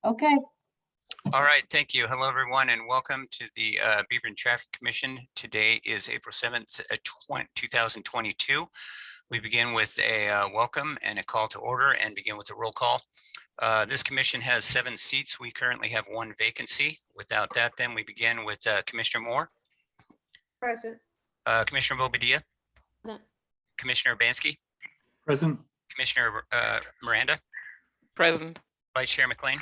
Okay, All right, thank you. Hello, everyone, and welcome to the Beaverton Traffic Commission. Today is April 7th, 2022. We begin with a welcome and a call to order and begin with a roll call. This commission has 7 seats. We currently have 1 vacancy. Without that, then we begin with Commissioner Moore. Present. Commissioner Bobadilla. Present. Commissioner Urbanski. Present. Commissioner Miranda. Present. Vice Chair McClean.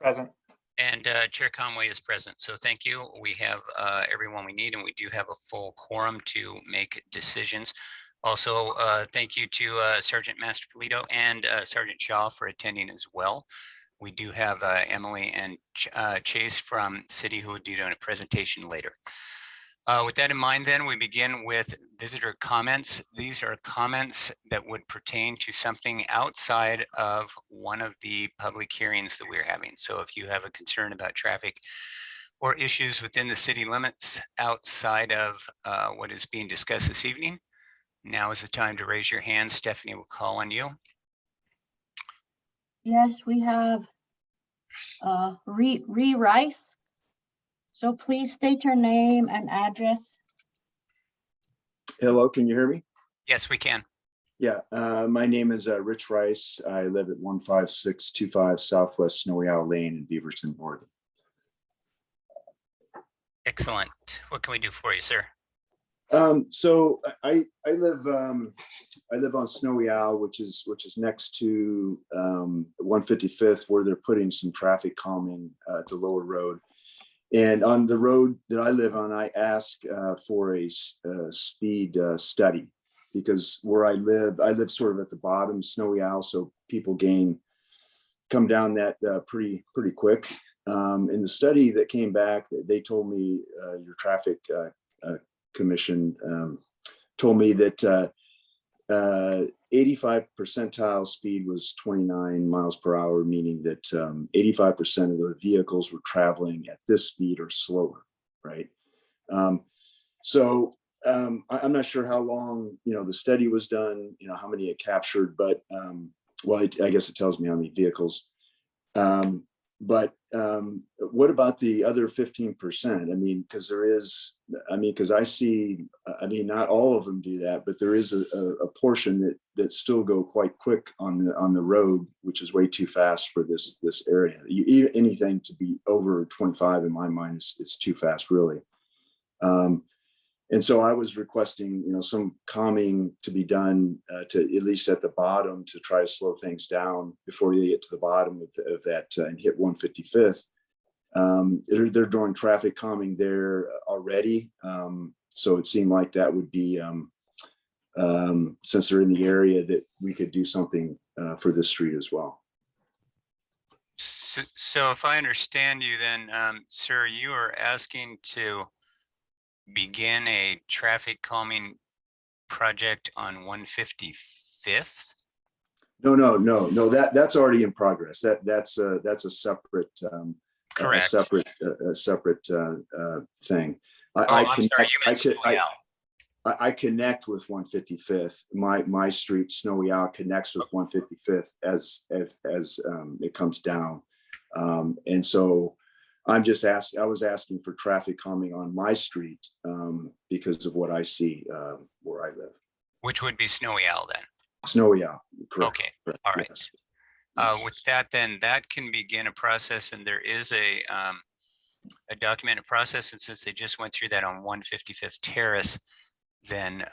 Present. And Chair Conway is present. So thank you. We have everyone we need, and we do have a full quorum to make decisions. Also, thank you to Sergeant Master Polito and Sergeant Shaw for attending as well. We do have Emily and Chase from City who will do a presentation later. With that in mind, then we begin with visitor comments. These are comments that would pertain to something outside of one of the public hearings that we're having. So if you have a concern about traffic or issues within the city limits outside of what is being discussed this evening, now is the time to raise your hand. Stephanie will call on you. yes, we have Ree Rice. So please state your name and address. Hello, can you hear me? Yes, we can. Yeah, my name is Rich Rice. I live at 15625 Southwest Snowy Owl Lane in Beaverton, Oregon. Excellent. What can we do for you, sir? So I live on Snowy Owl, which is next to 155th, where they're putting some traffic calming at the lower road. And on the road that I live on, I ask for a speed study, because where I live sort of at the bottom, Snowy Owl, so people come down that pretty quick. In the study that came back, they told me, your traffic commission told me that 85 percentile speed was 29 miles per hour, meaning that 85% of the vehicles were traveling at this speed or slower, right? So I'm not sure how long, the study was done, how many it captured, but well, I guess it tells me how many vehicles. But what about the other 15%? I mean, because I see, not all of them do that, but there is a portion that still go quite quick on the road, which is way too fast for this area. Anything to be over 25 in my mind is too fast, really. And so I was requesting, some calming to be done to at least at the bottom to try to slow things down before you get to the bottom of that and hit 155th. They're doing traffic calming there already. So it seemed like that would be, since they're in the area, that we could do something for this street as well. So if I understand you, then, sir, you are asking to begin a traffic calming project on 155th? No, that's already in progress. That's a separate Correct. a separate thing. I connect with 155th. My street, Snowy Owl, connects with 155th as it comes down, and so I was asking for traffic calming on my street because of what I see where I live. Which would be Snowy Owl then? Snowy Owl, correct. Okay, correct. all right. Yes. With that, then that can begin a process, and there is a documented process. And since they just went through that on 155th Terrace, then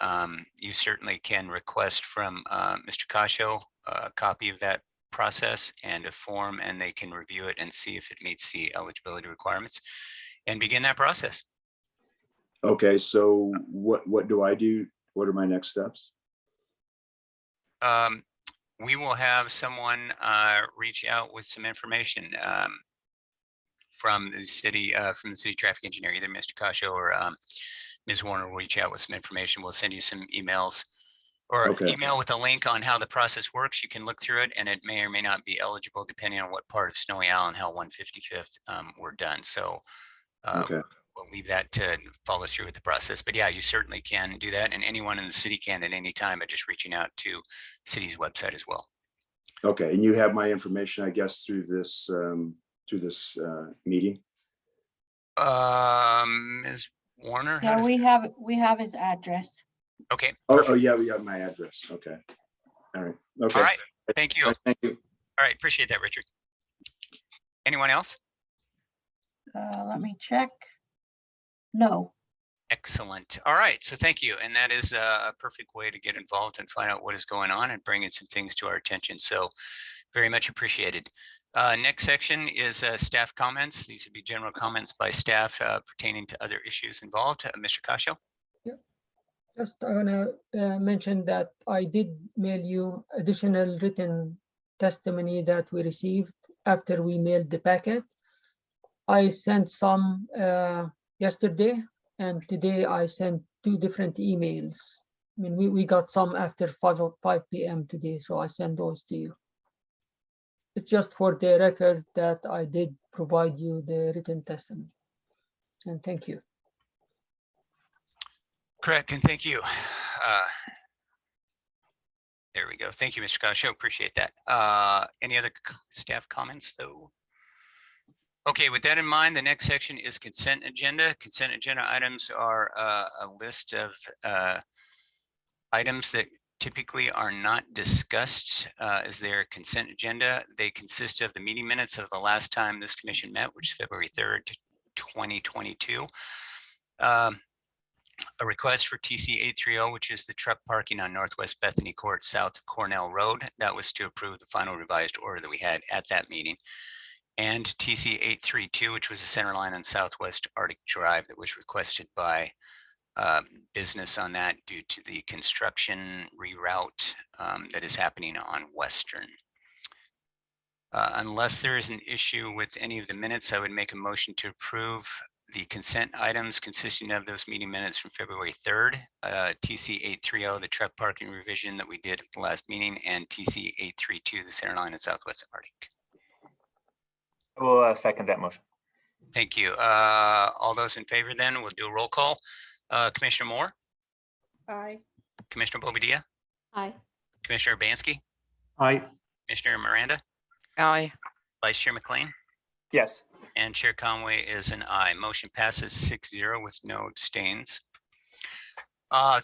you certainly can request from Mr. Khasho a copy of that process and a form, and they can review it and see if it meets the eligibility requirements and begin that process. Okay, so what do I do? What are my next steps? We will have someone reach out with some information from the city traffic engineer, either Mr. Khasho or Ms. Werner will reach out with some information. We'll send you some emails or email with a link on how the process works. You can look through it, and it may or may not be eligible depending on what part of Snowy Owl and how 155th we're done. So we'll leave that to follow through with the process. But yeah, you certainly can do that, and anyone in the city can at any time by just reaching out to city's website as well. Okay, and you have my information, I guess, through this meeting? Ms. Werner? how Yeah, does- we have his address. Okay, Oh, yeah, we have my address. Okay. All right. Okay. all right, thank you. All Thank you. right, appreciate that, Richard. Anyone else? Let me check. No. Excellent. All right, so thank you. And that is a perfect way to get involved and find out what is going on and bringing some things to our attention. So very much appreciated. Next section is staff comments. These would be general comments by staff pertaining to other issues involved. Mr. Khasho? Just I want to mention that I did mail you additional written testimony that we received after we mailed the packet. I sent some yesterday, and today I sent 2 different emails. I mean, we got some after 5 p.m. today, so I sent those to you. It's just for the record that I did provide you the written testimony. And thank you. Correct, and thank you. There we go. Thank you, Mr. Khasho. Appreciate that. Any other staff comments, though? Okay, with that in mind, the next section is consent agenda. Consent agenda items are a list of items that typically are not discussed as their consent agenda. They consist of the meeting minutes of the last time this commission met, which is February 3rd, 2022. A request for TC 830, which is the truck parking on Northwest Bethany Court south of Cornell Road. That was to approve the final revised order that we had at that meeting. And TC 832, which was a Centerline on Southwest Arctic Drive that was requested by business on that due to the construction reroute that is happening on Western. Unless there is an issue with any of the minutes, I would make a motion to approve the consent items consisting of those meeting minutes from February 3rd, TC 830, the truck parking revision that we did at the last meeting, and TC 832, the Centerline and Southwest Arctic. I will second that motion. Thank you. All those in favor then, we'll do a roll call. Commissioner Moore, Aye. Commissioner Bobadilla, Aye. Commissioner Urbanski, Aye. Commissioner Miranda, Aye. Vice Chair McClean, Yes. and Chair Conway is an aye. Motion passes 6-0 with no abstains.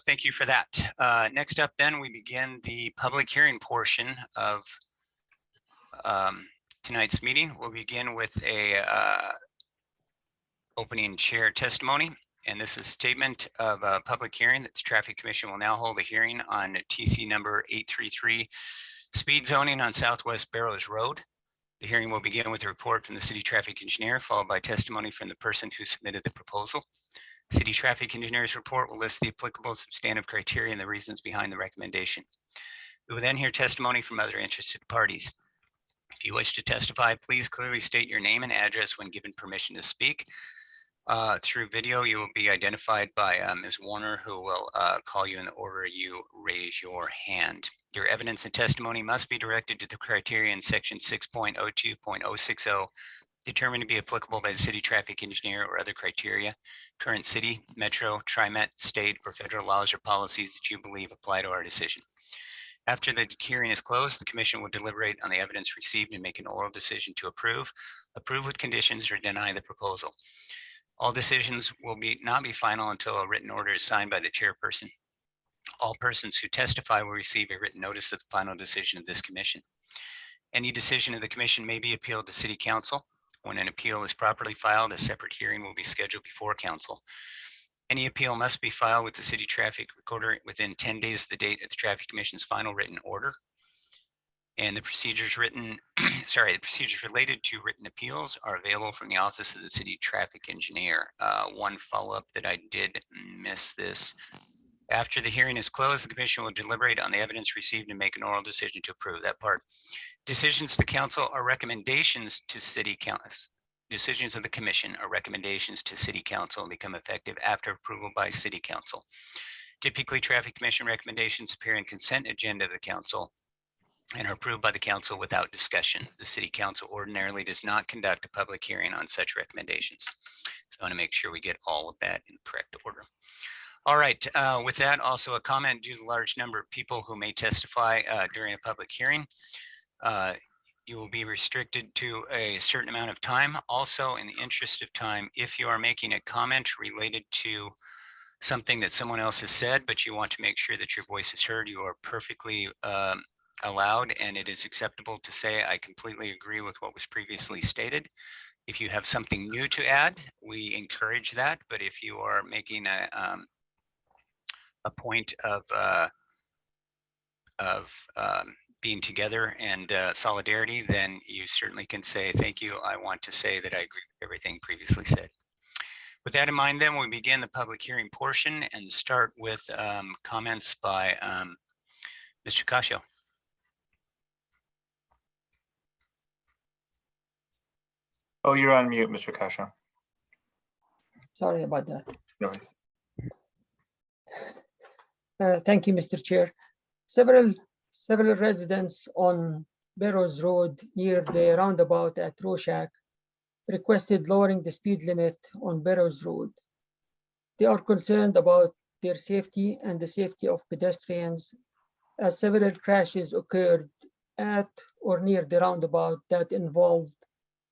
Thank you for that. Next up then, we begin the public hearing portion of tonight's meeting. We'll begin with a opening chair testimony. And this is a statement of a public hearing that the Traffic Commission will now hold a hearing on TC number 833, speed zoning on Southwest Barrows Road. The hearing will begin with a report from the city traffic engineer, followed by testimony from the person who submitted the proposal. City traffic engineer's report will list the applicable substantive criteria and the reasons behind the recommendation. We will then hear testimony from other interested parties. If you wish to testify, please clearly state your name and address when given permission to speak. Through video, you will be identified by Ms. Werner, who will call you in the order you raise your hand. Your evidence and testimony must be directed to the criteria in section 6.02.060 determined to be applicable by the city traffic engineer or other criteria, current city, metro, TriMet, state, or federal laws or policies that you believe apply to our decision. After the hearing is closed, the commission will deliberate on the evidence received and make an oral decision to approve with conditions, or deny the proposal. All decisions will not be final until a written order is signed by the chairperson. All persons who testify will receive a written notice of the final decision of this commission. Any decision of the commission may be appealed to city council. When an appeal is properly filed, a separate hearing will be scheduled before council. Any appeal must be filed with the city traffic recorder within 10 days of the date of the traffic commission's final written order. And the procedures related to written appeals are available from the office of the city traffic engineer. One follow-up that I did miss this. After the hearing is closed, the commission will deliberate on the evidence received and make an oral decision to approve that part. Decisions of the council are recommendations to city council. Decisions of the commission are recommendations to city council and become effective after approval by city council. Typically, traffic commission recommendations appear in consent agenda of the council and are approved by the council without discussion. The city council ordinarily does not conduct a public hearing on such recommendations. So I want to make sure we get all of that in the correct order. All right, with that, also a comment due to the large number of people who may testify during a public hearing. You will be restricted to a certain amount of time. Also, in the interest of time, if you are making a comment related to something that someone else has said, but you want to make sure that your voice is heard, you are perfectly allowed, and it is acceptable to say, I completely agree with what was previously stated. If you have something new to add, we encourage that. But if you are making a point of being together and solidarity, then you certainly can say, thank you. I want to say that I agree with everything previously said. With that in mind, then we begin the public hearing portion and start with comments by Mr. Khasho. Oh, you're on mute, Mr. Khasho. Sorry about that. No worries. Thank you, Mr. Chair. Several residents on Barrows Road near the roundabout at Rorschach requested lowering the speed limit on Barrows Road. They are concerned about their safety and the safety of pedestrians, as several crashes occurred at or near the roundabout that involved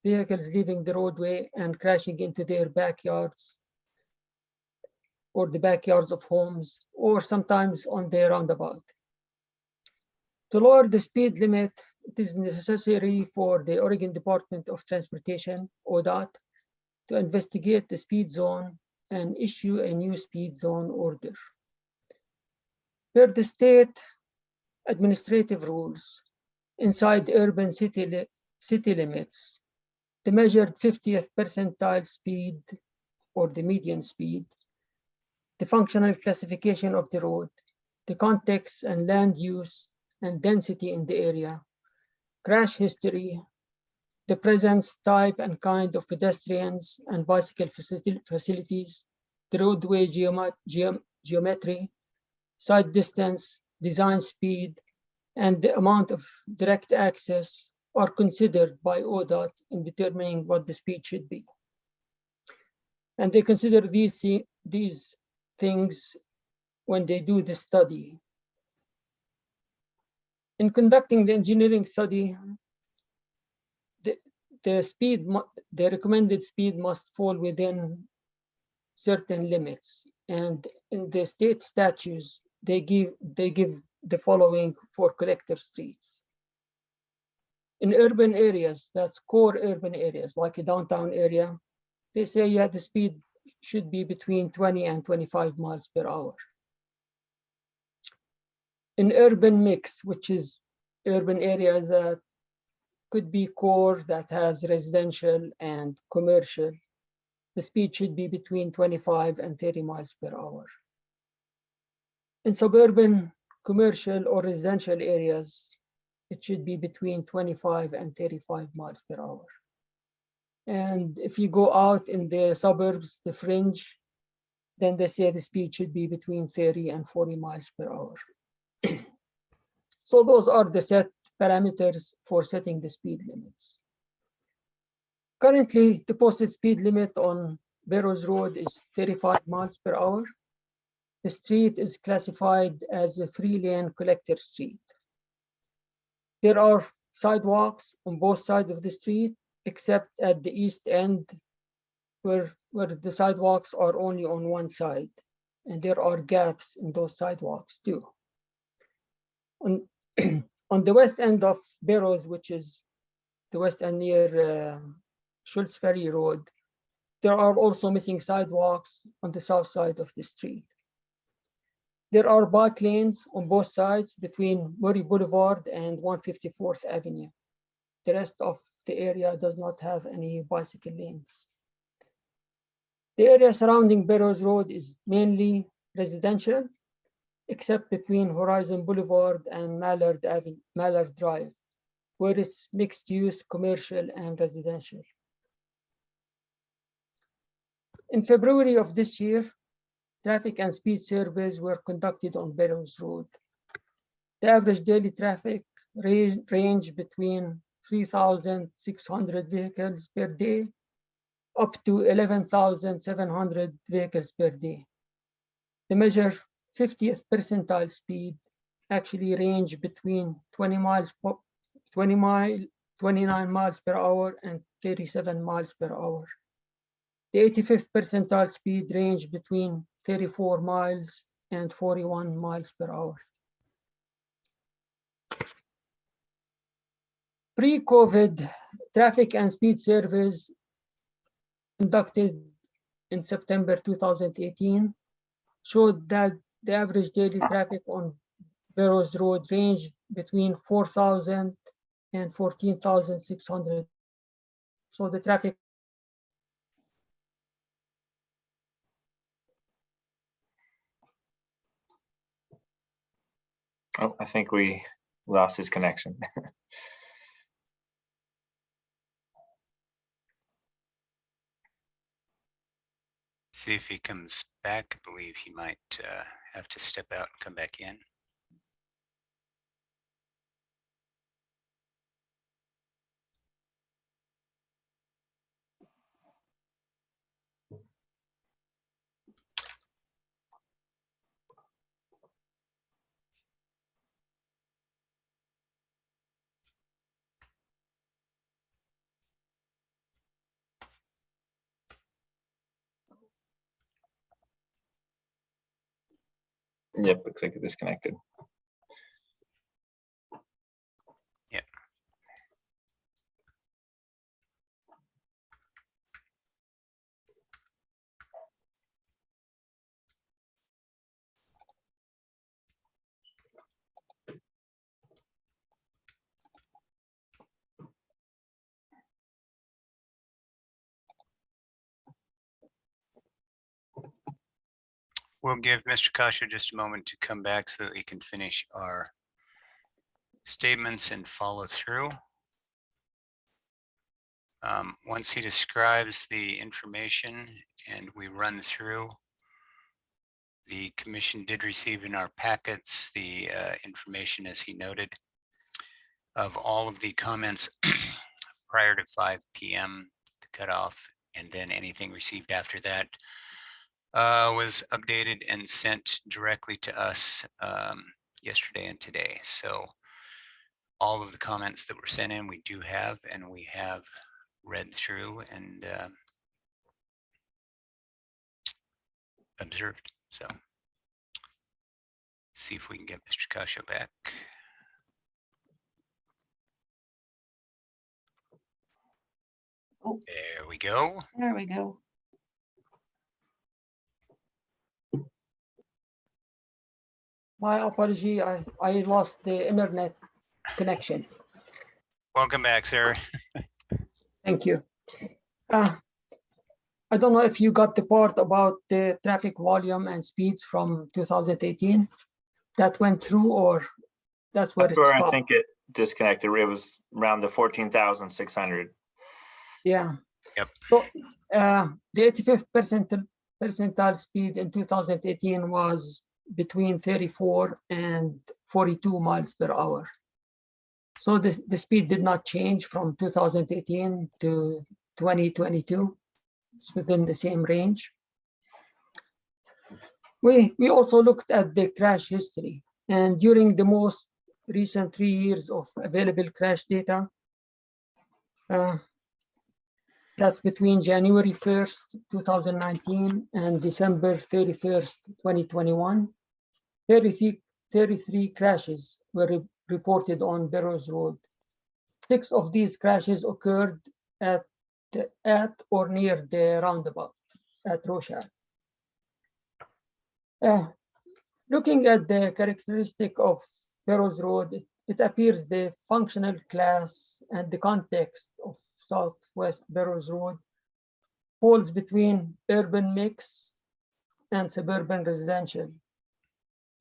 vehicles leaving the roadway and crashing into their backyards or the backyards of homes, or sometimes on the roundabout. To lower the speed limit, it is necessary for the Oregon Department of Transportation, ODOT, to investigate the speed zone and issue a new speed zone order. Per the state administrative rules, inside urban city limits, the measured 50th percentile speed or the median speed, the functional classification of the road, the context and land use and density in the area, crash history, the presence, type, and kind of pedestrians and bicycle facilities, the roadway geometry, side distance, design speed, and the amount of direct access are considered by ODOT in determining what the speed should be. And they consider these things when they do the study. In conducting the engineering study, the recommended speed must fall within certain limits. And in the state statutes, they give the following for collector streets. In urban areas, that's core urban areas, like a downtown area, they say, yeah, the speed should be between 20 and 25 miles per hour. In urban mix, which is urban area that could be core that has residential and commercial, the speed should be between 25 and 30 miles per hour. In suburban, commercial, or residential areas, it should be between 25 and 35 miles per hour. And if you go out in the suburbs, the fringe, then they say the speed should be between 30 and 40 miles per hour. So those are the set parameters for setting the speed limits. Currently, the posted speed limit on Barrows Road is 35 miles per hour. The street is classified as a 3-lane collector street. There are sidewalks on both sides of the street, except at the east end, where the sidewalks are only on one side. And there are gaps in those sidewalks too. On the west end of Barrows, which is the west end near Schultz Ferry Road, there are also missing sidewalks on the south side of the street. There are bike lanes on both sides between Murray Boulevard and 154th Avenue. The rest of the area does not have any bicycle lanes. The area surrounding Barrows Road is mainly residential, except between Horizon Boulevard and Mallard Drive, where it's mixed use, commercial and residential. In February of this year, traffic and speed surveys were conducted on Barrows Road. The average daily traffic ranged between 3,600 vehicles per day up to 11,700 vehicles per day. The measure 50th percentile speed actually ranged between 20 miles 29 miles per hour and 37 miles per hour. The 85th percentile speed range between 34 miles and 41 miles per hour. Pre-COVID traffic and speed surveys conducted in September 2018 showed that the average daily traffic on Barrows Road ranged between 4,000 and 14,600. So the traffic. Oh, I think we lost his connection. See if he comes back. I believe he might have to step out and come back in. Yep, looks like it disconnected. Yeah. We'll give Mr. Khasho just a moment to come back so that we can finish our statements and follow through. Once he describes the information and we run through, the commission did receive in our packets the information, as he noted, of all of the comments prior to 5 p.m. the cutoff, and then anything received after that was updated and sent directly to us yesterday and today. So all of the comments that were sent in, we do have, and we have read through and observed. So see if we can get Mr. Khasho back. Oh. There we go. There we go. My apology, I lost the internet connection. Welcome back, sir. Thank you. I don't know if you got the part about the traffic volume and speeds from 2018 that went through, or that's where That's it where I stopped. think it disconnected. It was around the 14,600. Yeah. Yep. So the 85th percentile speed in 2018 was between 34 and 42 miles per hour. So the speed did not change from 2018 to 2022. It's within the same range. We also looked at the crash history, and during the most recent 3 years of available crash data, that's between January 1st, 2019 and December 31st, 2021, 33 crashes were reported on Barrows Road. 6 of these crashes occurred at or near the roundabout at Rochelle. Looking at the characteristic of Barrows Road, it appears the functional class and the context of Southwest Barrows Road falls between urban mix and suburban residential.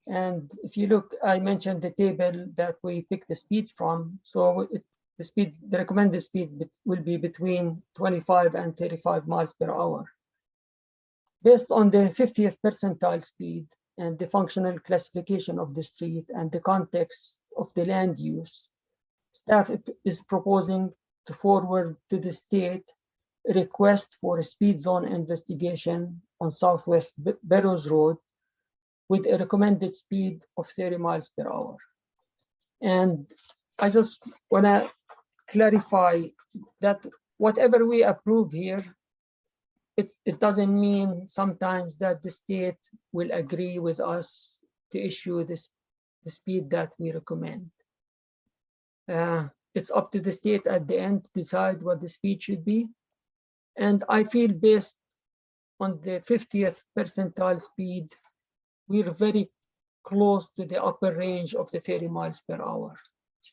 And if you look, I mentioned the table that we picked the speeds from. So the recommended speed will be between 25 and 35 miles per hour. Based on the 50th percentile speed and the functional classification of the street and the context of the land use, staff is proposing to forward to the state a request for a speed zone investigation on Southwest Barrows Road with a recommended speed of 30 miles per hour. And I just want to clarify that whatever we approve here, it doesn't mean sometimes that the state will agree with us to issue the speed that we recommend. It's up to the state at the end to decide what the speed should be. And I feel based on the 50th percentile speed, we're very close to the upper range of the 30 miles per hour.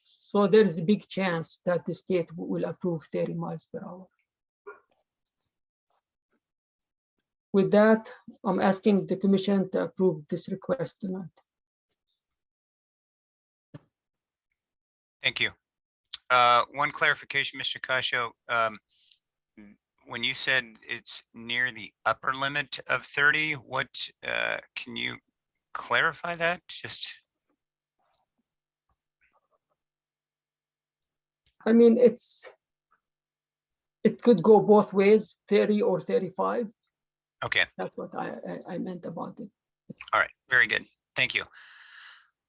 So there's a big chance that the state will approve 30 miles per hour. With that, I'm asking the commission to approve this request tonight. Thank you. One clarification, Mr. Khasho. When you said it's near the upper limit of 30, what can you clarify that? Just. I mean, it could go both ways, 30 or 35. Okay. That's what I meant about it. All right. Very good. Thank you.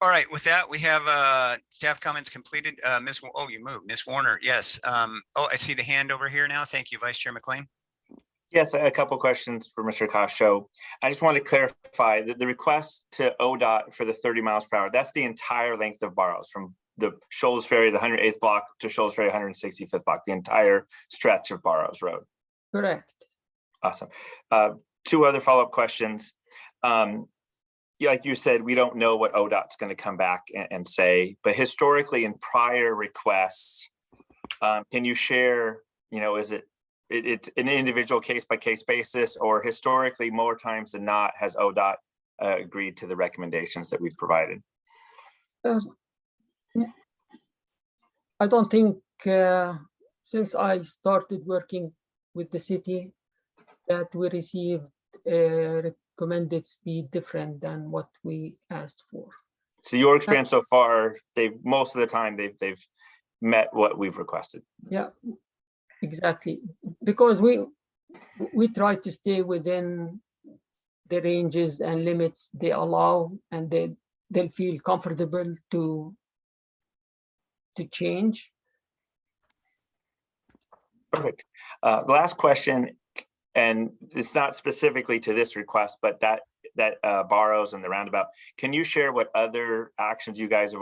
All right. With that, we have staff comments completed. You moved. Ms. Werner. Yes. I see the hand over here now. Thank you, Vice Chair McClean. Yes, a couple questions for Mr. Khasho. I just want to clarify that the request to ODOT for the 30 miles per hour, that's the entire length of Barrows from the Shoals Ferry, the 108th block to Shoals Ferry, 165th block, the entire stretch of Barrows Road. Correct. Awesome. Two other follow-up questions. Like you said, we don't know what ODOT's going to come back and say, but historically in prior requests, can you share, is it's an individual case-by-case basis, or historically more times than not has ODOT agreed to the recommendations that we've provided? I don't think since I started working with the city that we received a recommended speed different than what we asked for. So your experience so far, most of the time they've met what we've requested. Yeah, exactly. Because we try to stay within the ranges and limits they allow, and they'll feel comfortable to change. Perfect. The last question, and it's not specifically to this request, but that Barrows and the Roundabout, can you share what other actions you guys have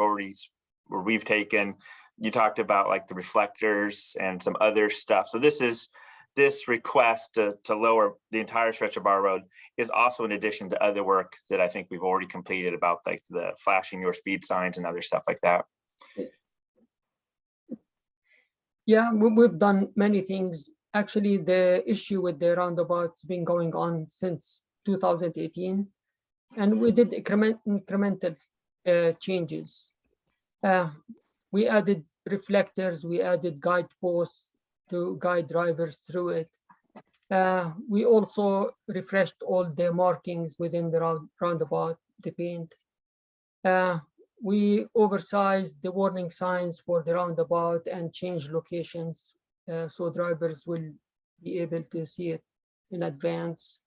we've taken? You talked about like the reflectors and some other stuff. So this request to lower the entire stretch of Barrow Road is also in addition to other work that I think we've already completed about like the flashing your speed signs and other stuff like that. Yeah, we've done many things. Actually, the issue with the roundabout's been going on since 2018, and we did incremental changes. We added reflectors, we added guideposts to guide drivers through it. We also refreshed all the markings within the roundabout, the paint. We oversized the warning signs for the roundabout and changed locations so drivers will be able to see it in advance.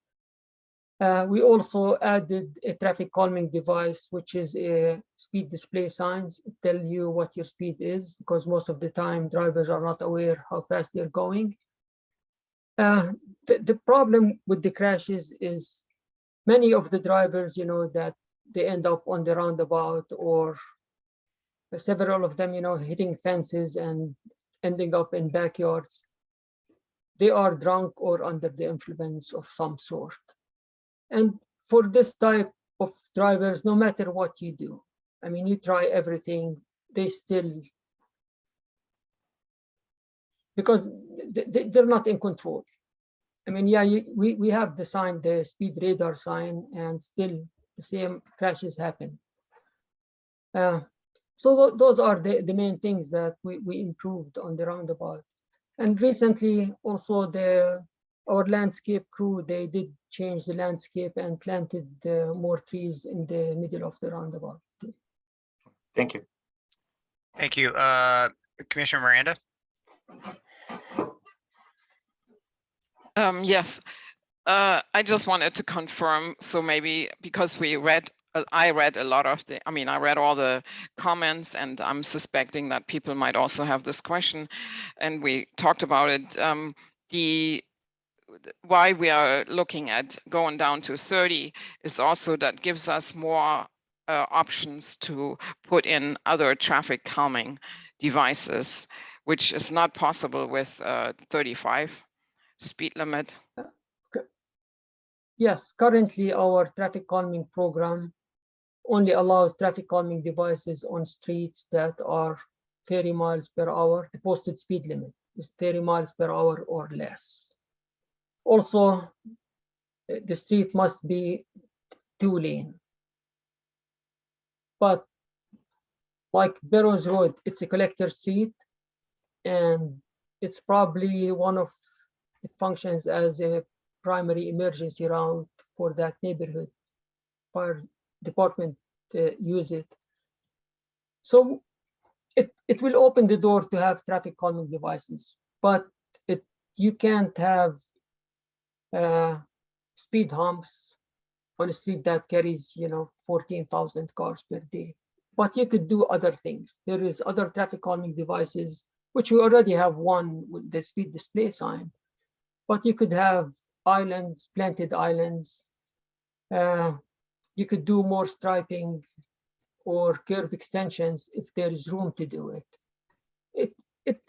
We also added a traffic calming device, which is a speed display signs. It tells you what your speed is, because most of the time drivers are not aware how fast they're going. The problem with the crashes is many of the drivers, that they end up on the roundabout, or several of them, hitting fences and ending up in backyards. They are drunk or under the influence of some sort. And for this type of drivers, no matter what you do, I mean, you try everything, they still, because they're not in control. I mean, yeah, we have the sign, the speed radar sign, and still the same crashes happen. So those are the main things that we improved on the roundabout. And recently also our landscape crew, they did change the landscape and planted more trees in the middle of the roundabout. Thank you. Thank you. Commissioner Miranda? Yes, I just wanted to confirm, so maybe because we read I read a lot of I read all the comments, and I'm suspecting that people might also have this question, and we talked about it. Why we are looking at going down to 30 is also that gives us more options to put in other traffic calming devices, which is not possible with 35 speed limit. Yes, currently our traffic calming program only allows traffic calming devices on streets that are 30 miles per hour. The posted speed limit is 30 miles per hour or less. Also, the street must be 2-lane. But like Barrows Road, it's a collector street, and it's probably it functions as a primary emergency route for that neighborhood. Fire department use it. So it will open the door to have traffic calming devices, but you can't have speed humps on a street that carries 14,000 cars per day. But you could do other things. There is other traffic calming devices, which we already have one with the speed display sign. But you could have islands, planted islands. You could do more striping or curve extensions if there is room to do it.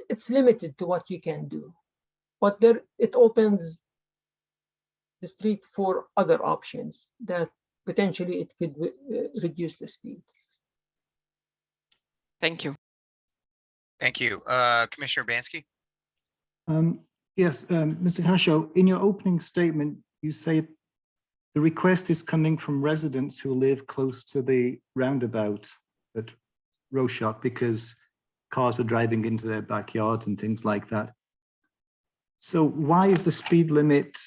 It's limited to what you can do, but it opens the street for other options that potentially it could reduce the speed. Thank you. Thank you. Commissioner Urbanski? Yes, Mr. Khasho, in your opening statement, you say the request is coming from residents who live close to the roundabout at Roshop because cars are driving into their backyards and things like that. So why is the speed limit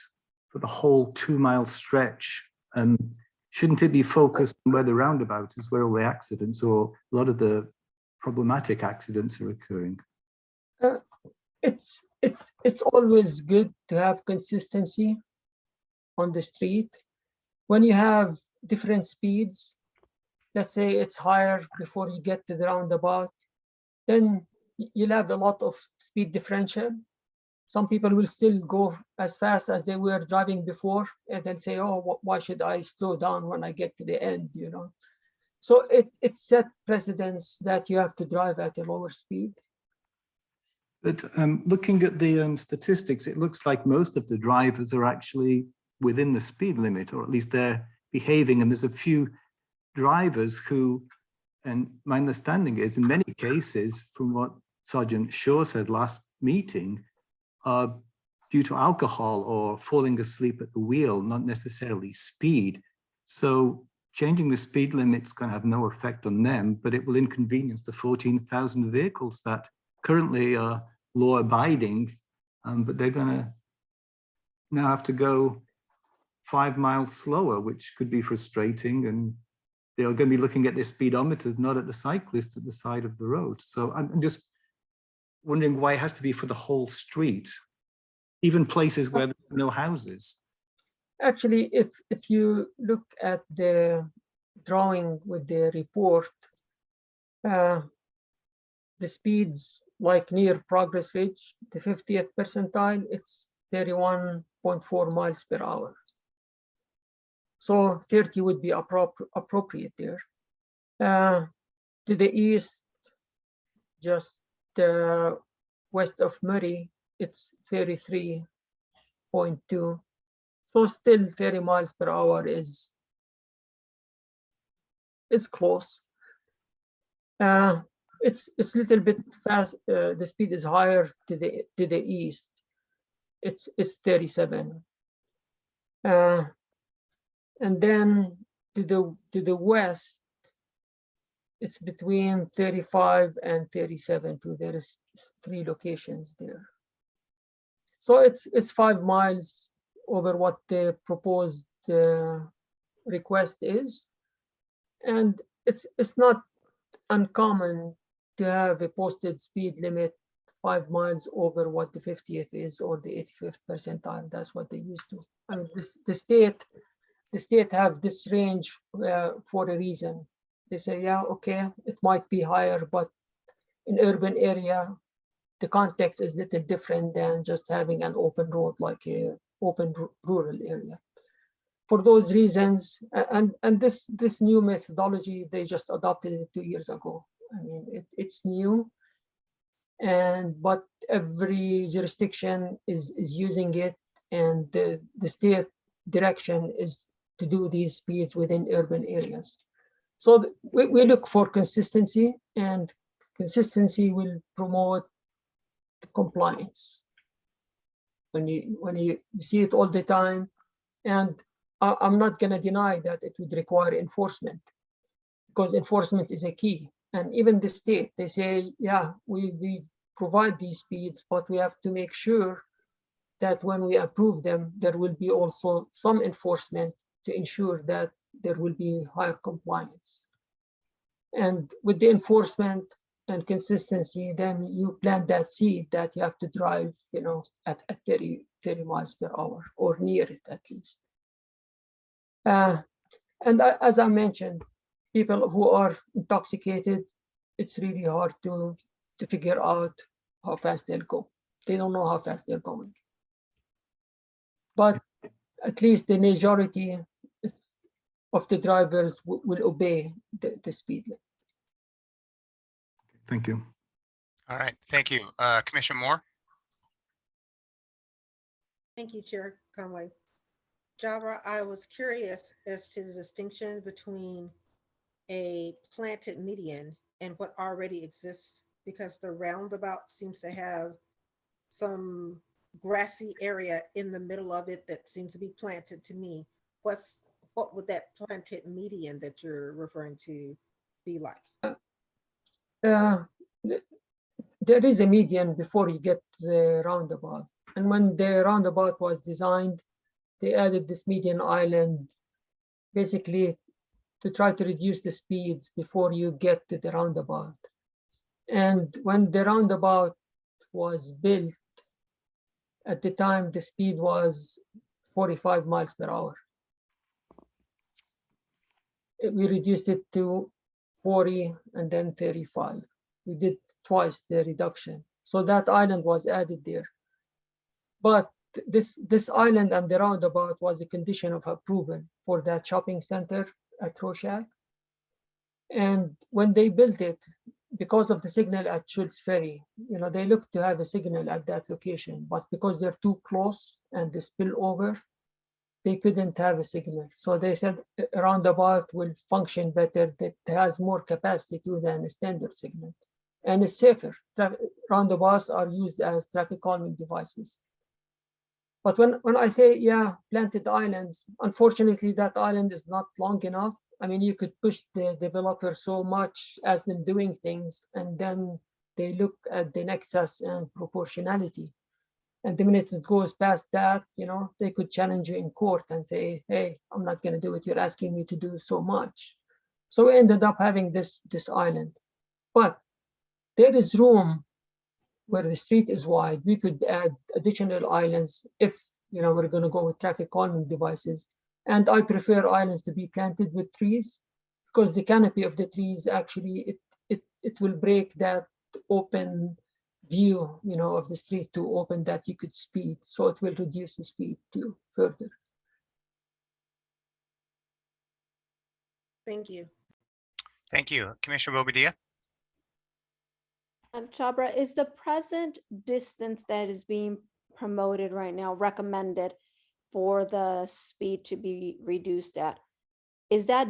for the whole 2-mile stretch? Shouldn't it be focused on where the roundabout is, where all the accidents or a lot of the problematic accidents are occurring? It's always good to have consistency on the street. When you have different speeds, let's say it's higher before you get to the roundabout, then you'll have a lot of speed differential. Some people will still go as fast as they were driving before, and then say, oh, why should I slow down when I get to the end, So it set precedents that you have to drive at a lower speed. But looking at the statistics, it looks like most of the drivers are actually within the speed limit, or at least they're behaving. And there's a few drivers who, and my understanding is in many cases, from what Sergeant Shaw said last meeting, are due to alcohol or falling asleep at the wheel, not necessarily speed. So changing the speed limit's going to have no effect on them, but it will inconvenience the 14,000 vehicles that currently are law abiding, but they're going to now have to go 5 miles slower, which could be frustrating. And they're going to be looking at their speedometers, not at the cyclists at the side of the road. So I'm just wondering why it has to be for the whole street, even places where there's no houses. Actually, if you look at the drawing with the report, the speeds like near Progress Ridge, the 50th percentile, it's 31.4 miles per hour. So 30 would be appropriate there. To the east, just west of Murray, it's 33.2. So still 30 miles per hour is close. It's a little bit fast. The speed is higher to the east. It's 37. And then to the west, it's between 35 and 37 too. There is 3 locations there. So it's 5 miles over what the proposed request is. And it's not uncommon to have a posted speed limit 5 miles over what the 50th is or the 85th percentile. That's what they used to. I mean, the state the state have this range for a reason. They say, yeah, okay, it might be higher, but in urban area, the context is little different than just having an open road like a open rural area. For those reasons, and this new methodology, they just adopted it 2 years ago. I mean, it's new, but every jurisdiction is using it, and the state direction is to do these speeds within urban areas. So we look for consistency, and consistency will promote compliance. When you see it all the time, and I'm not going to deny that it would require enforcement, because enforcement is a key. And even the state, they say, yeah, we provide these speeds, but we have to make sure that when we approve them, there will be also some enforcement to ensure that there will be higher compliance. And with the enforcement and consistency, then you plant that seed that you have to drive, at 30 miles per hour or near it at least. As I mentioned, people who are intoxicated, it's really hard to figure out how fast they'll go. They don't know how fast they're going. But at least the majority of the drivers will obey the speed limit. Thank you. All right, thank you. Commissioner Moore? Thank you, Chair Conway. Jabra, I was curious as to the distinction between a planted median and what already exists, because the roundabout seems to have some grassy area in the middle of it that seems to be planted to me. What would that planted median that you're referring to be like? There is a median before you get the roundabout. And when the roundabout was designed, they added this median island basically to try to reduce the speeds before you get to the roundabout. And when the roundabout was built, at the time, the speed was 45 miles per hour. We reduced it to 40 and then 35. We did twice the reduction. So that island was added there. But this island and the roundabout was a condition of approval for that shopping center at Rorschach. And when they built it, because of the signal at Schultz Ferry, they looked to have a signal at that location, but because they're too close and the spillover, they couldn't have a signal. So they said a roundabout will function better, that has more capacity to than a standard signal. And it's safer. Roundabouts are used as traffic calming devices. But when I say, yeah, planted islands, unfortunately, that island is not long enough. I mean, you could push the developer so much as them doing things, and then they look at the nexus and proportionality. And the minute it goes past that, they could challenge you in court and say, hey, I'm not going to do it. You're asking me to do so much. So we ended up having this island. But there is room where the street is wide. We could add additional islands if we're going to go with traffic calming devices. And I prefer islands to be planted with trees, because the canopy of the trees actually it will break that open view of the street to open that you could speed. So it will reduce the speed too further. Thank you. Thank you. Commissioner Bobadilla? Jabra, is the present distance that is being promoted right now recommended for the speed to be reduced at? Is that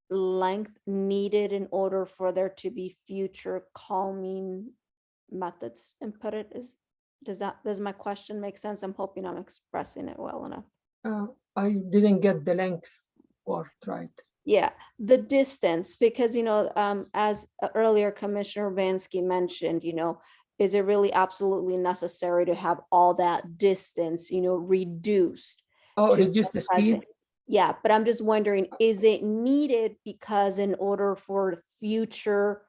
length needed in order for there to be future calming methods inputted? Does my question make sense? I'm hoping I'm expressing it well enough. I didn't get the length part right. Yeah, the distance, because, as earlier Commissioner Urbanski mentioned, is it really absolutely necessary to have all that distance, reduced? Oh, to reduce the speed? present? Yeah, but I'm just wondering, is it needed because in order for future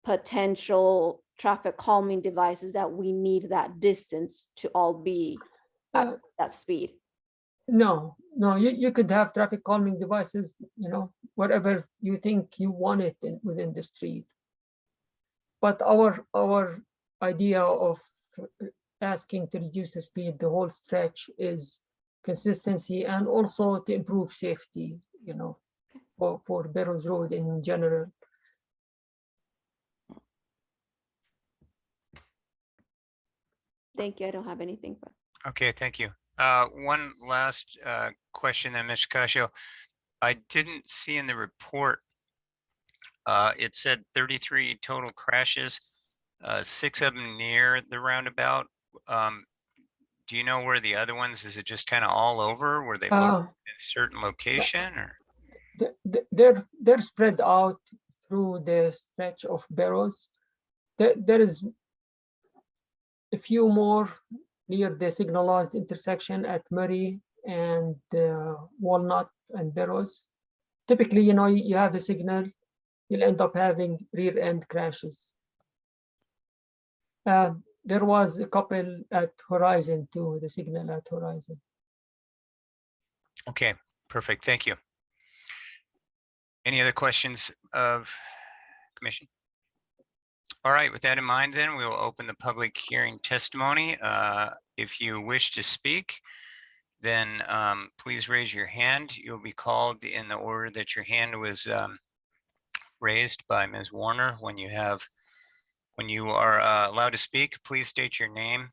potential traffic calming devices that we need that distance to all be at that speed? No, no, you could have traffic calming devices, you know, whatever you think you want it within the street. But our idea of asking to reduce the speed the whole stretch is consistency and also to improve safety, you know, for Barrows Road in general. Thank you. I don't have anything. Okay, thank you. One last question then, Mr. Khasho. I didn't see in the report, it said 33 total crashes, 6 of them near the roundabout. Do you know where the other ones, is it just kind of all over? Were they located in a certain location or? They're spread out through the stretch of Barrows. There is a few more near the signalized intersection at Murray and Walnut and Barrows. Typically, you know, you have a signal, you'll end up having rear end crashes. There was a couple at Horizon too, the signal at Horizon. Okay, perfect. Thank you. Any other questions of commission? All right, with that in mind, then we will open the public hearing testimony. If you wish to speak, then please raise your hand. You'll be called in the order that your hand was raised by Ms. Werner. When you are allowed to speak, please state your name,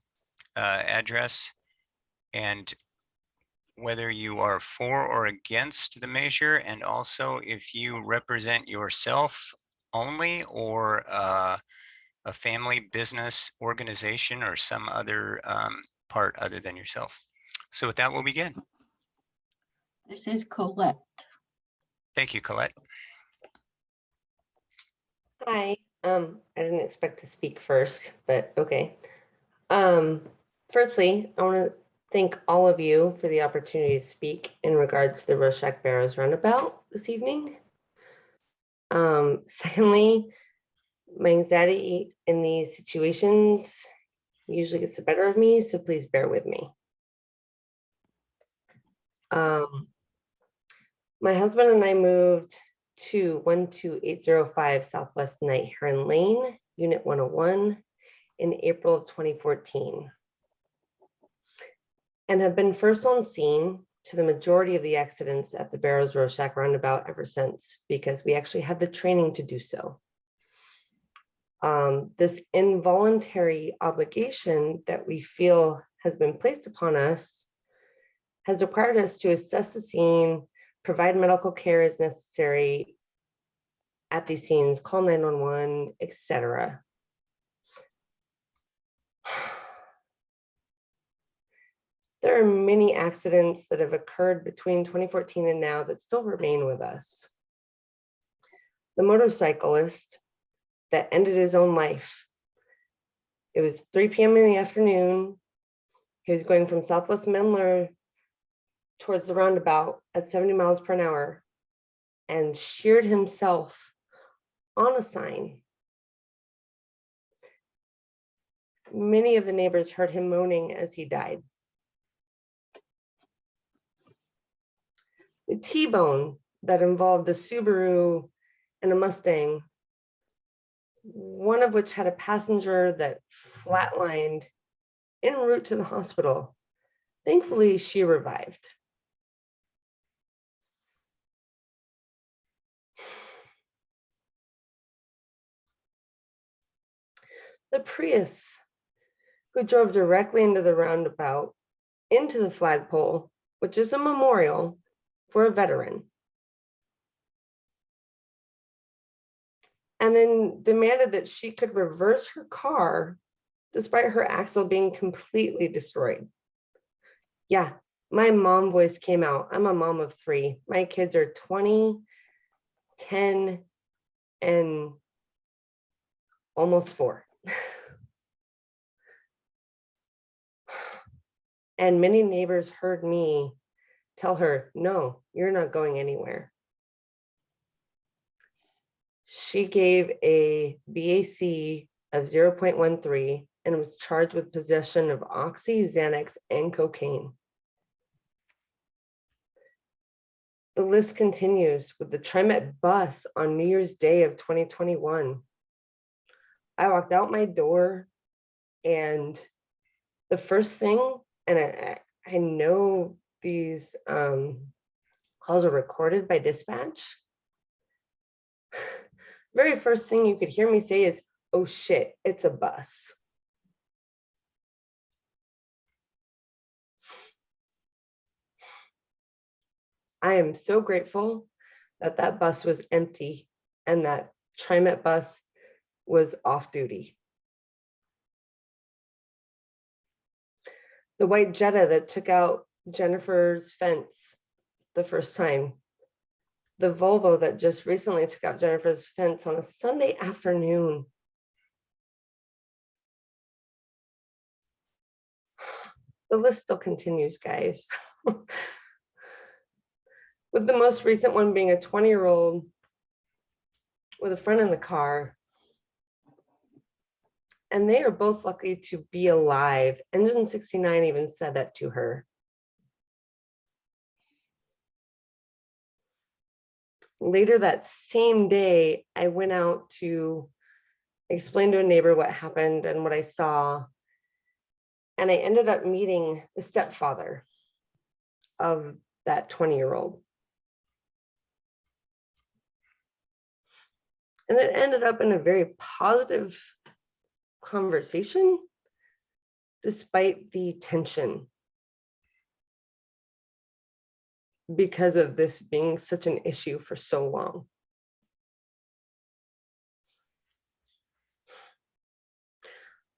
address, and whether you are for or against the measure, and also if you represent yourself only or a family, business, organization, or some other part other than yourself. So with that, we'll begin. This is Colette. Thank you, Colette. Hi, I didn't expect to speak first, but okay. Firstly, I want to thank all of you for the opportunity to speak in regards to the Rorschach Barrows Roundabout this evening. Secondly, my anxiety in these situations usually gets the better of me, so please bear with me. My husband and I moved to 12805 Southwest Night Heron Lane, Unit 101, in April of 2014, and have been first on scene to the majority of the accidents at the Barrows Rorschach Roundabout ever since, because we actually had the training to do so. This involuntary obligation that we feel has been placed upon us has required us to assess the scene, provide medical care as necessary at these scenes, call 911, etc. There are many accidents that have occurred between 2014 and now that still remain with us. The motorcyclist that ended his own life. It was 3 p.m. in the afternoon. He was going from Southwest Menler towards the roundabout at 70 miles per hour and sheared himself on a sign. Many of the neighbors heard him moaning as he died. The T-bone that involved a Subaru and a Mustang, one of which had a passenger that flatlined en route to the hospital. Thankfully, she revived. The Prius, who drove directly into the roundabout, into the flagpole, which is a memorial for a veteran, and then demanded that she could reverse her car despite her axle being completely destroyed. Yeah, my mom voice came out. I'm a mom of 3. My kids are 20, 10, and almost 4. And many neighbors heard me tell her, no, you're not going anywhere. She gave a BAC of 0.13 and was charged with possession of oxy, Xanax, and cocaine. The list continues with the TriMet bus on New Year's Day of 2021. I walked out my door and the first thing, and I know these calls are recorded by dispatch. Very first thing you could hear me say is, "Oh shit, it's a bus." I am so grateful that that bus was empty and that TriMet bus was off duty. The white Jetta that took out Jennifer's fence the first time. The Volvo that just recently took out Jennifer's fence on a Sunday afternoon. The list still continues, guys. With the most recent one being a 20-year-old with a friend in the car. And they are both lucky to be alive. Engine 69 even said that to her. Later that same day, I went out to explain to a neighbor what happened and what I saw. And I ended up meeting the stepfather of that 20-year-old. And it ended up in a very positive conversation, despite the tension, because of this being such an issue for so long.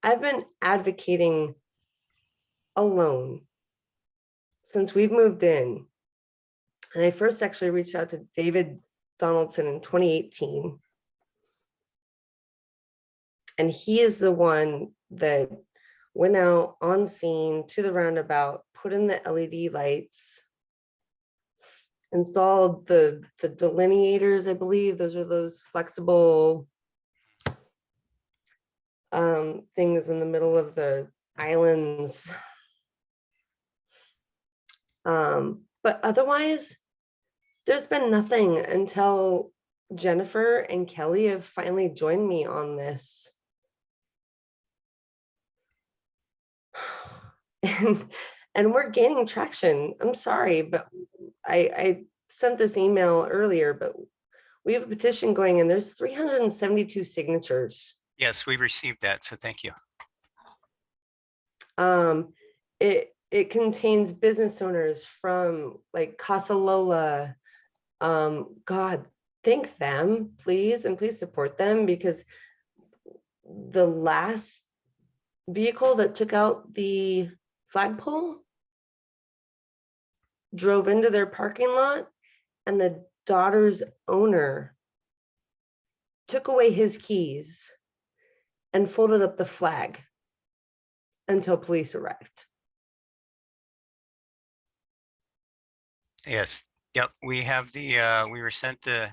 I've been advocating alone since we've moved in. And I first actually reached out to David Donaldson in 2018. And he is the one that went out on scene to the roundabout, put in the LED lights, installed the delineators, I believe. Those are those flexible things in the middle of the islands. But otherwise, there's been nothing until Jennifer and Kelly have finally joined me on this. And we're gaining traction. I'm sorry, but I sent this email earlier, but we have a petition going and there's 372 signatures. Yes, we received that, so thank you. It contains business owners from like Casa Lola. God, thank them, please, and please support them, because the last vehicle that took out the flagpole drove into their parking lot, and the daughter's owner took away his keys and folded up the flag until police arrived. Yes, yep, we have the, we were sent the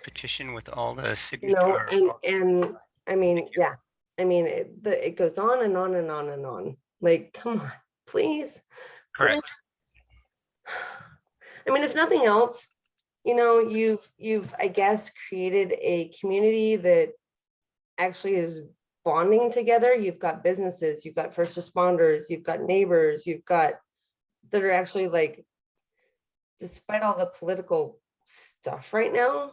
petition with all the signatures. And I mean, yeah, I mean, it goes on and on and on and on. Like, come on, please. Correct. I mean, if nothing else, you know, you've, I guess, created a community that actually is bonding together. You've got businesses, you've got first responders, you've got neighbors, you've got that are actually like, despite all the political stuff right now.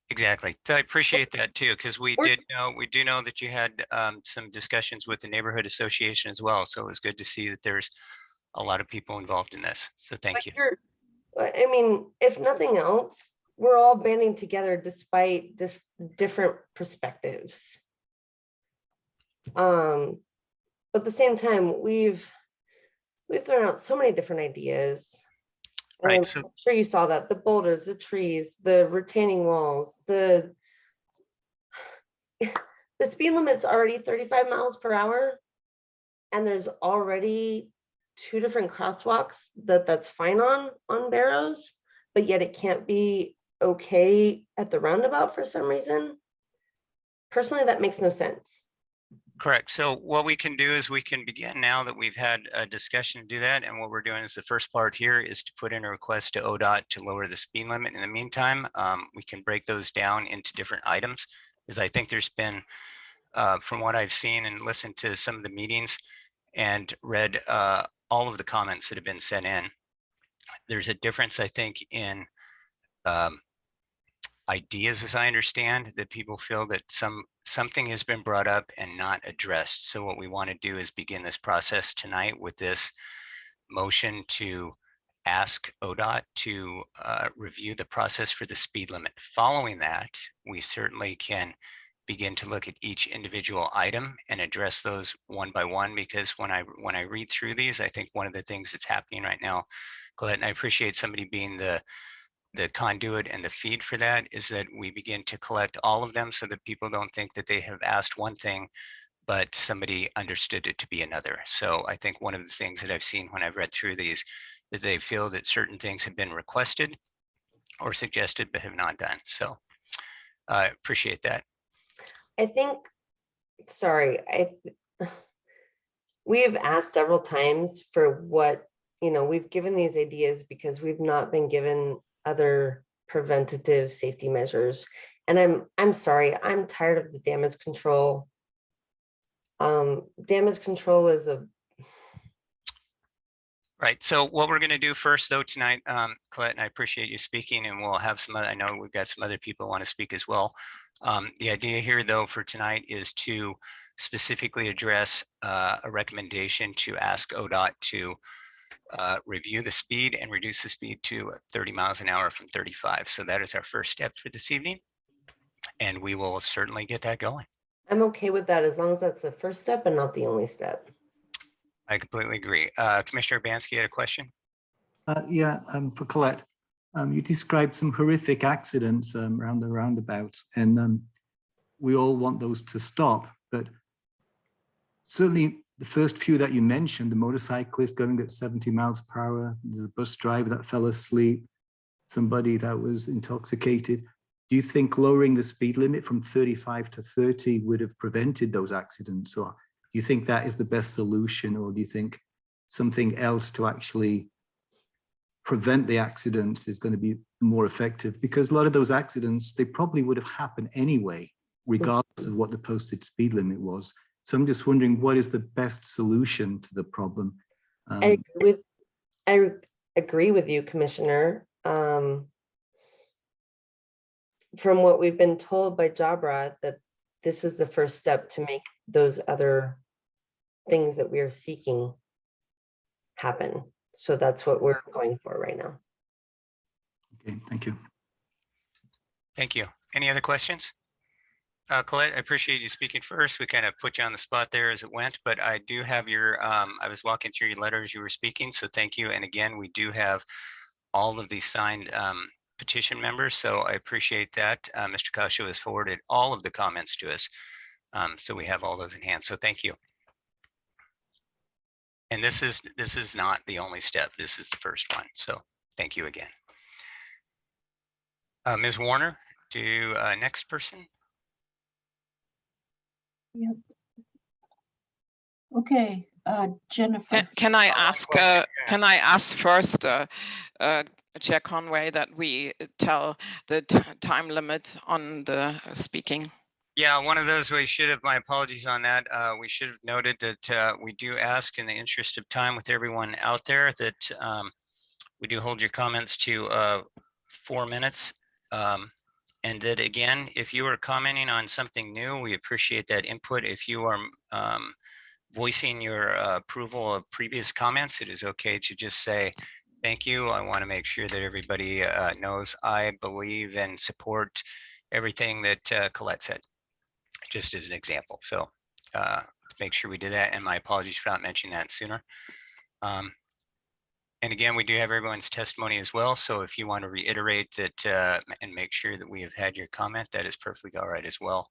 Exactly. So I appreciate that too, because we do know that you had some discussions with the neighborhood association as well. So it was good to see that there's a lot of people involved in this. So thank you. I mean, if nothing else, we're all banding together despite different perspectives. But at the same time, we've thrown out so many different ideas. Right. I'm sure you saw that, the boulders, the trees, the retaining walls, the speed limit's already 35 miles per hour. And there's already 2 different crosswalks that's fine on Barrows, but yet it can't be okay at the roundabout for some reason. Personally, that makes no sense. Correct. So what we can do is we can begin now that we've had a discussion to do that. And what we're doing is the first part here is to put in a request to ODOT to lower the speed limit. In the meantime, we can break those down into different items, because I think there's been, from what I've seen and listened to some of the meetings and read all of the comments that have been sent in, there's a difference, I think, in ideas, as I understand, that people feel that something has been brought up and not addressed. So what we want to do is begin this process tonight with this motion to ask ODOT to review the process for the speed limit. Following that, we certainly can begin to look at each individual item and address those one by one, because when I read through these, I think one of the things that's happening right now, Colette, and I appreciate somebody being the conduit and the feed for that, is that we begin to collect all of them so that people don't think that they have asked one thing, but somebody understood it to be another. So I think one of the things that I've seen when I've read through these, that they feel that certain things have been requested or suggested, but have not done. So I appreciate that. I think, sorry, we have asked several times for what, we've given these ideas because we've not been given other preventative safety measures. And I'm sorry, I'm tired of the damage control. Damage control is Right. So what we're going to do first, though, tonight, Colette, and I appreciate you speaking, and we'll have some other, I know we've got some other people who want to speak as well. The idea here, though, for tonight is to specifically address a recommendation to ask ODOT to review the speed and reduce the speed to 30 miles an hour from 35. So that is our first step for this evening, and we will certainly get that going. I'm okay with that as long as that's the first step and not the only step. I completely agree. Commissioner Urbanski had a question. For Colette, you described some horrific accidents around the roundabout, and we all want those to stop. But certainly the first few that you mentioned, the motorcyclist going at 70 miles per hour, the bus driver that fell asleep, somebody that was intoxicated. Do you think lowering the speed limit from 35 to 30 would have prevented those accidents? Or do you think that is the best solution, or do you think something else to actually prevent the accidents is going to be more effective? Because a lot of those accidents, they probably would have happened anyway, regardless of what the posted speed limit was. So I'm just wondering, what is the best solution to the problem? I agree with you, Commissioner. From what we've been told by Jabra, that this is the first step to make those other things that we are seeking happen. So that's what we're going for right now. Okay, thank you. Thank you. Any other questions? Colette, I appreciate you speaking first. We kind of put you on the spot there as it went, but I do have your, I was walking through your letters you were speaking, so thank you. And again, we do have all of these signed petition members, so I appreciate that. Mr. Khasho has forwarded all of the comments to us, so we have all those in hand, so thank you. And this is not the only step. This is the first one, so thank you again. Ms. Werner, next person. Yep. Okay, Jennifer. Can I ask first, Chair Conway, that we tell the time limit on the speaking? Yeah, one of those we should have, my apologies on that. We should have noted that we do ask, in the interest of time with everyone out there, that we do hold your comments to 4 minutes. And that again, if you are commenting on something new, we appreciate that input. If you are voicing your approval of previous comments, it is okay to just say, thank you. I want to make sure that everybody knows I believe and support everything that Colette said, just as an example. So make sure we do that. And my apologies for not mentioning that sooner. And again, we do have everyone's testimony as well. So if you want to reiterate that and make sure that we have had your comment, that is perfectly all right as well.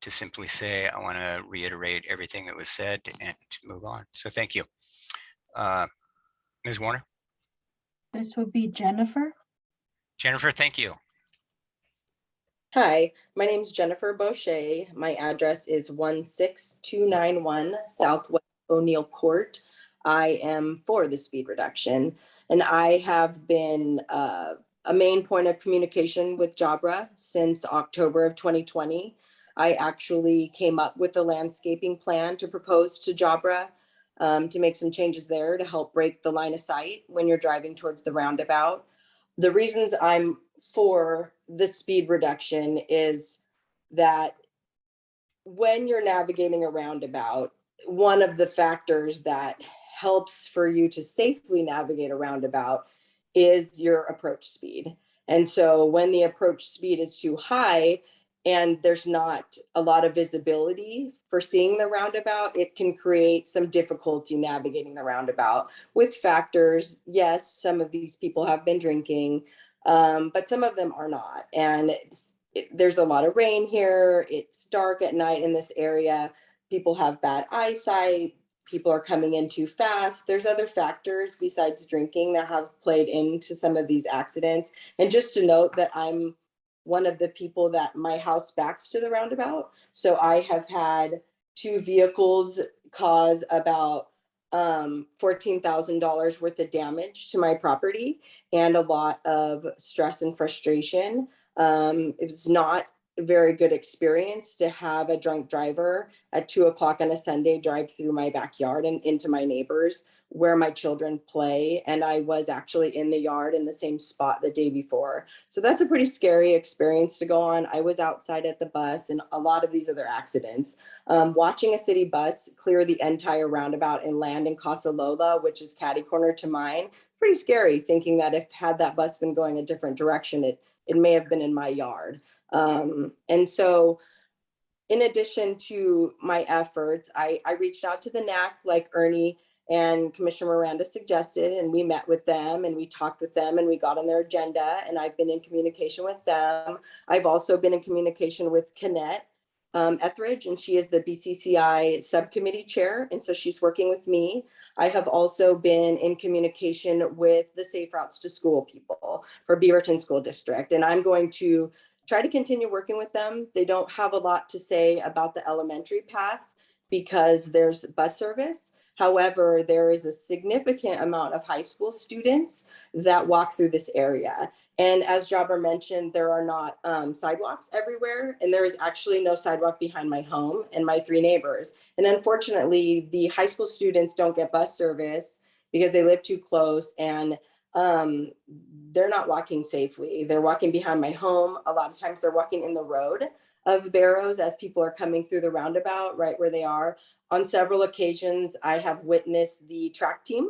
To simply say, I want to reiterate everything that was said and move on. So thank you. Ms. Werner? This would be Jennifer. Jennifer, thank you. Hi, my name is Jennifer Boucher. My address is 16291 Southwest O'Neill Court. I am for the speed reduction, and I have been a main point of communication with Jabra since October of 2020. I actually came up with a landscaping plan to propose to Jabra to make some changes there to help break the line of sight when you're driving towards the roundabout. The reasons I'm for the speed reduction is that when you're navigating a roundabout, one of the factors that helps for you to safely navigate a roundabout is your approach speed. And so when the approach speed is too high and there's not a lot of visibility for seeing the roundabout, it can create some difficulty navigating the roundabout with factors. Yes, some of these people have been drinking, but some of them are not. And there's a lot of rain here. It's dark at night in this area. People have bad eyesight. People are coming in too fast. There's other factors besides drinking that have played into some of these accidents. And just to note that I'm one of the people that my house backs to the roundabout. So I have had 2 vehicles cause about $14,000 worth of damage to my property and a lot of stress and frustration. It was not a very good experience to have a drunk driver at 2 o'clock on a Sunday drive through my backyard and into my neighbors where my children play. And I was actually in the yard in the same spot the day before. So that's a pretty scary experience to go on. I was outside at the bus and a lot of these other accidents. Watching a city bus clear the entire roundabout and land in Casa Lola, which is catty corner to mine, pretty scary, thinking that if had that bus been going a different direction, it may have been in my yard. And so in addition to my efforts, I reached out to the NAC like Ernie and Commissioner Miranda suggested, and we met with them and we talked with them and we got on their agenda, and I've been in communication with them. I've also been in communication with Kenneth Etheridge, and she is the BCCI subcommittee chair, and so she's working with me. I have also been in communication with the Safe Routes to School people for Beaverton School District, and I'm going to try to continue working with them. They don't have a lot to say about the elementary path because there's bus service. However, there is a significant amount of high school students that walk through this area. And as Jabra mentioned, there are not sidewalks everywhere, and there is actually no sidewalk behind my home and my 3 neighbors. And unfortunately, the high school students don't get bus service because they live too close, and they're not walking safely. They're walking behind my home. A lot of times they're walking in the road of Barrows as people are coming through the roundabout right where they are. On several occasions, I have witnessed the track team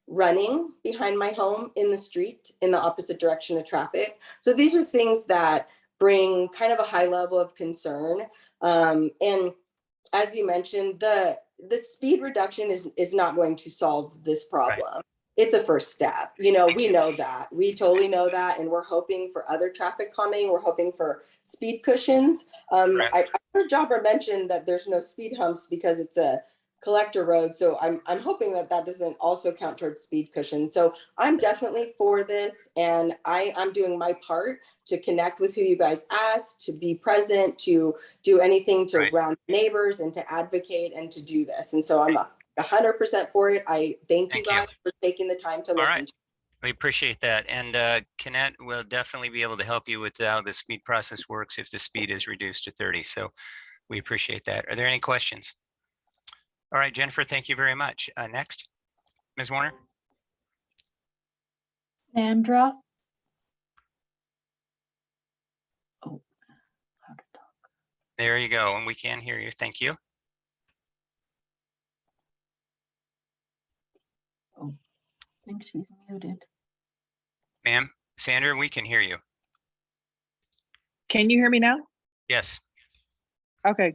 running behind my home in the street in the opposite direction of traffic. So these are things that bring kind of a high level of concern. And as you mentioned, the speed reduction is not going to solve this problem. Right. It's a first step. You know, we know that. We totally know that. And we're hoping for other traffic calming. We're hoping for speed cushions. I heard Jabra mention that there's no speed humps because it's a collector road. So I'm hoping that that doesn't also count towards speed cushion. So I'm definitely for this. And I'm doing my part to connect with who you guys asked, to be present, to do anything to round neighbors and to advocate and to do this. And so I'm 100% for it. I thank you guys for taking the time to listen. All right. We appreciate that. And Kenneth will definitely be able to help you with how the speed process works if the speed is reduced to 30. So we appreciate that. Are there any questions? All right, Jennifer, thank you very much. Next, Ms. Werner. Sandra. Oh, how to talk. There you go. And we can hear you. Thank you. Oh, I think she's muted. Ma'am, Sandra, we can hear you. Can you hear me now? Yes. Okay.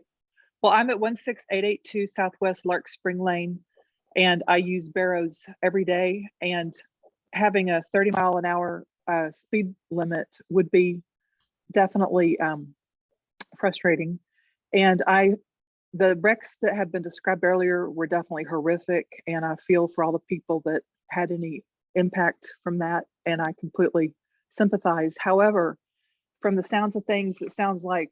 Well, I'm at 16882 Southwest Lark Spring Lane, and I use Barrows every day, and having a 30-mile-an-hour speed limit would be definitely frustrating. And the wrecks that have been described earlier were definitely horrific, and I feel for all the people that had any impact from that, and I completely sympathize. However, from the sounds of things, it sounds like,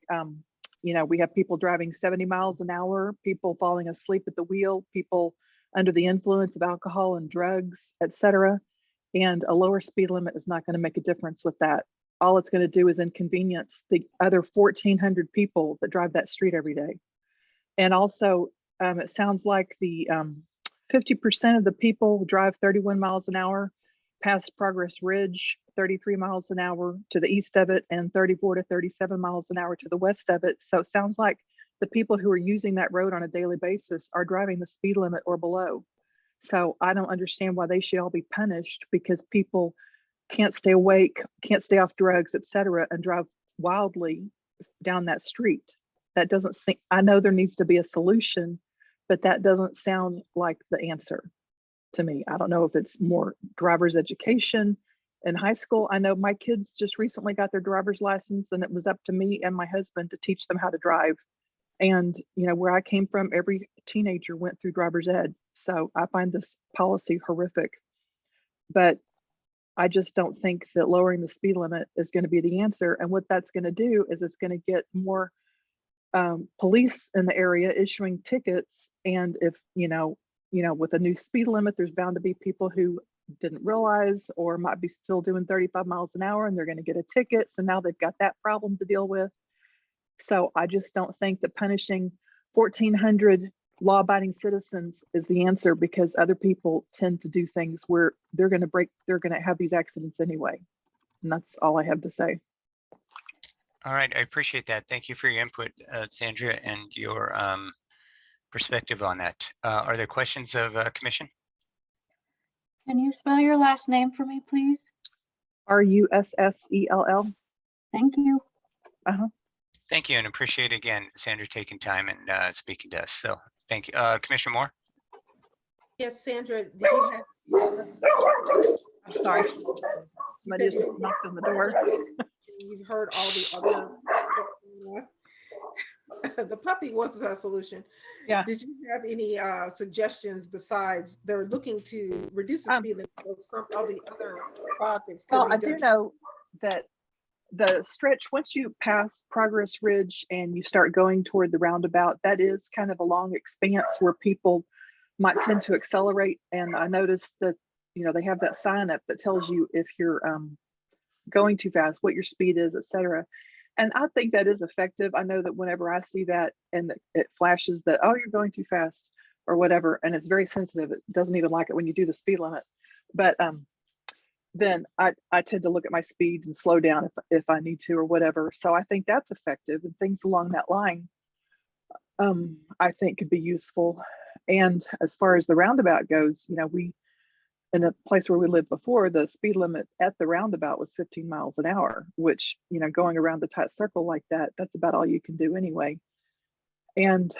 you know, we have people driving 70 miles an hour, people falling asleep at the wheel, people under the influence of alcohol and drugs, etc. And a lower speed limit is not going to make a difference with that. All it's going to do is inconvenience the other 1,400 people that drive that street every day. And also, it sounds like the 50% of the people drive 31 miles an hour past Progress Ridge, 33 miles an hour to the east of it, and 34 to 37 miles an hour to the west of it. So it sounds like the people who are using that road on a daily basis are driving the speed limit or below. So I don't understand why they should all be punished because people can't stay awake, can't stay off drugs, etc., and drive wildly down that street. That doesn't seem, I know there needs to be a solution, but that doesn't sound like the answer to me. I don't know if it's more driver's education in high school. I know my kids just recently got their driver's license, and it was up to me and my husband to teach them how to drive. And, you know, where I came from, every teenager went through driver's ed. So I find this policy horrific. But I just don't think that lowering the speed limit is going to be the answer. And what that's going to do is it's going to get more police in the area issuing tickets. And if, you know, with a new speed limit, there's bound to be people who didn't realize or might be still doing 35 miles an hour and they're going to get a ticket. So now they've got that problem to deal with. So I just don't think that punishing 1,400 law-abiding citizens is the answer, because other people tend to do things where they're going to have these accidents anyway. And that's all I have to say. All right, I appreciate that. Thank you for your input, Sandra, and your perspective on that. Are there questions of commission? Can you spell your last name for me, please? Russell. Thank you. Thank you, and appreciate again, Sandra, taking time and speaking to us. So thank you. Commissioner Moore? Yes, Sandra, did you have? I'm sorry. Somebody just knocked on the door. You've heard all the other. The puppy was a solution. Yeah. Did you have any suggestions besides they're looking to reduce the speed limit? Some of the other projects. Well, I do know that the stretch, once you pass Progress Ridge and you start going toward the roundabout, that is kind of a long expanse where people might tend to accelerate. And I noticed that, you know, they have that sign up that tells you if you're going too fast, what your speed is, etc. And I think that is effective. I know that whenever I see that and it flashes that, oh, you're going too fast or whatever, and it's very sensitive. It doesn't even like it when you do the speed limit. But then I tend to look at my speed and slow down if I need to or whatever. So I think that's effective, and things along that line I think could be useful. And as far as the roundabout goes, you know, in a place where we lived before, the speed limit at the roundabout was 15 miles an hour, which, you know, going around the tight circle like that, that's about all you can do anyway. And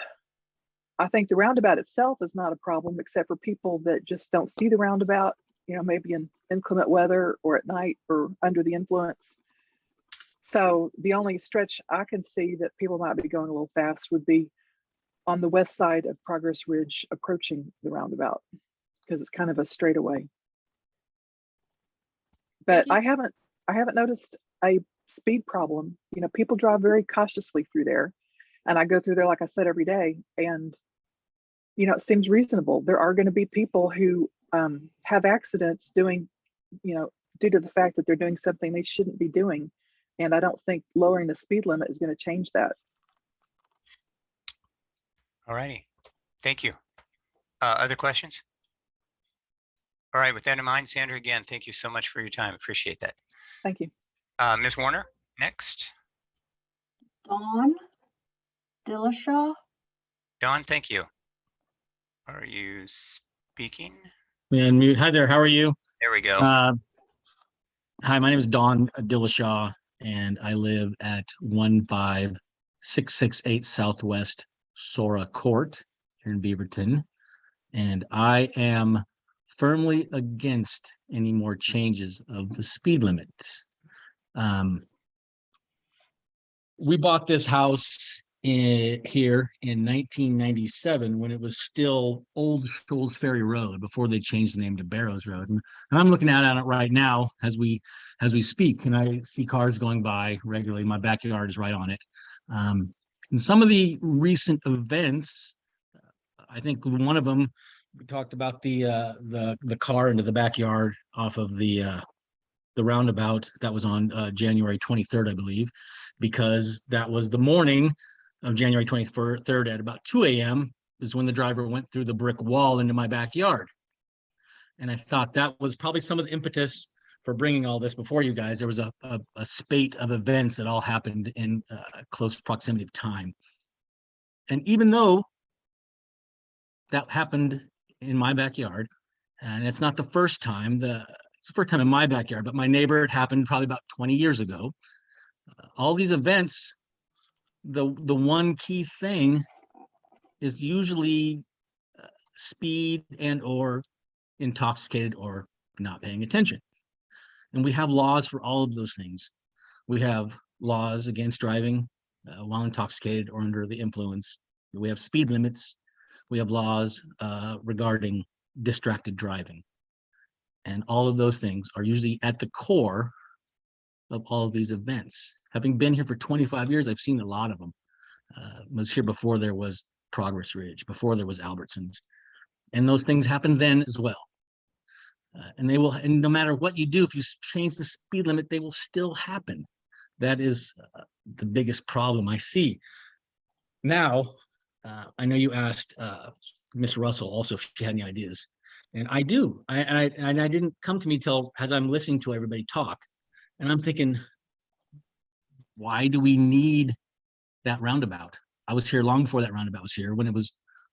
I think the roundabout itself is not a problem, except for people that just don't see the roundabout, you know, maybe in inclement weather or at night or under the influence. So the only stretch I can see that people might be going a little fast would be on the west side of Progress Ridge approaching the roundabout, because it's kind of a straightaway. But I haven't noticed a speed problem. You know, people drive very cautiously through there, and I go through there, like I said, every day, and you know, it seems reasonable. There are going to be people who have accidents doing, you know, due to the fact that they're doing something they shouldn't be doing, and I don't think lowering the speed limit is going to change that. All righty, thank you. Other questions? All right, with that in mind, Sandra, again, thank you so much for your time. Appreciate that. Thank you. Ms. Werner, next. Dawn Dillashaw. Dawn, thank you. Are you speaking? And hi there, how are you? There we go. Hi, my name is Don Dillashaw, and I live at 15668 Southwest Sora Court here in Beaverton. And I am firmly against any more changes of the speed limits. We bought this house here in 1997 when it was still Old Shoals Ferry Road before they changed the name to Barrows Road. And I'm looking out on it right now as we speak, and I see cars going by regularly. My backyard is right on it. And some of the recent events, I think one of them, we talked about the car into the backyard off of the roundabout. That was on January 23rd, I believe, because that was the morning of January 23rd at about 2 a.m. is when the driver went through the brick wall into my backyard. And I thought that was probably some of the impetus for bringing all this before you guys. There was a spate of events that all happened in close proximity of time. And even though that happened in my backyard, and it's not the first time, it's the first time in my backyard, but my neighbor, it happened probably about 20 years ago. All these events, the one key thing is usually speed and or intoxicated or not paying attention. And we have laws for all of those things. We have laws against driving while intoxicated or under the influence. We have speed limits. We have laws regarding distracted driving. And all of those things are usually at the core of all of these events. Having been here for 25 years, I've seen a lot of them. Was here before there was Progress Ridge, before there was Albertsons. And those things happened then as well. And they will, and no matter what you do, if you change the speed limit, they will still happen. That is the biggest problem I see. Now, I know you asked Miss Russell also if she had any ideas. And I do. And I didn't come to me till as I'm listening to everybody talk. And I'm thinking, why do we need that roundabout? I was here long before that roundabout was here, when it was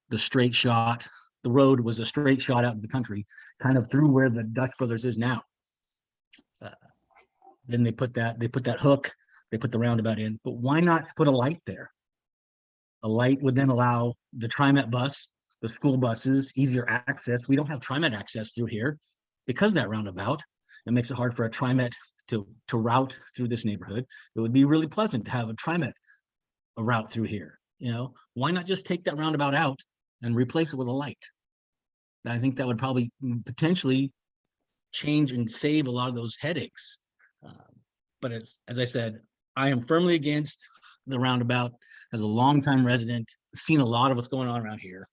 the straight shot. The road was a straight shot out of the country, kind of through where the Dutch Brothers is now. Then they put that hook, they put the roundabout in, but why not put a light there? A light would then allow the TriMet bus, the school buses, easier access. We don't have TriMet access through here because that roundabout. It makes it hard for a TriMet to route through this neighborhood. It would be really pleasant to have a TriMet route through here. You know, why not just take that roundabout out and replace it with a light? I think that would probably potentially change and save a lot of those headaches. But as I said, I am firmly against the roundabout. As a longtime resident, seen a lot of what's going on around here.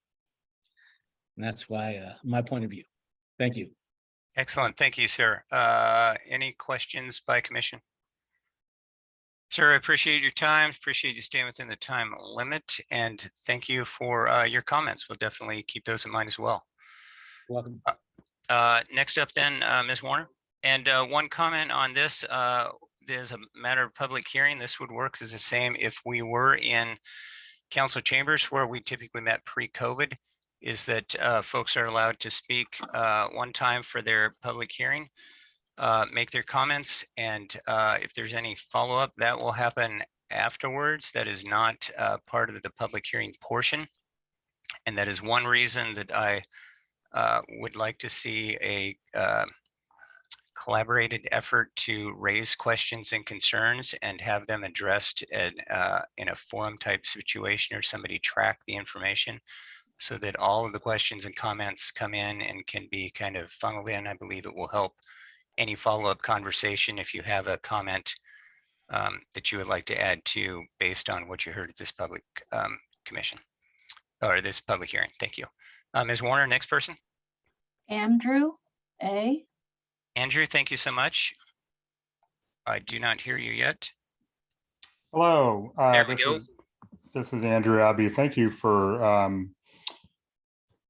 And that's why my point of view. Thank you. Excellent. Thank you, sir. Any questions by commission? Sir, I appreciate your time. Appreciate you staying within the time limit. And thank you for your comments. We'll definitely keep those in mind as well. Welcome. Next up then, Ms. Werner. And one comment on this, there's a matter of public hearing. This would work as the same if we were in council chambers where we typically met pre-COVID, is that folks are allowed to speak one time for their public hearing, make their comments, and if there's any follow-up, that will happen afterwards. That is not part of the public hearing portion. And that is one reason that I would like to see a collaborated effort to raise questions and concerns and have them addressed in a forum type situation, or somebody track the information so that all of the questions and comments come in and can be kind of funneled in. I believe it will help any follow-up conversation if you have a comment that you would like to add to based on what you heard at this public commission or this public hearing. Thank you. Ms. Werner, next person. Andrew A. Andrew, thank you so much. I do not hear you yet. Hello. There we go. This is Andrew Abbey. Thank you for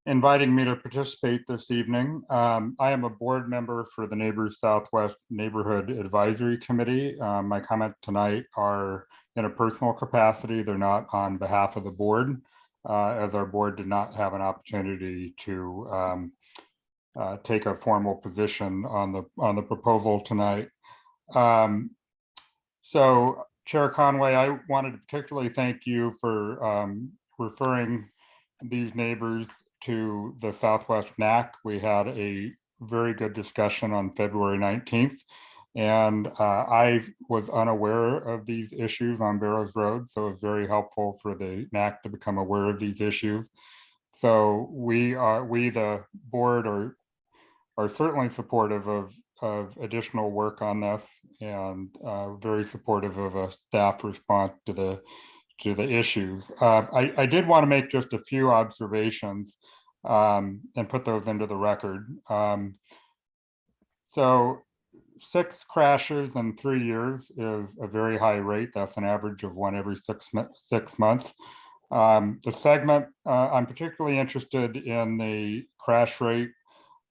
inviting me to participate this evening. I am a board member for the Neighbors Southwest Neighborhood Advisory Committee. My comments tonight are in a personal capacity. They're not on behalf of the board, as our board did not have an opportunity to take a formal position on the proposal tonight. So Chair Conway, I wanted to particularly thank you for referring these neighbors to the Southwest NAC. We had a very good discussion on February 19th. And I was unaware of these issues on Barrows Road, so it was very helpful for the NAC to become aware of these issues. So we, the board, are certainly supportive of additional work on this, and very supportive of a staff response to the issues. I did want to make just a few observations and put those into the record. So 6 crashes in 3 years is a very high rate. That's an average of 1 every 6 months. The segment, I'm particularly interested in the crash rate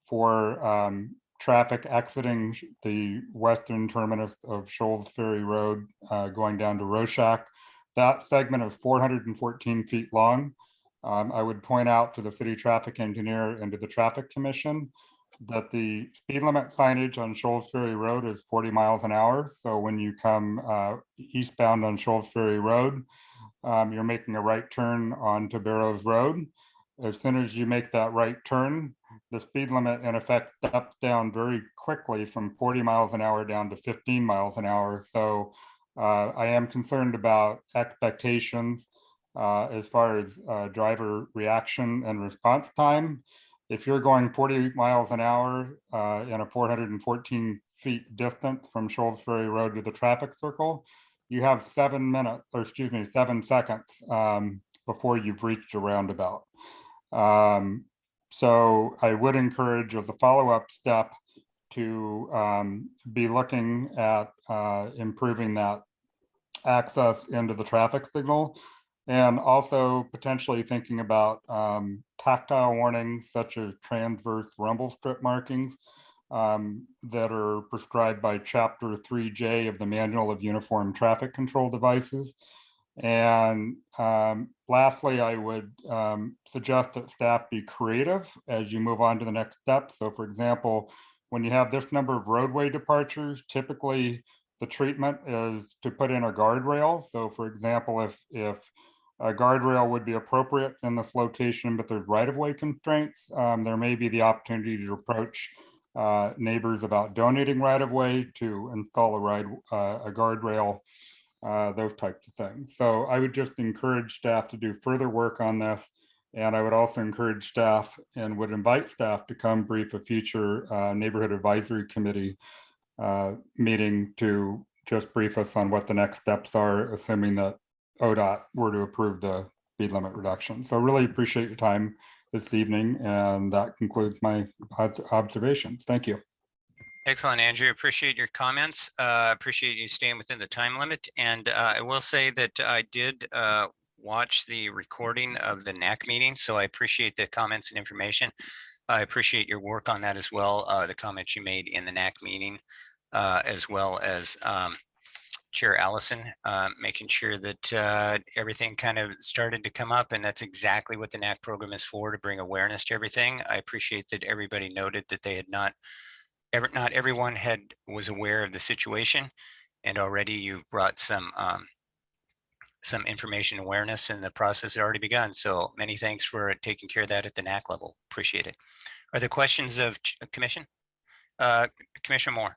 for traffic exiting the western terminus of Shoals Ferry Road, going down to Rorschach. That segment is 414 feet long. I would point out to the city traffic engineer and to the traffic commission that the speed limit signage on Shoals Ferry Road is 40 miles an hour. So when you come eastbound on Shoals Ferry Road, you're making a right turn onto Barrows Road. As soon as you make that right turn, the speed limit in effect steps down very quickly from 40 miles an hour down to 15 miles an hour. So I am concerned about expectations as far as driver reaction and response time. If you're going 40 miles an hour in a 414 feet distance from Shoals Ferry Road to the traffic circle, you have 7 seconds before you've reached a roundabout. So I would encourage as a follow-up step to be looking at improving that access into the traffic signal, and also potentially thinking about tactile warnings such as transverse rumble strip markings that are prescribed by Chapter 3J of the Manual of Uniform Traffic Control Devices. And lastly, I would suggest that staff be creative as you move on to the next step. So for example, when you have this number of roadway departures, typically the treatment is to put in a guardrail. So for example, if a guardrail would be appropriate in this location, but there's right-of-way constraints, there may be the opportunity to approach neighbors about donating right-of-way to install a guardrail, those types of things. So I would just encourage staff to do further work on this. And I would also encourage staff and would invite staff to come brief a future neighborhood advisory committee meeting to just brief us on what the next steps are, assuming that ODOT were to approve the speed limit reduction. So really appreciate your time this evening, and that concludes my observations. Thank you. Excellent, Andrew. Appreciate your comments. Appreciate you staying within the time limit. And I will say that I did watch the recording of the NAC meeting, so I appreciate the comments and information. I appreciate your work on that as well, the comments you made in the NAC meeting, as well as Chair Allison, making sure that everything kind of started to come up, and that's exactly what the NAC program is for, to bring awareness to everything. I appreciate that everybody noted that they had not everyone was aware of the situation, and already you brought some information awareness, and the process had already begun. So many thanks for taking care of that at the NAC level. Appreciate it. Are there questions of Commission? Commissioner Moore.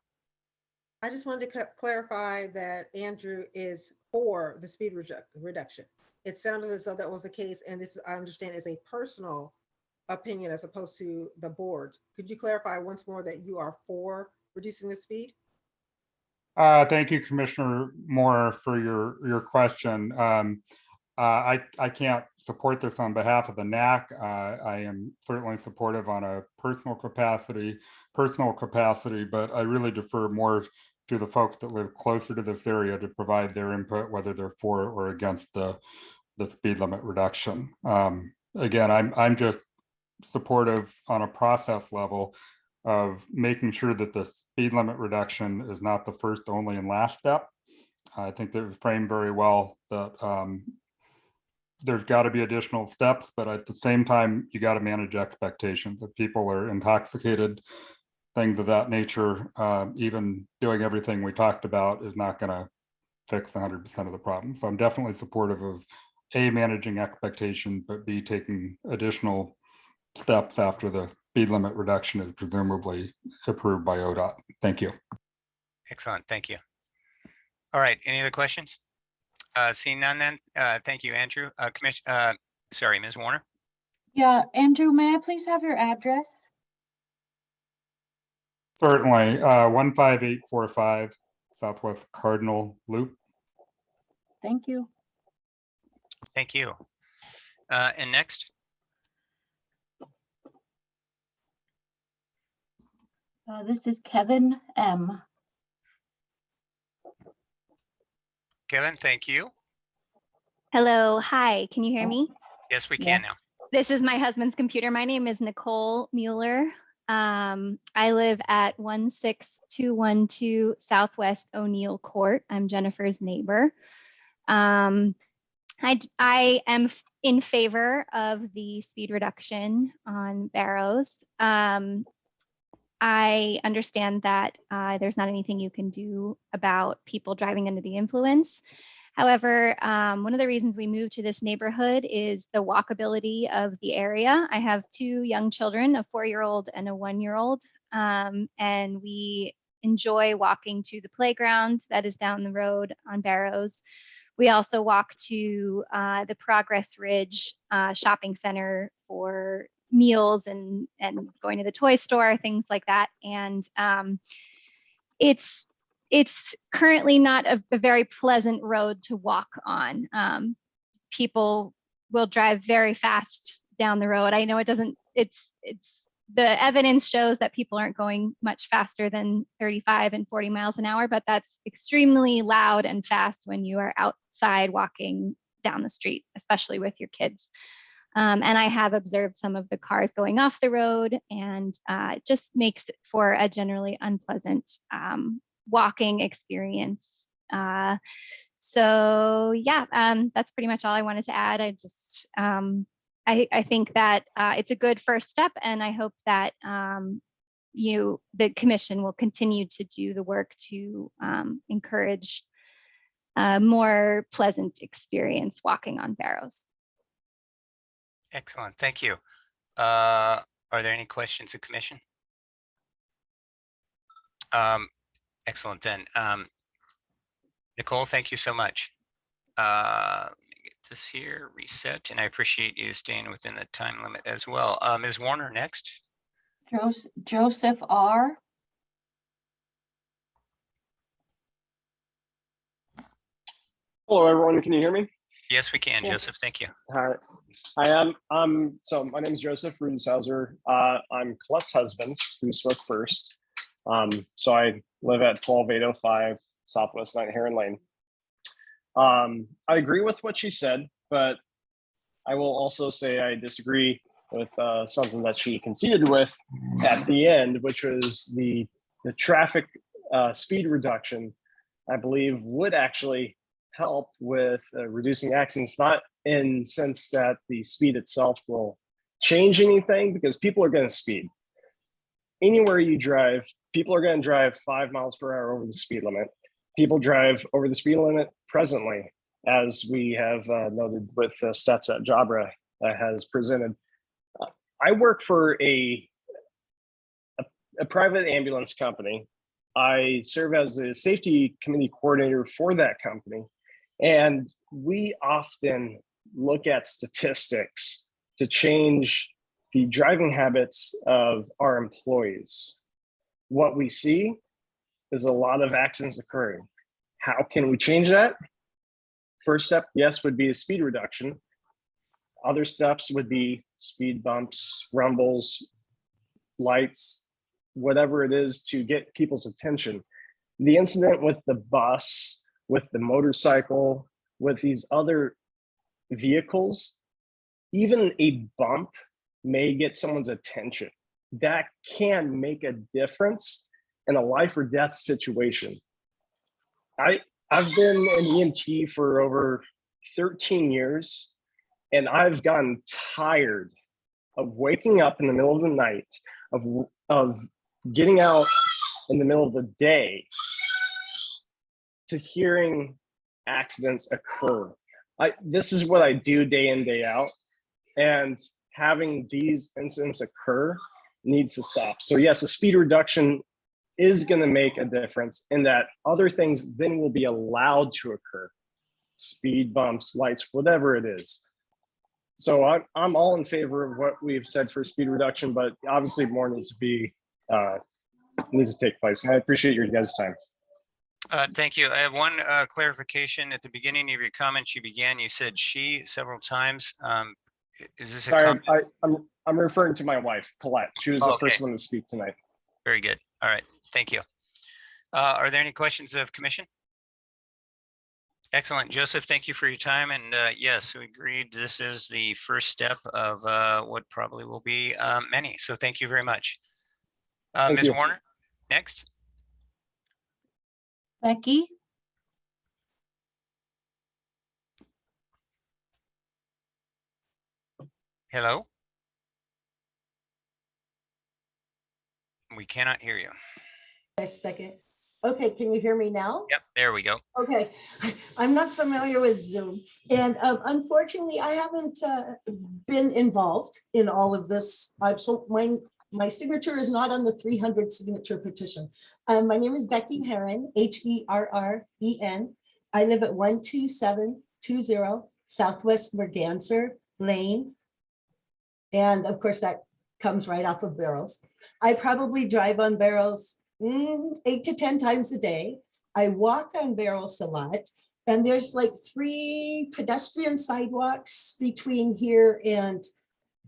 I just wanted to clarify that Andrew is for the speed reduction. It sounded as though that was the case, and this, I understand, is a personal opinion as opposed to the board. Could you clarify once more that you are for reducing the speed? Thank you, Commissioner Moore, for your question. I can't support this on behalf of the NAC. I am certainly supportive on a personal capacity, but I really defer more to the folks that live closer to this area to provide their input, whether they're for or against the speed limit reduction. Again, I'm just supportive on a process level of making sure that the speed limit reduction is not the first, only, and last step. I think that was framed very well, that there's got to be additional steps, but at the same time, you got to manage expectations. If people are intoxicated, things of that nature, even doing everything we talked about is not going to fix 100% of the problem. So I'm definitely supportive of A, managing expectations, but B, taking additional steps after the speed limit reduction is presumably approved by ODOT. Thank you. Excellent, thank you. All right, any other questions? Seeing none then, thank you, Andrew. Sorry, Ms. Warner. Yeah, Andrew, may I please have your address? Certainly, 15845 Southwest Cardinal Loop. Thank you. Thank you. And next, This is Kevin M. Kevin, thank you. Hello, hi, can you hear me? Yes, we can Yes. now. This is my husband's computer. My name is Nicole Mueller. I live at 16212 Southwest O'Neill Court. I'm Jennifer's neighbor. I am in favor of the speed reduction on Barrows. I understand that there's not anything you can do about people driving under the influence. However, one of the reasons we moved to this neighborhood is the walkability of the area. I have two young children, a 4-year-old and a 1-year-old, and we enjoy walking to the playground that is down the road on Barrows. We also walk to the Progress Ridge shopping center for meals and going to the toy store, things like that. And it's currently not a very pleasant road to walk on. People will drive very fast down the road. I know it doesn't, the evidence shows that people aren't going much faster than 35 and 40 miles an hour, but that's extremely loud and fast when you are outside walking down the street, especially with your kids. And I have observed some of the cars going off the road, and it just makes it for a generally unpleasant walking experience. So yeah, that's pretty much all I wanted to add. I think that it's a good first step, and I hope that the commission will continue to do the work to encourage a more pleasant experience walking on Barrows. Excellent, thank you. Are there any questions of commission? Excellent then. Nicole, thank you so much. Let me get this here reset, and I appreciate you staying within the time limit as well. Ms. Warner, next. Joseph R. Hello, everyone. Can you hear me? Yes, we can, Yes. Joseph. Thank you. Hi, I am. So my name is Joseph Rudenshauser. I'm Colette's husband, who spoke first. So I live at 12805 Southwest Night Heron Lane. I agree with what she said, but I will also say I disagree with something that she conceded with at the end, which was the traffic speed reduction. I believe would actually help with reducing accidents, not in the sense that the speed itself will change anything, because people are going to speed. Anywhere you drive, people are going to drive 5 miles per hour over the speed limit. People drive over the speed limit presently, as we have noted with stats that Jabra has presented. I work for a private ambulance company. I serve as a safety committee coordinator for that company. And we often look at statistics to change the driving habits of our employees. What we see is a lot of accidents occurring. How can we change that? First step, yes, would be a speed reduction. Other steps would be speed bumps, rumbles, lights, whatever it is to get people's attention. The incident with the bus, with the motorcycle, with these other vehicles, even a bump may get someone's attention. That can make a difference in a life or death situation. I've been an EMT for over 13 years, and I've gotten tired of waking up in the middle of the night, of getting out in the middle of the day to hearing accidents occur. This is what I do day in, day out, and having these incidents occur needs to stop. So yes, a speed reduction is going to make a difference in that other things then will be allowed to occur. Speed bumps, lights, whatever it is. So I'm all in favor of what we've said for speed reduction, but obviously more needs to be needs to take place. And I appreciate your guys' time. Thank you. I have one clarification. At the beginning of your comments, you said she several times. Is this a Sorry, comment? I'm referring to my wife, Colette. She was the first one to speak tonight. Very good. All right. Thank you. Are there any questions of commission? Excellent. Joseph, thank you for your time. And yes, we agreed this is the first step of what probably will be many. So thank you very much. Ms. Werner, next. Becky? Hello? We cannot hear you. Just a second. Okay, can you hear me now? Yep, there we go. Okay, I'm not familiar with Zoom. And unfortunately, I haven't been involved in all of this. So my signature is not on the 300 signature petition. My name is Becky Herren, Herren. I live at 12720 Southwest Merganser Lane. And of course, that comes right off of Barrows. I probably drive on Barrows 8 to 10 times a day. I walk on Barrows a lot, and there's like 3 pedestrian sidewalks between here and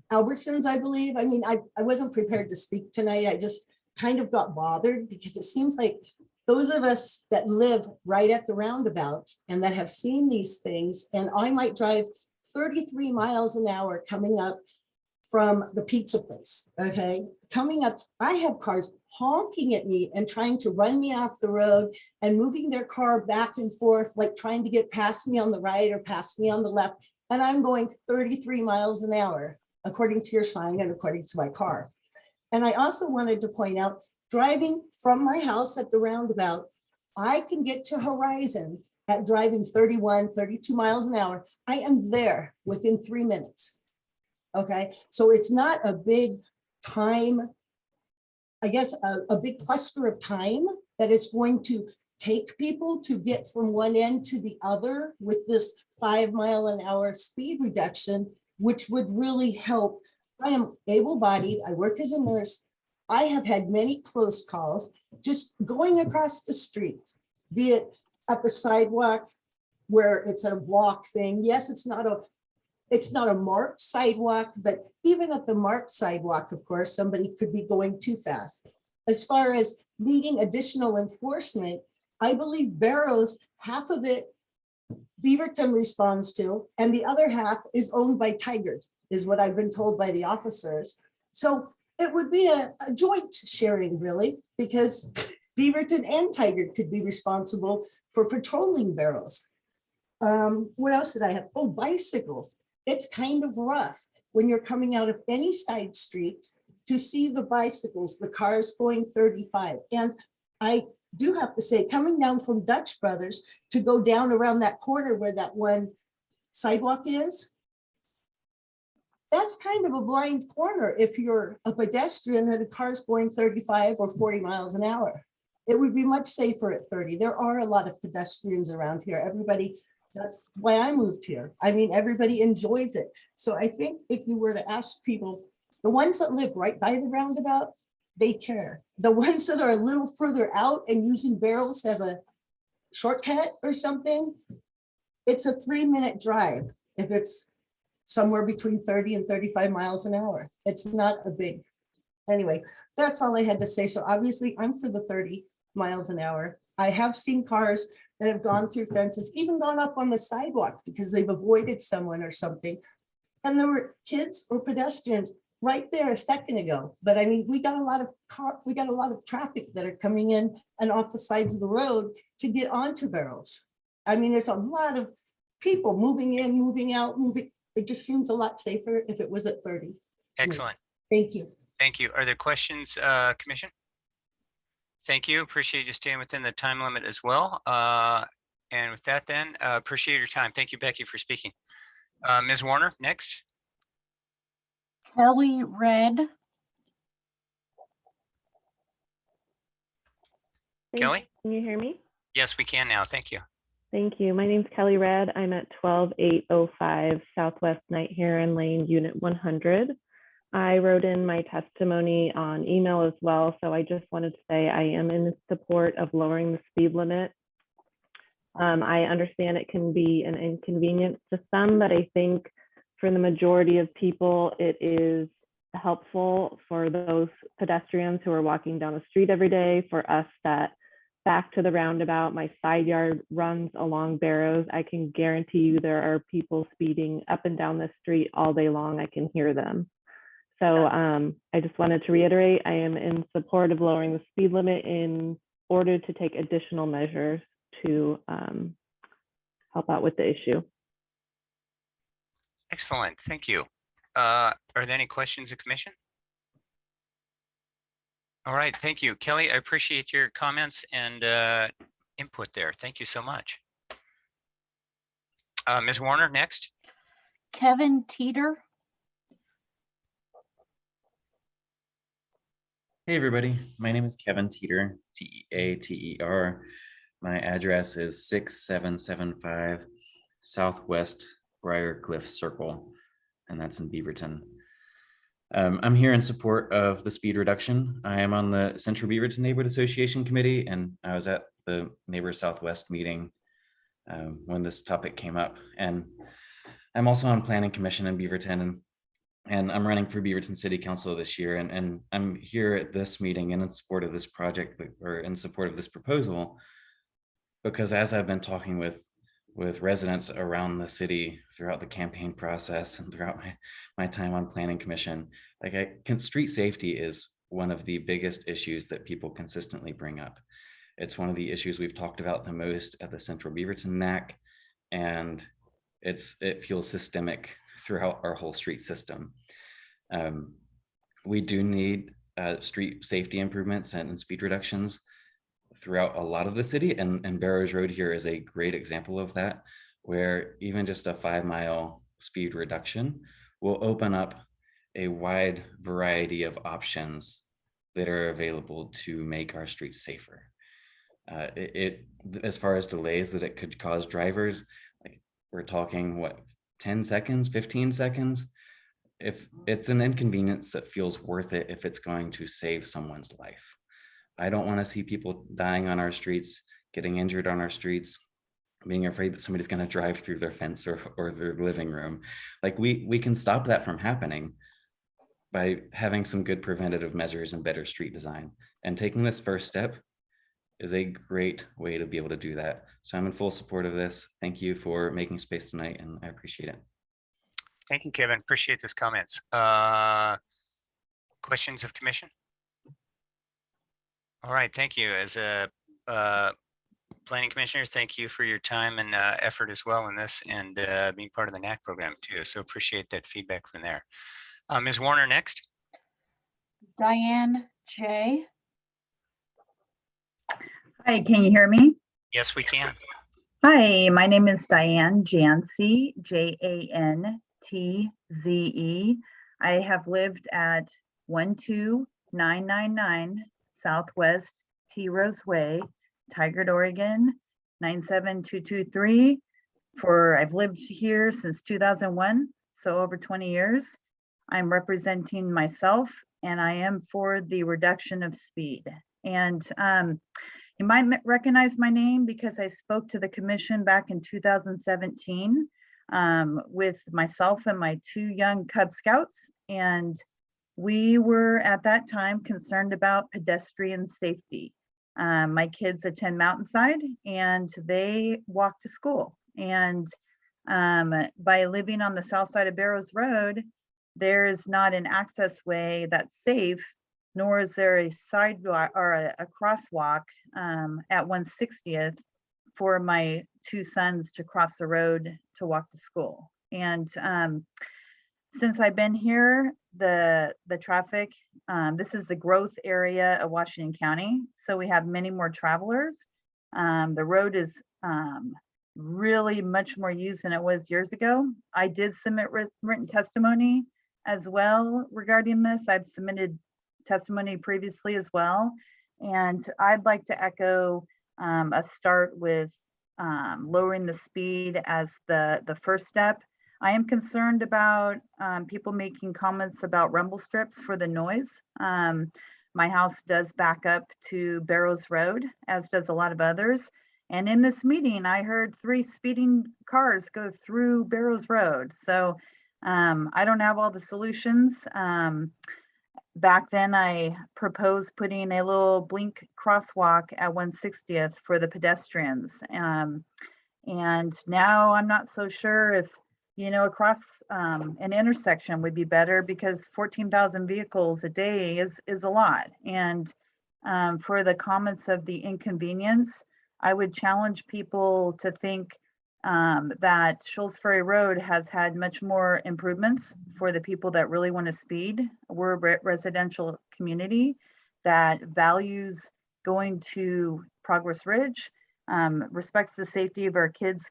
Albertsons, I believe. I mean, I wasn't prepared to speak tonight. I just kind of got bothered because it seems like those of us that live right at the roundabout and that have seen these things, and I might drive 33 miles an hour coming up from the pizza place, okay? Coming up, I have cars honking at me and trying to run me off the road and moving their car back and forth, like trying to get past me on the right or past me on the left. And I'm going 33 miles an hour, according to your sign and according to my car. And I also wanted to point out, driving from my house at the roundabout, I can get to Horizon at driving 31, 32 miles an hour. I am there within 3 minutes. Okay, so it's not a big time, I guess, a big cluster of time that is going to take people to get from one end to the other with this 5 mile an hour speed reduction, which would really help. I am able-bodied, I work as a nurse. I have had many close calls just going across the street, be it at the sidewalk where it's a block thing. Yes, it's not a marked sidewalk, but even at the marked sidewalk, of course, somebody could be going too fast. As far as needing additional enforcement, I believe Barrows, half of it Beaverton responds to, and the other half is owned by Tigard, is what I've been told by the officers. So it would be a joint sharing, really, because Beaverton and Tigard could be responsible for patrolling Barrows. What else did I have? Oh, bicycles. It's kind of rough when you're coming out of any side street to see the bicycles, the cars going 35. And I do have to say, coming down from Dutch Brothers to go down around that corner where that one sidewalk is, that's kind of a blind corner if you're a pedestrian and a car's going 35 or 40 miles an hour. It would be much safer at 30. There are a lot of pedestrians around here. Everybody, that's why I moved here. I mean, everybody enjoys it. So I think if you were to ask people, the ones that live right by the roundabout, they care. The ones that are a little further out and using Barrows as a shortcut or something, it's a 3-minute drive if it's somewhere between 30 and 35 miles an hour. It's not a big, anyway, that's all I had to say. So obviously I'm for the 30 miles an hour. I have seen cars that have gone through fences, even gone up on the sidewalk because they've avoided someone or something. And there were kids or pedestrians right there a second ago. But I mean, we got a lot of traffic that are coming in and off the sides of the road to get onto Barrows. I mean, there's a lot of people moving in, moving out, moving. It just seems a lot safer if it was at 30. Excellent. Thank you. Thank you. Are there questions, Commission? Thank you. Appreciate you staying within the time limit as well. And with that then, appreciate your time. Thank you, Becky, for speaking. Ms. Werner, next. Kelly Red. Kelly? Can you hear me? Yes, we can now. Thank you. Thank you. My name's Kelly Red. I'm at 12805 Southwest Night Heron Lane, Unit 100. I wrote in my testimony on email as well, so I just wanted to say I am in support of lowering the speed limit. I understand it can be an inconvenience to some, but I think for the majority of people, it is helpful for those pedestrians who are walking down the street every day. For us that back to the roundabout, my side yard runs along Barrows. I can guarantee you there are people speeding up and down the street all day long. I can hear them. So I just wanted to reiterate, I am in support of lowering the speed limit in order to take additional measures to help out with the issue. Excellent. Thank you. Are there any questions of commission? All right. Thank you, Kelly. I appreciate your comments and input there. Thank you so much. Ms. Werner, next. Kevin Teeter. Hey everybody, my name is Kevin Teeter, T-E-A-T-E-R. My address is 6775 Southwest Briarcliff Circle, and that's in Beaverton. I'm here in support of the speed reduction. I am on the Central Beaverton Neighborhood Association Committee, and I was at the Neighbor Southwest meeting when this topic came up. And I'm also on Planning Commission in Beaverton, and I'm running for Beaverton City Council this year. And I'm here at this meeting and in support of this project, or in support of this proposal, because as I've been talking with residents around the city throughout the campaign process and throughout my time on Planning Commission, street safety is one of the biggest issues that people consistently bring up. It's one of the issues we've talked about the most at the Central Beaverton NAC, and it feels systemic throughout our whole street system. We do need street safety improvements and speed reductions throughout a lot of the city, and Barrows Road here is a great example of that, where even just a 5-mile speed reduction will open up a wide variety of options that are available to make our streets safer. As far as delays that it could cause drivers, like we're talking what, 10 seconds, 15 seconds? If it's an inconvenience that feels worth it, if it's going to save someone's life. I don't want to see people dying on our streets, getting injured on our streets, being afraid that somebody's going to drive through their fence or their living room. Like we can stop that from happening by having some good preventative measures and better street design. And taking this first step is a great way to be able to do that. So I'm in full support of this. Thank you for making space tonight, and I appreciate it. Thank you, Kevin. Appreciate those comments. Questions of commission? All right, thank you. As a planning commissioner, thank you for your time and effort as well in this, and being part of the NAC program too. So appreciate that feedback from there. Ms. Werner, next. Diane J. Hi, can you hear me? Yes, we can. Hi, my name is Diane Janze, Jantze. I have lived at 12999 Southwest T Rose Way, Tigard, Oregon, 97223. I've lived here since 2001, so over 20 years. I'm representing myself, and I am for the reduction of speed. And you might recognize my name because I spoke to the commission back in 2017 with myself and my 2 young Cub Scouts. And we were at that time concerned about pedestrian safety. My kids attend Mountainside and they walk to school. And by living on the south side of Barrows Road, there is not an access way that's safe, nor is there a sidewalk or a crosswalk at 160th for my 2 sons to cross the road to walk to school. And since I've been here, the traffic, this is the growth area of Washington County, so we have many more travelers. The road is really much more used than it was years ago. I did submit written testimony as well regarding this. I've submitted testimony previously as well, And I'd like to echo a start with lowering the speed as the first step. I am concerned about people making comments about rumble strips for the noise. My house does back up to Barrows Road, as does a lot of others. And in this meeting, I heard 3 speeding cars go through Barrows Road. So I don't have all the solutions. Back then, I proposed putting a little blink crosswalk at 160th for the pedestrians. And now I'm not so sure if, across an intersection would be better, because 14,000 vehicles a day is a lot. And for the comments of the inconvenience, I would challenge people to think that Shoals Ferry Road has had much more improvements for the people that really want to speed. We're a residential community that values going to Progress Ridge, respects the safety of our kids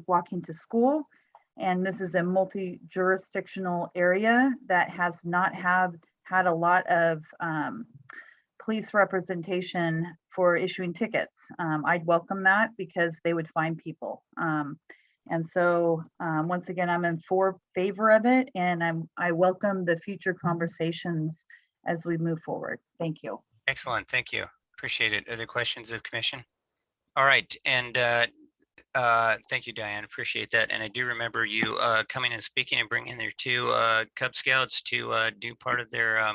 walking to school. And this is a multi-jurisdictional area that has not had a lot of police representation for issuing tickets. I'd welcome that, because they would find people. And so once again, I'm in favor of it, and I welcome the future conversations as we move forward. Thank you. Excellent. Thank you. Appreciate it. Other questions of commission? All right. And thank you, Diane. Appreciate that. And I do remember you coming and speaking and bringing their 2 Cub Scouts to do part of their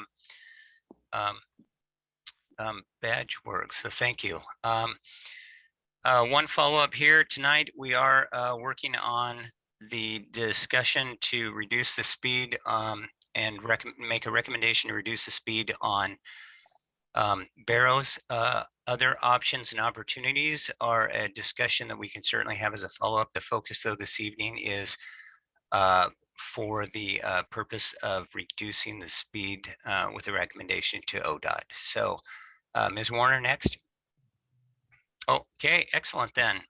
badge work. So thank you. One follow-up here tonight. We are working on the discussion to reduce the speed and make a recommendation to reduce the speed on Barrows. Other options and opportunities are a discussion that we can certainly have as a follow-up. The focus, though, this evening is for the purpose of reducing the speed with a recommendation to ODOT. So Ms. Werner next. Okay, excellent then.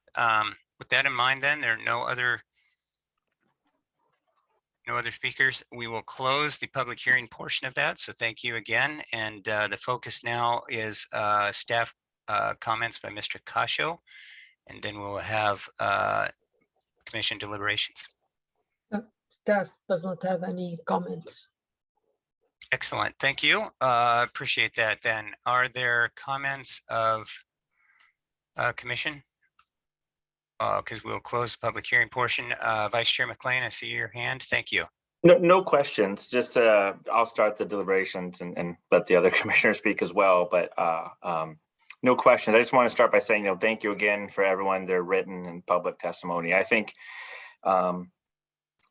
With that in mind, then there are no other speakers. We will close the public hearing portion of that. So thank you again. And the focus now is staff comments by Mr. Khasho, and then we'll have commission deliberations. Staff does not have any comments. Excellent. Thank you. Appreciate that. Then are there comments of commission? Because we'll close the public hearing portion. Vice Chair McClean, I see your hand. Thank you. No questions. Just I'll start the deliberations and let the other commissioners speak as well. But no questions. I just want to start by saying, thank you again for everyone, their written and public testimony. I think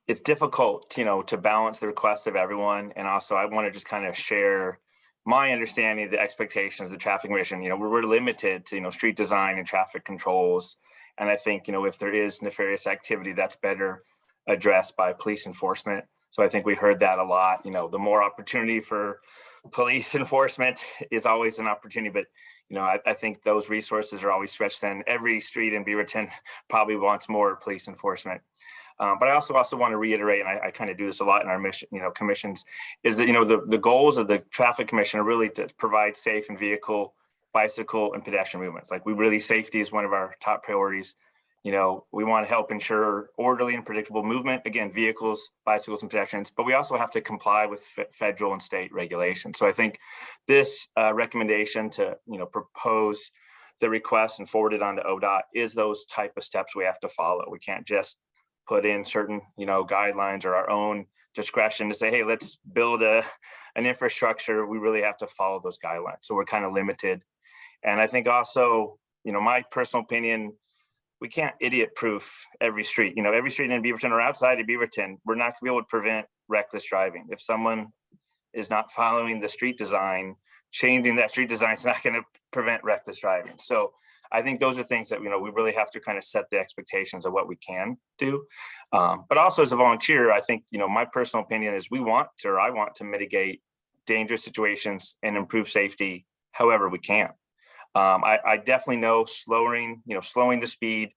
it's difficult, to balance the requests of everyone. And also I want to just kind of share my understanding of the expectations of the traffic commission. We're limited to, street design and traffic controls. And I think, if there is nefarious activity, that's better addressed by police enforcement. So I think we heard that a lot. The more opportunity for police enforcement is always an opportunity, but I think those resources are always stretched thin. Every street in Beaverton probably wants more police enforcement. But I also want to reiterate, and I kind of do this a lot in our mission, commissions, is that, the goals of the traffic commission are really to provide safe and vehicle, bicycle, and pedestrian movements. Like safety is one of our top priorities. We want to help ensure orderly and predictable movement, again, vehicles, bicycles, and pedestrians, but we also have to comply with federal and state regulations. So I think this recommendation to, propose the request and forward it on to ODOT is those type of steps we have to follow. We can't just put in certain, guidelines or our own discretion to say, hey, let's build an infrastructure. We really have to follow those guidelines. So we're kind of limited. And I think also, my personal opinion, we can't idiot proof every street. Every street in Beaverton or outside of Beaverton, we're not gonna be able to prevent reckless driving. If someone is not following the street design, changing that street design is not gonna prevent reckless driving. So I think those are things that, we really have to kind of set the expectations of what we can do. But also as a volunteer, I think, my personal opinion is I want to mitigate dangerous situations and improve safety however we can. I definitely know slowing the speed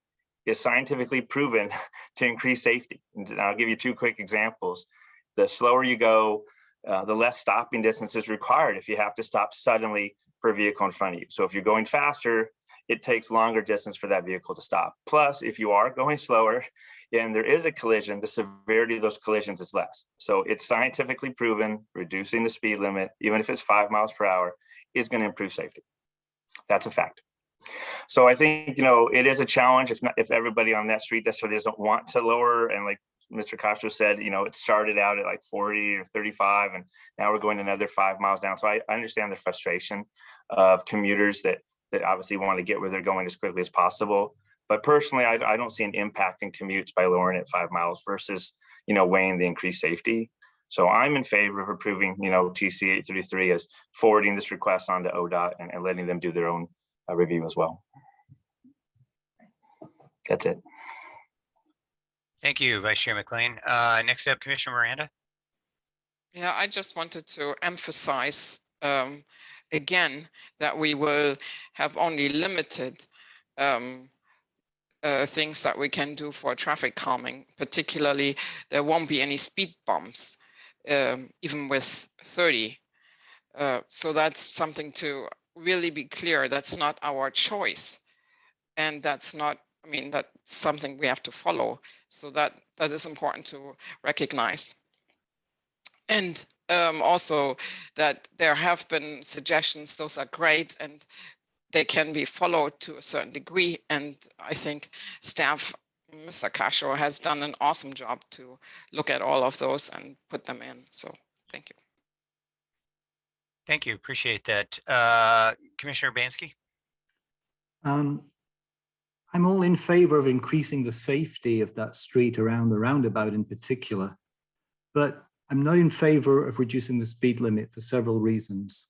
is scientifically proven to increase safety. And I'll give you 2 quick examples. The slower you go, the less stopping distance is required if you have to stop suddenly for a vehicle in front of you. So if you're going faster, it takes longer distance for that vehicle to stop. Plus, if you are going slower and there is a collision, the severity of those collisions is less. So it's scientifically proven reducing the speed limit, even if it's 5 miles per hour, is going to improve safety. That's a fact. So I think, you know, it is a challenge if everybody on that street necessarily doesn't want to lower. And like Mr. Khasho said, you know, it started out at like 40 or 35, and now we're going another 5 miles down. So I understand the frustration of commuters that obviously want to get where they're going as quickly as possible. But personally, I don't see an impact in commutes by lowering it 5 miles versus, you know, weighing the increased safety. So I'm in favor of approving, you know, TC 833 as forwarding this request on to ODOT and letting them do their own review as well. That's it. Thank you, Vice Chair McClean. Next up, Commissioner Miranda. Yeah, I just wanted to emphasize again that we will have only limited things that we can do for traffic calming. Particularly, there won't be any speed bumps, even with 30. So that's something to really be clear. That's not our choice, and that's not. I mean, that's something we have to follow. So that is important to recognize. And also that there have been suggestions, those are great, and they can be followed to a certain degree. And I think staff, Mr. Khasho, has done an awesome job to look at all of those and put them in. So thank you. Thank you. Appreciate that. Commissioner Urbanski. I'm all in favor of increasing the safety of that street around the roundabout in particular, but I'm not in favor of reducing the speed limit for several reasons.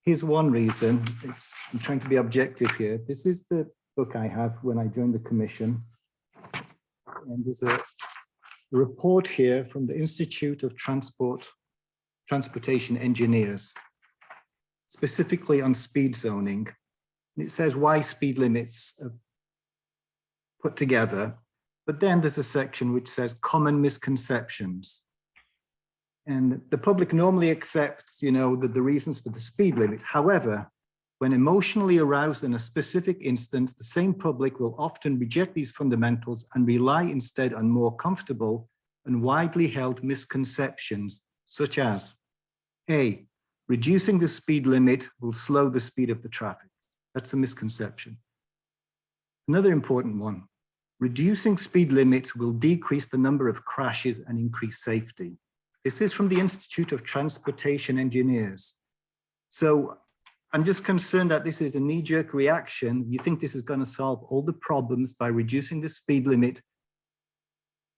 Here's one reason. I'm trying to be objective here. This is the book I have when I joined the commission. And there's a report here from the Institute of Transportation Engineers, specifically on speed zoning. And it says why speed limits are put together, but then there's a section which says common misconceptions. And the public normally accepts, you know, the reasons for the speed limit. However, when emotionally aroused in a specific instance, the same public will often reject these fundamentals and rely instead on more comfortable and widely held misconceptions, such as, A, reducing the speed limit will slow the speed of the traffic. That's a misconception. Another important one, reducing speed limits will decrease the number of crashes and increase safety. This is from the Institute of Transportation Engineers. So I'm just concerned that this is a knee-jerk reaction. You think this is going to solve all the problems by reducing the speed limit,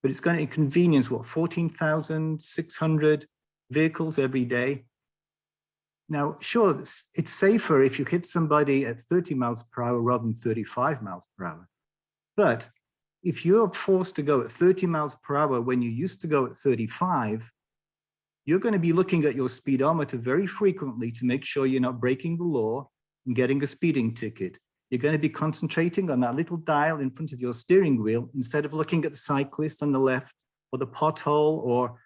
but it's going to inconvenience, what, 14,600 vehicles every day? Now, sure, it's safer if you hit somebody at 30 miles per hour rather than 35 miles per hour. But if you're forced to go at 30 miles per hour when you used to go at 35, you're going to be looking at your speedometer very frequently to make sure you're not breaking the law and getting a speeding ticket. You're going to be concentrating on that little dial in front of your steering wheel instead of looking at the cyclist on the left or the pothole, or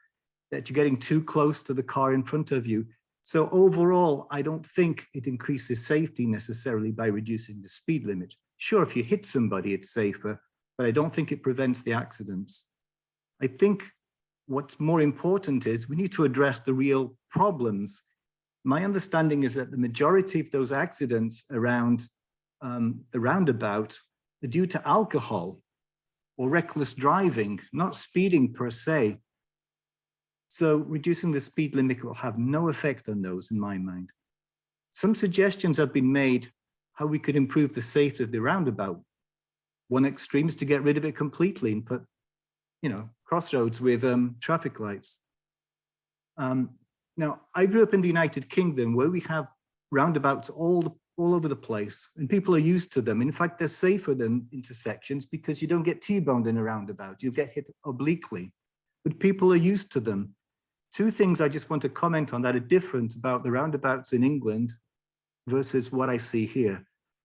that you're getting too close to the car in front of you. So overall, I don't think it increases safety necessarily by reducing the speed limit. Sure, if you hit somebody, it's safer, but I don't think it prevents the accidents. I think what's more important is we need to address the real problems. My understanding is that the majority of those accidents around the roundabout are due to alcohol or reckless driving, not speeding per se. So reducing the speed limit will have no effect on those in my mind. Some suggestions have been made how we could improve the safety of the roundabout. One extreme is to get rid of it completely and put, you know, crossroads with traffic lights. Now, I grew up in the United Kingdom where we have roundabouts all over the place, and people are used to them. In fact, they're safer than intersections because you don't get T-boned in a roundabout. You get hit obliquely, but people are used to them. Two things I just want to comment on that are different about the roundabouts in England versus what I see here.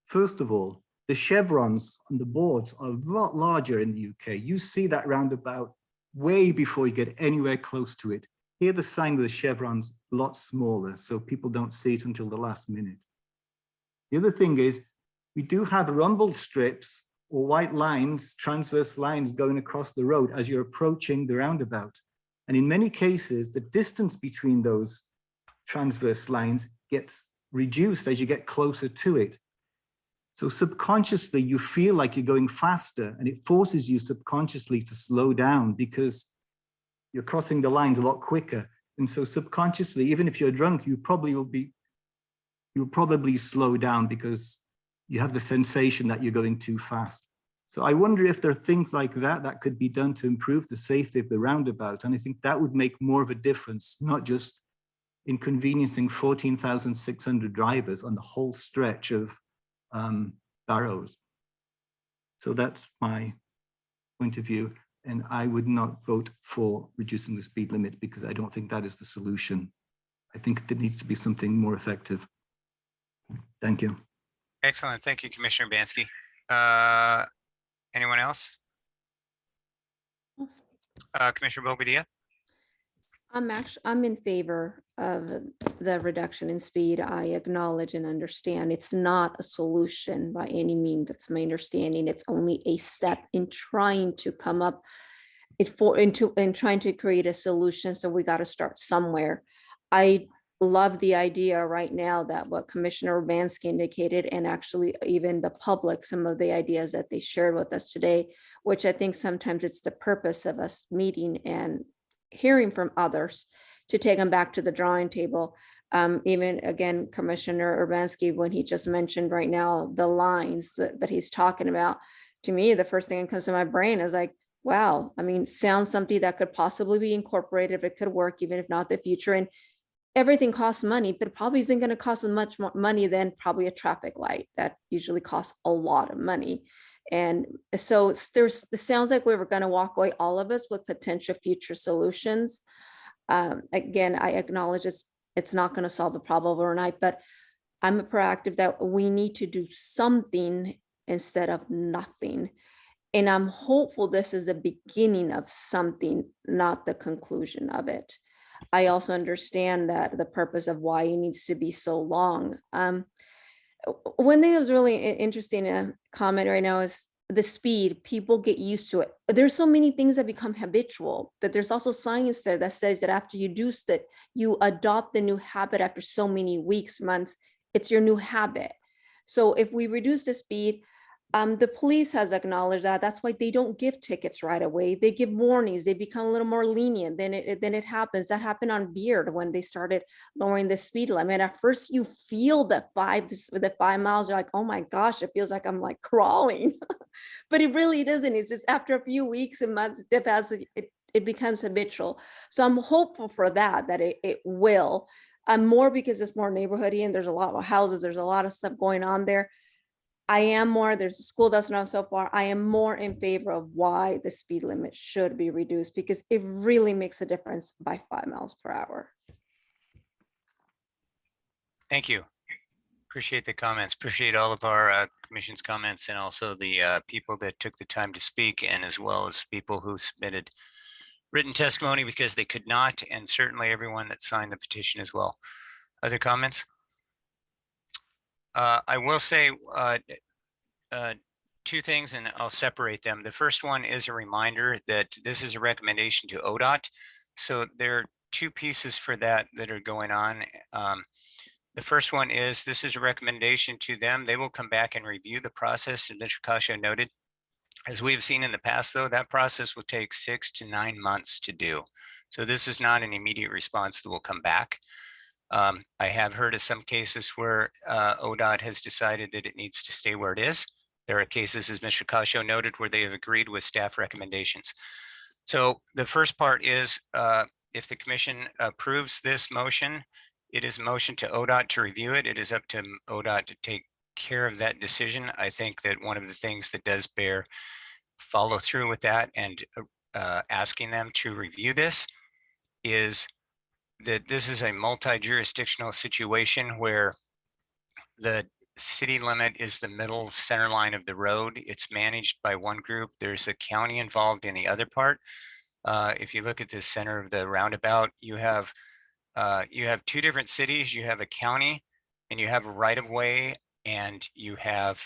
First of all, the chevrons on the boards are a lot larger in the UK. You see that roundabout way before you get anywhere close to it. Here, the sign with the chevrons a lot smaller, so people don't see it until the last minute. The other thing is we do have rumble strips or white lines, transverse lines going across the road as you're approaching the roundabout. And in many cases, the distance between those transverse lines gets reduced as you get closer to it. So subconsciously, you feel like you're going faster, and it forces you subconsciously to slow down because you're crossing the lines a lot quicker. And so subconsciously, even if you're drunk, you'll probably slow down because you have the sensation that you're going too fast. So I wonder if there are things like that that could be done to improve the safety of the roundabout. And I think that would make more of a difference, not just inconveniencing 14,600 drivers on the whole stretch of Barrows. So that's my point of view. And I would not vote for reducing the speed limit because I don't think that is the solution. I think there needs to be something more effective. Thank you. Excellent. Thank you, Commissioner Urbanski. Anyone else? Commissioner Bobadilla? I'm in favor of the reduction in speed. I acknowledge and understand it's not a solution by any means. That's my understanding. It's only a step in trying to come up in trying to create a solution. So we got to start somewhere. I love the idea right now that what Commissioner Urbanski indicated, and actually even the public, some of the ideas that they shared with us today, which I think sometimes it's the purpose of us meeting and hearing from others to take them back to the drawing table. Even again, Commissioner Urbanski, when he just mentioned right now, the lines that he's talking about, to me, the first thing that comes to my brain is like, wow, I mean, sounds something that could possibly be incorporated if it could work, even if not the future. And everything costs money, but it probably isn't going to cost as much more money than probably a traffic light that usually costs a lot of money. And so it sounds like we were going to walk away, all of us, with potential future solutions. Again, I acknowledge it's not going to solve the problem overnight, but I'm proactive that we need to do something instead of nothing. And I'm hopeful this is the beginning of something, not the conclusion of it. I also understand that the purpose of why it needs to be so long. One thing that was really interesting comment right now is the speed. People get used to it. There's so many things that become habitual, but there's also science there that says that after you do that, you adopt the new habit after so many weeks, months, it's your new habit. So if we reduce the speed, the police has acknowledged that. That's why they don't give tickets right away. They give warnings. They become a little more lenient. Then it happens. That happened on Beard when they started lowering the speed limit. At first, you feel the 5 miles. You're like, oh my gosh, it feels like I'm like crawling, but it really doesn't. It's just after a few weeks and months, it becomes habitual. So I'm hopeful for that it will. More because it's more neighborhoody and there's a lot of houses. There's a lot of stuff going on there. There's a school that's not so far. I am more in favor of why the speed limit should be reduced because it really makes a difference by 5 miles per hour. Thank you. Appreciate the comments. Appreciate all of our commission's comments and also the people that took the time to speak, and as well as people who submitted written testimony because they could not, and certainly everyone that signed the petition as well. Other comments? I will say two things, and I'll separate them. The first one is a reminder that this is a recommendation to ODOT. So there are two pieces for that are going on. The first one is this is a recommendation to them. They will come back and review the process, and Mr. Khasho noted. As we've seen in the past, though, that process will take 6 to 9 months to do. So this is not an immediate response that will come back. I have heard of some cases where ODOT has decided that it needs to stay where it is. There are cases, as Mr. Khasho noted, where they have agreed with staff recommendations. So the first part is if the commission approves this motion, it is a motion to ODOT to review it. It is up to ODOT to take care of that decision. I think that one of the things that does bear follow through with that and asking them to review this is that this is a multi-jurisdictional situation where the city limit is the middle center line of the road. It's managed by one group. There's a county involved in the other part. If you look at the center of the roundabout, you have two different cities. You have a county and you have a right-of-way and you have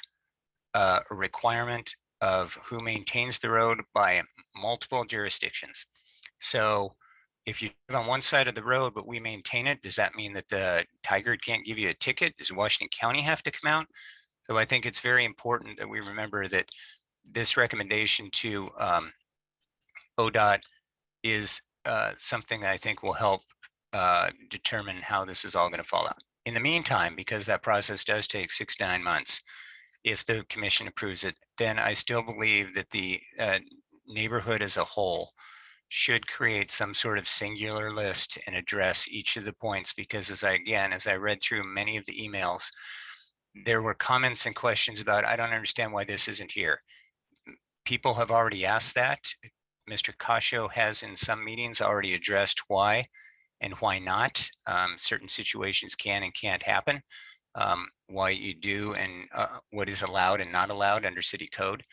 a requirement of who maintains the road by multiple jurisdictions. So if you live on one side of the road, but we maintain it, does that mean that the Tigard can't give you a ticket? Does Washington County have to come out? So I think it's very important that we remember that this recommendation to ODOT is something that I think will help determine how this is all going to fall out. In the meantime, because that process does take 6 to 9 months, if the commission approves it, then I still believe that the neighborhood as a whole should create some sort of singular list and address each of the points, because as I read through many of the emails, there were comments and questions about, I don't understand why this isn't here. People have already asked that. Mr. Khasho has in some meetings already addressed why and why not. Certain situations can and can't happen. Why you do and what is allowed and not allowed under city code.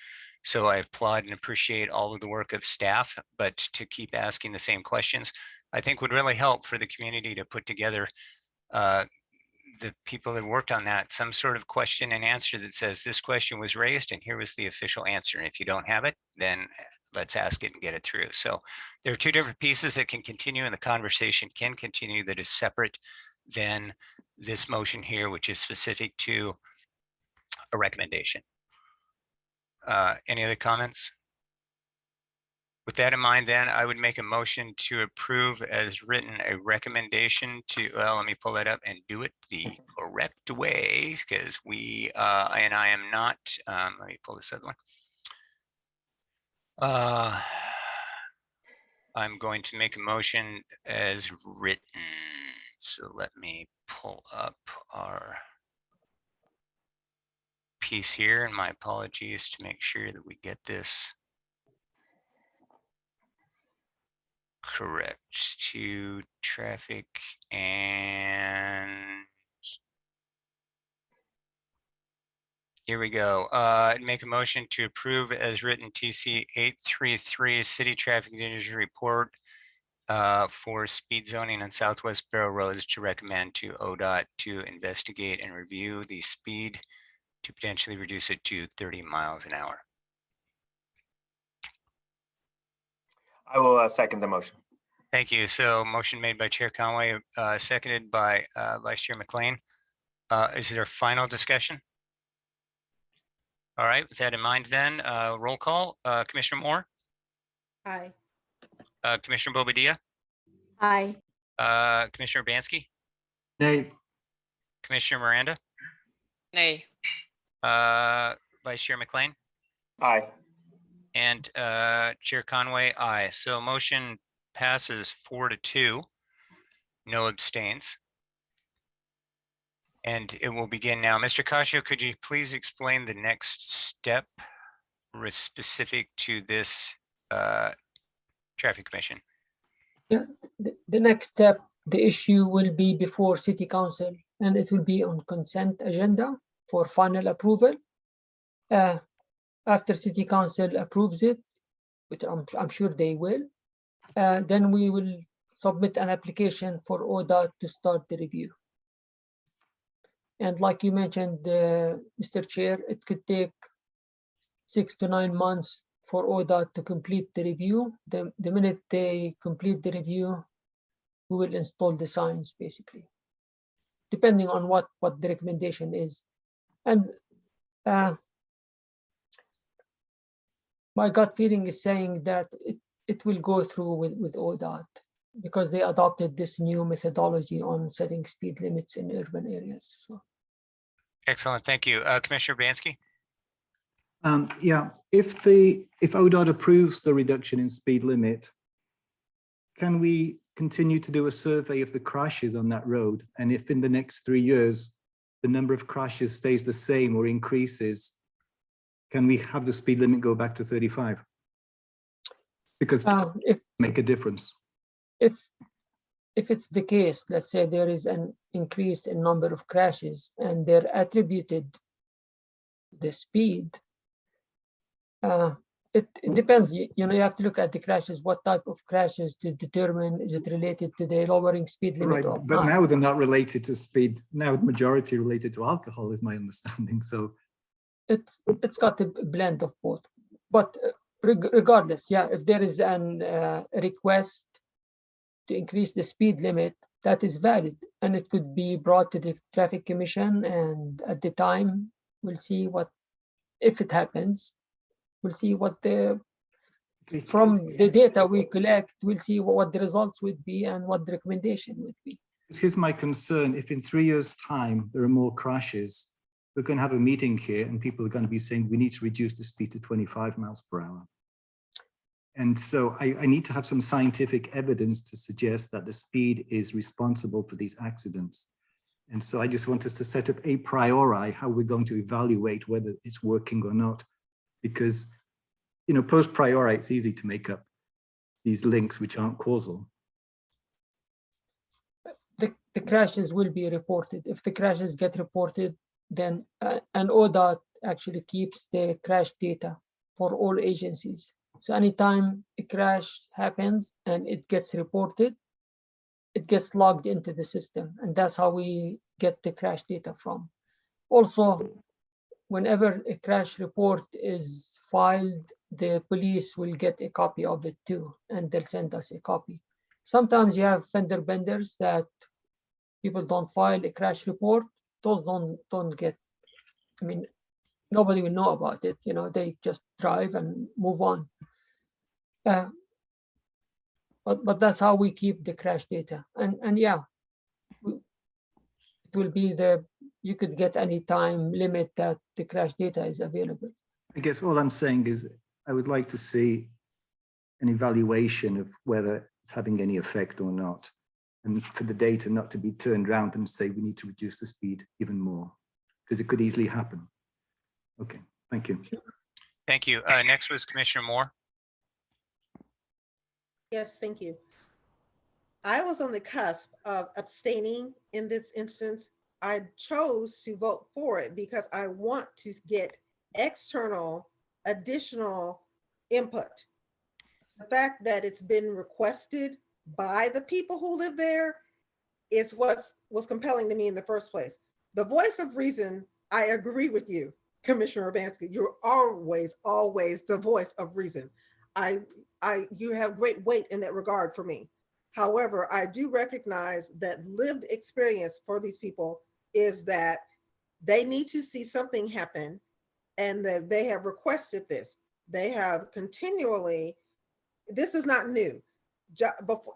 So I applaud and appreciate all of the work of staff, but to keep asking the same questions, I think would really help for the community to put together the people that worked on that, some sort of question and answer that says this question was raised and here was the official answer. And if you don't have it, then let's ask it and get it through. So there are two different pieces that can continue and the conversation can continue that is separate than this motion here, which is specific to a recommendation. Any other comments? With that in mind, then I would make a motion to approve as written a recommendation to, well, let me pull that up and do it the correct way, because I am not, let me pull this other one. I'm going to make a motion as written. So let me pull up our piece here, and my apologies to make sure that we get this correct. To traffic and here we go. Make a motion to approve as written TC 833 city traffic condition report for speed zoning on Southwest Barrow roads, to recommend to ODOT to investigate and review the speed to potentially reduce it to 30 miles an hour. I will second the motion. Thank you. So motion made by Chair Conway, seconded by Vice Chair McClean. Is there final discussion? All right, with that in mind then, roll call. Commissioner Moore? Aye. Commissioner Bobadilla? Aye. Commissioner Urbanski? Nay. Commissioner Miranda? Nay. Vice Chair McClean? Aye. And Chair Conway, aye. So motion passes 4-2, no abstains. And it will begin now. Mr. Khasho, could you please explain the next step specific to this traffic commission? Yeah, the next step, the issue will be before City Council, and it will be on consent agenda for final approval. After City Council approves it, which I'm sure they will, then we will submit an application for ODOT to start the review. And like you mentioned, Mr. Chair, it could take 6 to 9 months for ODOT to complete the review. The minute they complete the review, we will install the signs, basically, depending on what the recommendation is. And my gut feeling is saying that it will go through with ODOT, because they adopted this new methodology on setting speed limits in urban areas. So. Excellent, thank you. Commissioner Urbanski? Yeah, if ODOT approves the reduction in speed limit, can we continue to do a survey of the crashes on that road? And if in the next 3 years, the number of crashes stays the same or increases, can we have the speed limit go back to 35? Because it make a difference. If it's the case, let's say there is an increase in number of crashes and they're attributed the speed, It depends. You know, you have to look at the crashes, what type of crashes to determine is it related to the lowering speed limit Right, or but not. now they're not related to speed. Now the majority related to alcohol is my understanding. So It's got a blend of both. But regardless, yeah, if there is an request to increase the speed limit, that is valid, and it could be brought to the traffic commission, and at the time we'll see what, if it happens, we'll see what the from the data we collect, we'll see what the results would be and what the recommendation would be. here's my concern. If in 3 years' time there are more crashes, we're going to have a meeting here and people are going to be saying we need to reduce the speed to 25 miles per hour. And so I need to have some scientific evidence to suggest that the speed is responsible for these accidents. And so I just want us to set up a priori how we're going to evaluate whether it's working or not. Because, you know, post priori, it's easy to make up these links which aren't causal. The crashes will be reported. If the crashes get reported, then an ODOT actually keeps the crash data for all agencies. So anytime a crash happens and it gets reported, it gets logged into the system, and that's how we get the crash data from. Also, whenever a crash report is filed, the police will get a copy of it too, and they'll send us a copy. Sometimes you have fender benders that people don't file a crash report. Those don't get, I mean, nobody will know about it. You know, they just drive and move on. But that's how we keep the crash data. And yeah, it will be you could get any time limit that the crash data is available. I guess all I'm saying is I would like to see an evaluation of whether it's having any effect or not. And for the data not to be turned around and say we need to reduce the speed even more, because it could easily happen. Okay, thank you. Thank you. Next was Commissioner Moore. Yes, thank you. I was on the cusp of abstaining in this instance. I chose to vote for it because I want to get external additional input. The fact that it's been requested by the people who live there is what was compelling to me in the first place. The voice of reason, I agree with you, Commissioner Urbanski. You're always the voice of reason. You have great weight in that regard for me. However, I do recognize that lived experience for these people is that they need to see something happen, and that they have requested this. They have continually, this is not new.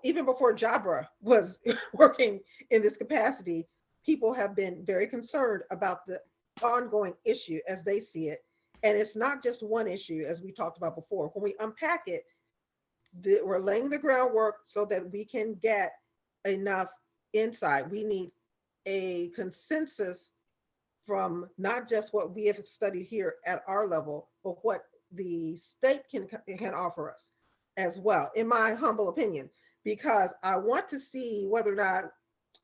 Even before Jabra was working in this capacity, people have been very concerned about the ongoing issue as they see it. And it's not just one issue, as we talked about before. When we unpack it, we're laying the groundwork so that we can get enough insight. We need a consensus from not just what we have studied here at our level, but what the state can offer us as well, in my humble opinion, because I want to see whether or not,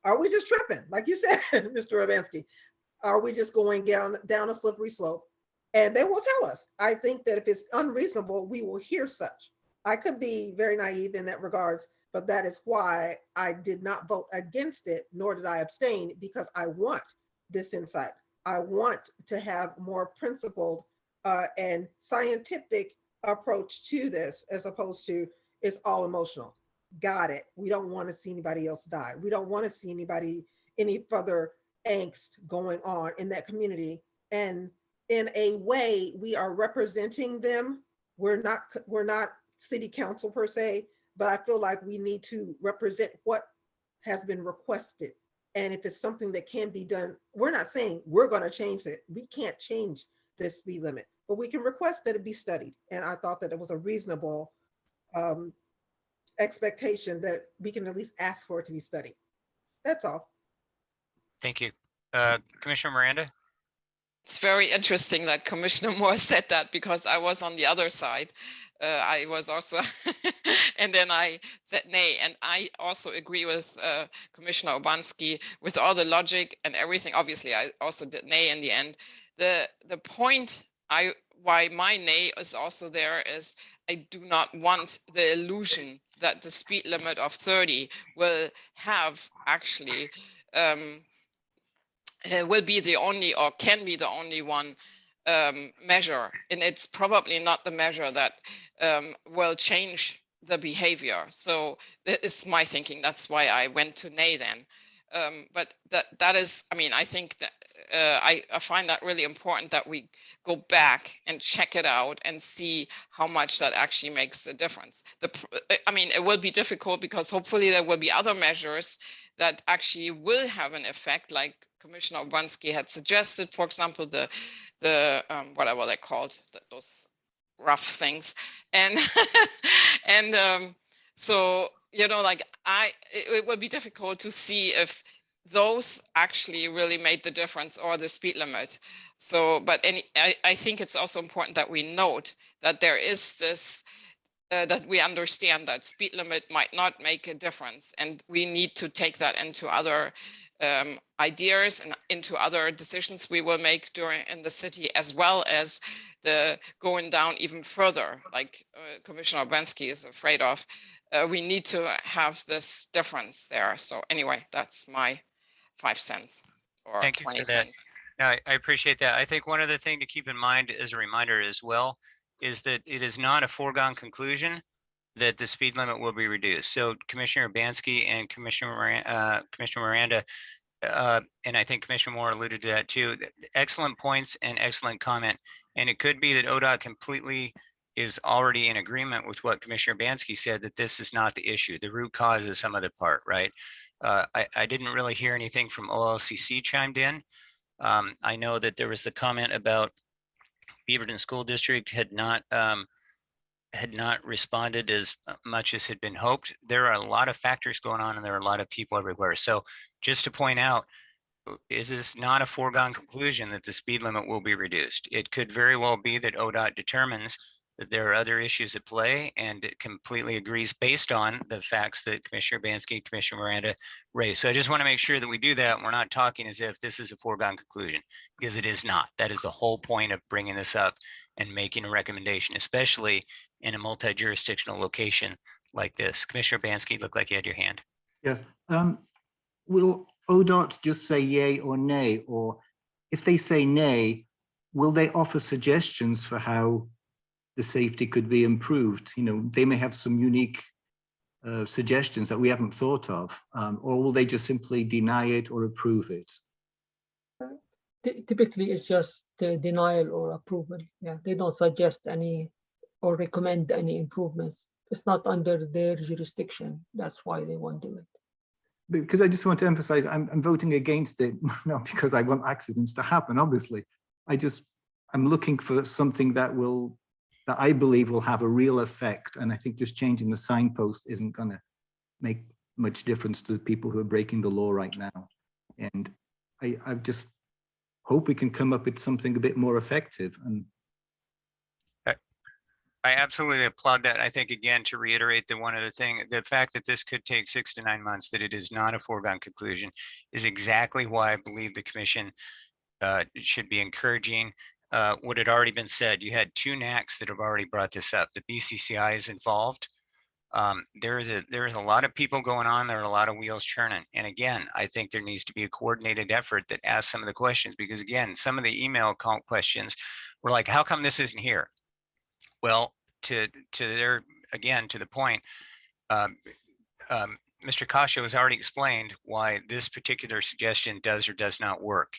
are we just tripping? Like you said, Mr. Urbanski, are we just going down a slippery slope? And they will tell us. I think that if it's unreasonable, we will hear such. I could be very naive in that regards, but that is why I did not vote against it, nor did I abstain, because I want this insight. I want to have more principled and scientific approach to this, as opposed to it's all emotional. Got it. We don't want to see anybody else die. We don't want to see any further angst going on in that community. And in a way, we are representing them. We're not city council per se, but I feel like we need to represent what has been requested. And if it's something that can be done, we're not saying we're going to change it. We can't change this speed limit, but we can request that it be studied. And I thought that it was a reasonable expectation that we can at least ask for it to be studied. That's all. Thank you. Commissioner Miranda? It's very interesting that Commissioner Moore said that, because I was on the other side. I was also, and then I said nay. And I also agree with Commissioner Urbanski with all the logic and everything. Obviously, I also did nay in the end. The point I why my nay is also there is I do not want the illusion that the speed limit of 30 will have actually will be the only or can be the only one measure, and it's probably not the measure that will change the behavior. So it's my thinking. That's why I went to nay then. But that is, I mean, I think that I find that really important that we go back and check it out and see how much that actually makes a difference. I mean, it will be difficult because hopefully there will be other measures that actually will have an effect, like Commissioner Urbanski had suggested, for example, the whatever they're called, those rough things, and and so you know, like it would be difficult to see if those actually really made the difference or the speed limit. So, but I think it's also important that we note that there is this. That we understand that speed limit might not make a difference, and we need to take that into other ideas and into other decisions we will make in the city, as well as the going down even further, like Commissioner Urbanski is afraid of. We need to have this difference there. So anyway, that's my 5 cents or Thank you 20 for that. cents. No, I appreciate that. I think one other thing to keep in mind as a reminder as well is that it is not a foregone conclusion that the speed limit will be reduced. So Commissioner Urbanski and Commissioner Miranda, and I think Commissioner Moore alluded to that too. Excellent points and excellent comment. And it could be that ODOT completely is already in agreement with what Commissioner Urbanski said, that this is not the issue. The root cause is some other part, right? I didn't really hear anything from OLCC chimed in. I know that there was the comment about Beaverton School District had not responded as much as had been hoped. There are a lot of factors going on, and there are a lot of people everywhere. So just to point out, is this not a foregone conclusion that the speed limit will be reduced? It could very well be that ODOT determines that there are other issues at play, and it completely agrees based on the facts that Commissioner Urbanski and Commissioner Miranda raised. So I just want to make sure that we do that. And we're not talking as if this is a foregone conclusion, because it is not. That is the whole point of bringing this up and making a recommendation, especially in a multi-jurisdictional location like this. Commissioner Urbanski, looked like you had your hand. Yes. Will ODOT just say yay or nay? Or if they say nay, will they offer suggestions for how the safety could be improved? You know, they may have some unique suggestions that we haven't thought of, or will they just simply deny it or approve it? Typically, it's just denial or approval. Yeah, they don't suggest any or recommend any improvements. It's not under their jurisdiction. That's why they won't do it. Because I just want to emphasize, I'm voting against it, not because I want accidents to happen, obviously. I'm looking for something that I believe will have a real effect. And I think just changing the signpost isn't going to make much difference to the people who are breaking the law right now. And I just hope we can come up with something a bit more effective. And I absolutely applaud that. I think, again, to reiterate the one other thing, the fact that this could take 6 to 9 months, that it is not a foregone conclusion, is exactly why I believe the commission should be encouraging what had already been said. You had 2 NACs that have already brought this up. The BCCI is involved. There is a lot of people going on. There are a lot of wheels churning. And again, I think there needs to be a coordinated effort that asks some of the questions, because again, some of the email questions were like, how come this isn't here? Well, to the point, Mr. Khasho has already explained why this particular suggestion does or does not work.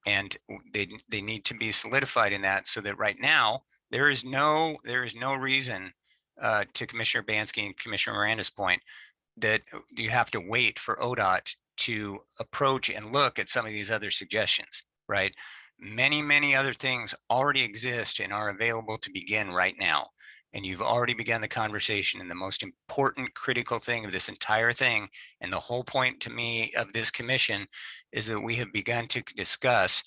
And they need to be solidified in that, so that right now there is no reason, to Commissioner Urbanski and Commissioner Miranda's point, that you have to wait for ODOT to approach and look at some of these other suggestions, right? Many other things already exist and are available to begin right now. And you've already begun the conversation. And the most important critical thing of this entire thing, and the whole point to me of this commission, is that we have begun to discuss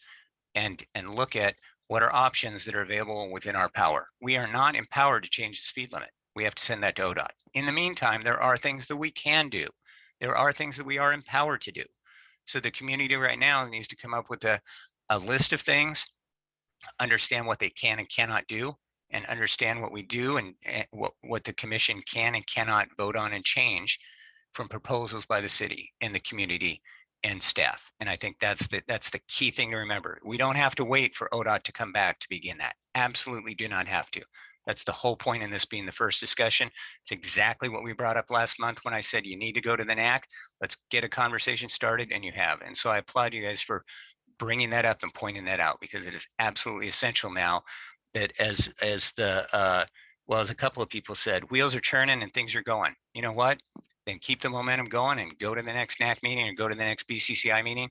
and look at what are options that are available within our power. We are not empowered to change the speed limit. We have to send that to ODOT. In the meantime, there are things that we can do. There are things that we are empowered to do. So the community right now needs to come up with a list of things understand what they can and cannot do, and understand what we do and what the commission can and cannot vote on and change from proposals by the city and the community and staff. And I think that's the key thing to remember. We don't have to wait for ODOT to come back to begin that. Absolutely do not have to. That's the whole point in this being the first discussion. It's exactly what we brought up last month when I said you need to go to the NAC. Let's get a conversation started, and you have. And so I applaud you guys for bringing that up and pointing that out, because it is absolutely essential now that as a couple of people said, wheels are churning and things are going. You know what? Then keep the momentum going and go to the next NAC meeting or go to the next BCCI meeting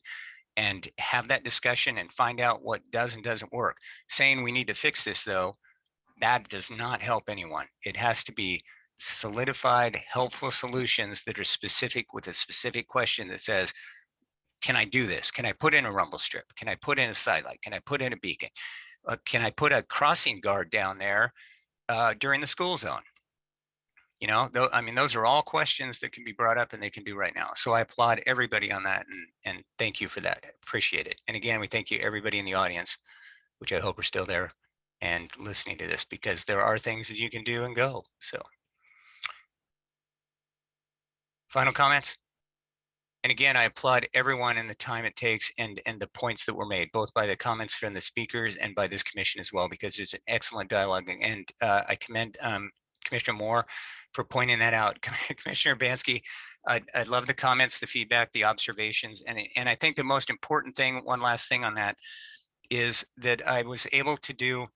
and have that discussion and find out what does and doesn't work. Saying we need to fix this, though, that does not help anyone. It has to be solidified, helpful solutions that are specific with a specific question that says, can I do this? Can I put in a rumble strip? Can I put in a sidelight? Can I put in a beacon? Can I put a crossing guard down there during the school zone? You know, I mean, those are all questions that can be brought up and they can do right now. So I applaud everybody on that and thank you for that. Appreciate it. And again, we thank you everybody in the audience, which I hope are still there and listening to this, because there are things that you can do and go. So final comments. And again, I applaud everyone in the time it takes and the points that were made, both by the comments from the speakers and by this commission as well, because there's an excellent dialogue. And I commend Commissioner Moore for pointing that out. Commissioner Urbanski, I love the comments, the feedback, the observations. And I think the most important thing, one last thing on that, is that I was able to do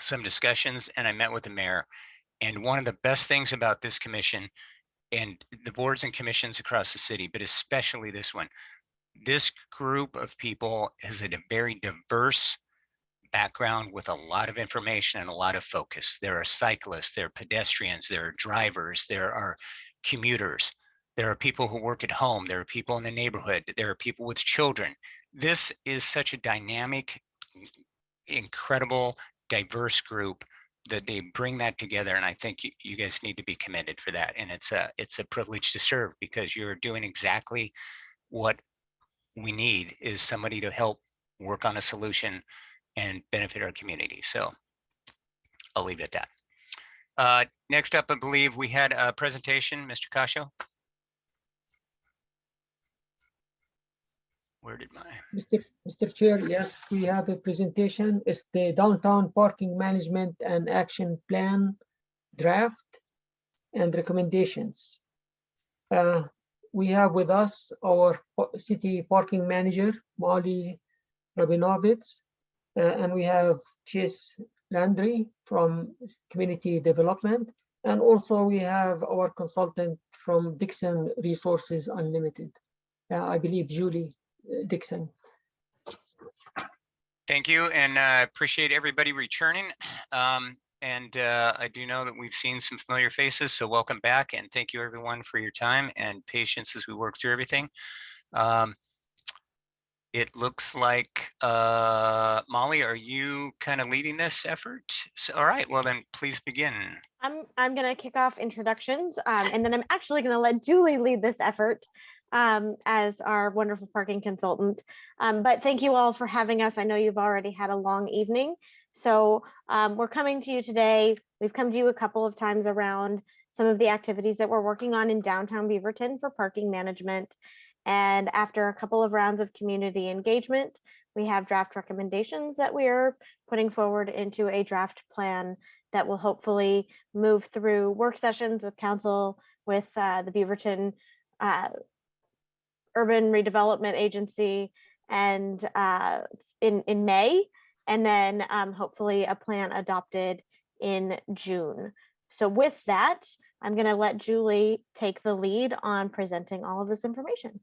some discussions and I met with the mayor. And one of the best things about this commission and the boards and commissions across the city, but especially this one, this group of people is a very diverse background with a lot of information and a lot of focus. There are cyclists, there are pedestrians, there are drivers, there are commuters, there are people who work at home, there are people in the neighborhood, there are people with children. This is such a dynamic, incredible, diverse group that they bring that together. And I think you guys need to be commended for that. And it's a privilege to serve, because you're doing exactly what we need, is somebody to help work on a solution and benefit our community. So I'll leave it at that. Next up, I believe we had a presentation, Mr. Khasho. Where did my... Mr. Chair, yes, we have a presentation. It's the Downtown Parking Management and Action Plan draft and recommendations. We have with us our city parking manager, Molly Rabinovitz, and we have Chase Landrey from Community Development. And also we have our consultant from DIXON Resources Unlimited. I believe Julie Dixon. Thank you, and appreciate everybody returning. I do know that we've seen some familiar faces, so welcome back, and thank you everyone for your time and patience as we work through everything. It looks like, Molly, are you kind of leading this effort? So, all right, well then please begin. I'm going to kick off introductions, and then I'm actually going to let Julie lead this effort as our wonderful parking consultant. But thank you all for having us. I know you've already had a long evening. So we're coming to you today. We've come to you a couple of times around some of the activities that we're working on in downtown Beaverton for parking management. And after a couple of rounds of community engagement, we have draft recommendations that we are putting forward into a draft plan that will hopefully move through work sessions with council, with the Beaverton Urban Redevelopment Agency, and in May, and then hopefully a plan adopted in June. So with that, I'm going to let Julie take the lead on presenting all of this information.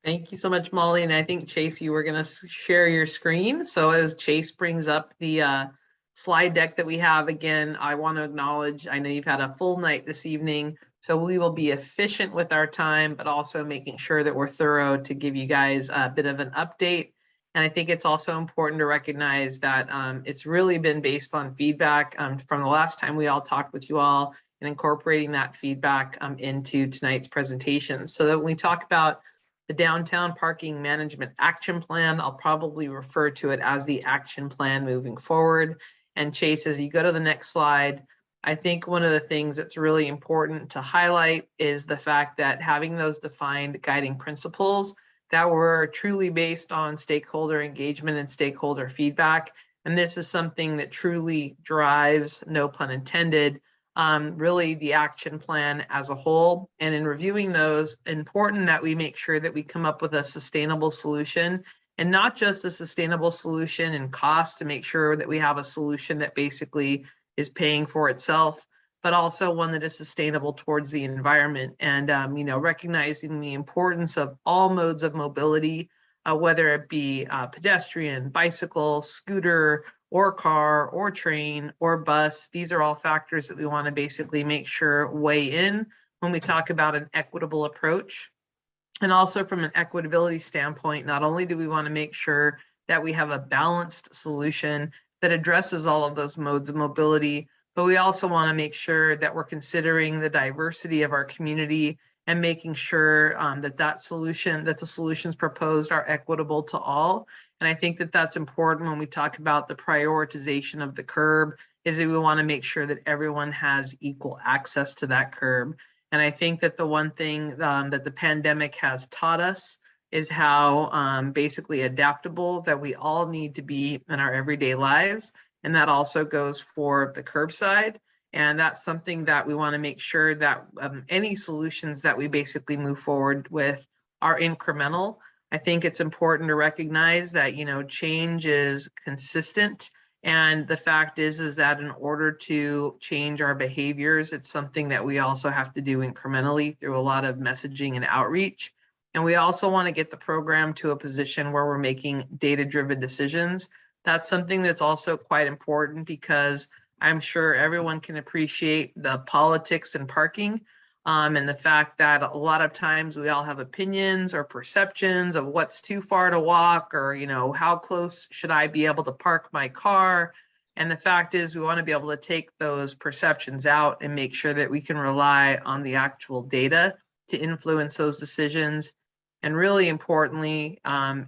Thank you so much, Molly. And I think, Chase, you were going to share your screen. So as Chase brings up the slide deck that we have, again, I want to acknowledge, I know you've had a full night this evening, so we will be efficient with our time, but also making sure that we're thorough to give you guys a bit of an update. And I think it's also important to recognize that it's really been based on feedback from the last time we all talked with you all, and incorporating that feedback into tonight's presentation, so that when we talk about the Downtown Parking Management Action Plan. I'll probably refer to it as the action plan moving forward. And Chase, as you go to the next slide, I think one of the things that's really important to highlight is the fact that having those defined guiding principles that were truly based on stakeholder engagement and stakeholder feedback. And this is something that truly drives, no pun intended, really the action plan as a whole. And in reviewing those, important that we make sure that we come up with a sustainable solution, and not just a sustainable solution in cost, to make sure that we have a solution that basically is paying for itself, but also one that is sustainable towards the environment. And, recognizing the importance of all modes of mobility, whether it be pedestrian, bicycle, scooter, or car, or train, or bus. These are all factors that we want to basically make sure weigh in when we talk about an equitable approach. And also from an equitability standpoint, not only do we want to make sure that we have a balanced solution that addresses all of those modes of mobility, but we also want to make sure that we're considering the diversity of our community and making sure that the solutions proposed are equitable to all. And I think that that's important when we talk about the prioritization of the curb, is that we want to make sure that everyone has equal access to that curb. And I think that the one thing that the pandemic has taught us is how basically adaptable that we all need to be in our everyday lives. And that also goes for the curbside. And that's something that we want to make sure that any solutions that we basically move forward with are incremental. I think it's important to recognize that, change is consistent. And the fact is that in order to change our behaviors, it's something that we also have to do incrementally through a lot of messaging and outreach. And we also want to get the program to a position where we're making data-driven decisions. That's something that's also quite important, because I'm sure everyone can appreciate the politics in parking, and the fact that a lot of times we all have opinions or perceptions of what's too far to walk, or, how close should I be able to park my car? And the fact is, we want to be able to take those perceptions out and make sure that we can rely on the actual data to influence those decisions. And really importantly,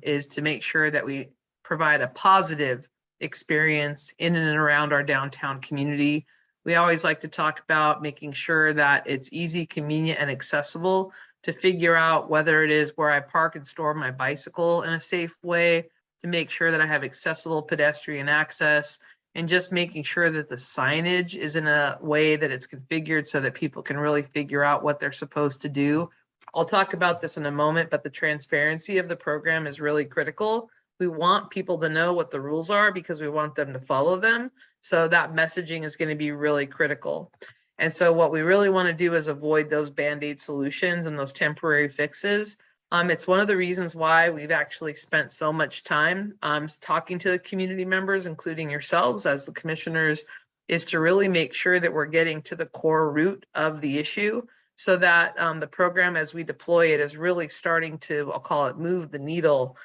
is to make sure that we provide a positive experience in and around our downtown community. We always like to talk about making sure that it's easy, convenient, and accessible to figure out whether it is where I park and store my bicycle in a safe way, to make sure that I have accessible pedestrian access, and just making sure that the signage is in a way that it's configured so that people can really figure out what they're supposed to do. I'll talk about this in a moment, but the transparency of the program is really critical. We want people to know what the rules are because we want them to follow them. So that messaging is going to be really critical. And so what we really want to do is avoid those Band-Aid solutions and those temporary fixes. It's one of the reasons why we've actually spent so much time talking to the community members, including yourselves as the commissioners, is to really make sure that we're getting to the core root of the issue, so that the program, as we deploy it, is really starting to, I'll call it, move the needle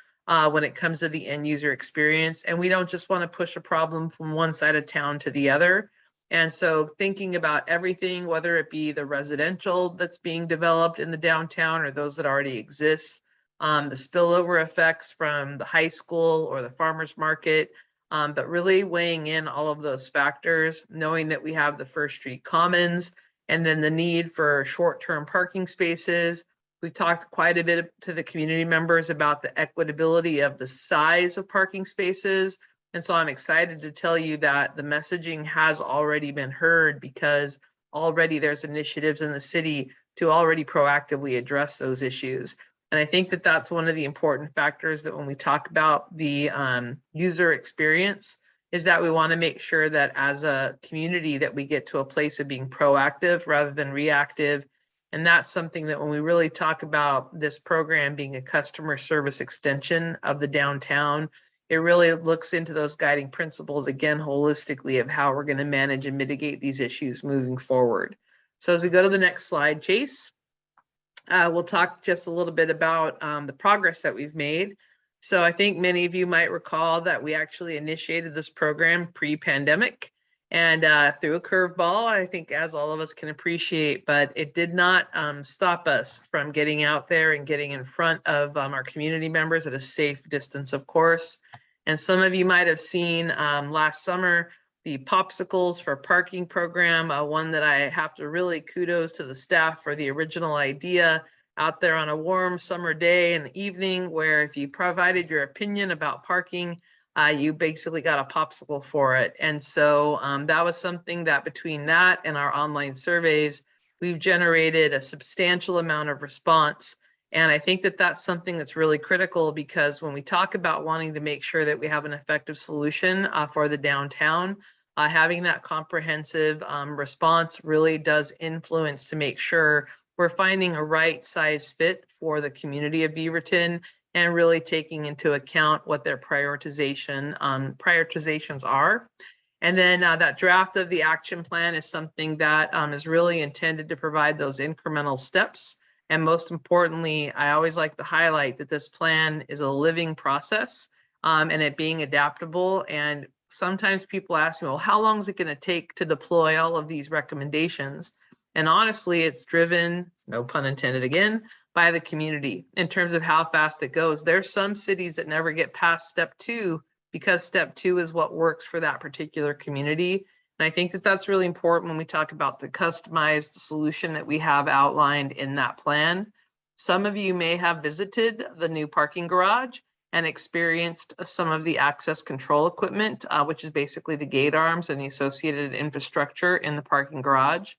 when it comes to the end user experience. And we don't just want to push a problem from one side of town to the other. And so thinking about everything, whether it be the residential that's being developed in the downtown or those that already exist, the spillover effects from the high school or the farmer's market, but really weighing in all of those factors, knowing that we have the First Street Commons and then the need for short-term parking spaces. We've talked quite a bit to the community members about the equitability of the size of parking spaces. And so I'm excited to tell you that the messaging has already been heard, because already there's initiatives in the city to already proactively address those issues. And I think that that's one of the important factors that when we talk about the user experience, is that we want to make sure that as a community that we get to a place of being proactive rather than reactive. And that's something that when we really talk about this program being a customer service extension of the downtown, it really looks into those guiding principles, again, holistically, of how we're going to manage and mitigate these issues moving forward. So as we go to the next slide, Chase, we'll talk just a little bit about the progress that we've made. So I think many of you might recall that we actually initiated this program pre-pandemic. and threw a curveball, I think, as all of us can appreciate, but it did not stop us from getting out there and getting in front of our community members at a safe distance, of course. And some of you might have seen last summer, the Popsicles for Parking program, one that I have to really kudos to the staff for the original idea out there on a warm summer day and evening, where if you provided your opinion about parking, you basically got a popsicle for it. And so that was something that between that and our online surveys, we've generated a substantial amount of response. And I think that that's something that's really critical, because when we talk about wanting to make sure that we have an effective solution for the downtown, having that comprehensive response really does influence to make sure we're finding a right size fit for the community of Beaverton, and really taking into account what their prioritizations are. And then that draft of the action plan is something that is really intended to provide those incremental steps. And most importantly, I always like to highlight that this plan is a living process, and it being adaptable. And sometimes people ask me, well, how long is it going to take to deploy all of these recommendations? And honestly, it's driven, no pun intended again, by the community in terms of how fast it goes. There's some cities that never get past step 2 because step 2 is what works for that particular community. And I think that that's really important when we talk about the customized solution that we have outlined in that plan. Some of you may have visited the new parking garage and experienced some of the access control equipment, which is basically the gate arms and the associated infrastructure in the parking garage.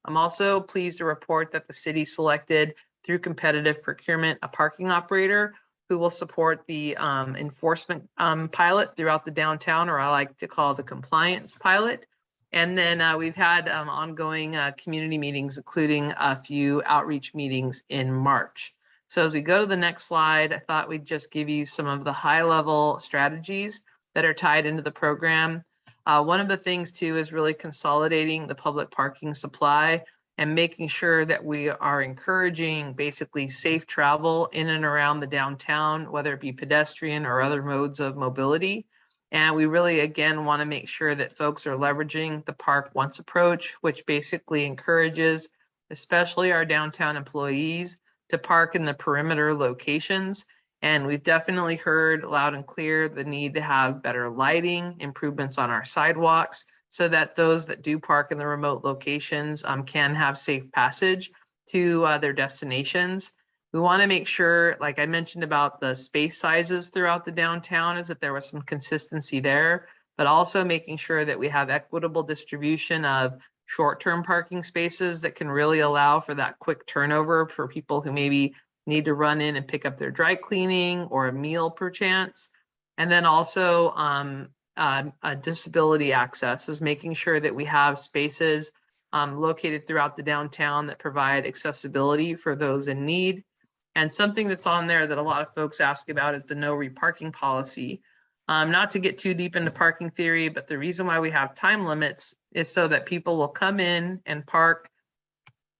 I'm also pleased to report that the city selected, through competitive procurement, a parking operator who will support the enforcement pilot throughout the downtown, or I like to call the compliance pilot. And then we've had ongoing community meetings, including a few outreach meetings in March. So as we go to the next slide, I thought we'd just give you some of the high-level strategies that are tied into the program. One of the things too is really consolidating the public parking supply and making sure that we are encouraging basically safe travel in and around the downtown, whether it be pedestrian or other modes of mobility. And we really, again, want to make sure that folks are leveraging the Park Once approach, which basically encourages, especially our downtown employees, to park in the perimeter locations. And we've definitely heard loud and clear the need to have better lighting, improvements on our sidewalks, so that those that do park in the remote locations can have safe passage to their destinations. We want to make sure, like I mentioned about the space sizes throughout the downtown, is that there was some consistency there, but also making sure that we have equitable distribution of short-term parking spaces that can really allow for that quick turnover for people who maybe need to run in and pick up their dry cleaning or a meal perchance. And then also disability access is making sure that we have spaces located throughout the downtown that provide accessibility for those in need. And something that's on there that a lot of folks ask about is the no reparking policy. Not to get too deep into parking theory, but the reason why we have time limits is so that people will come in and park,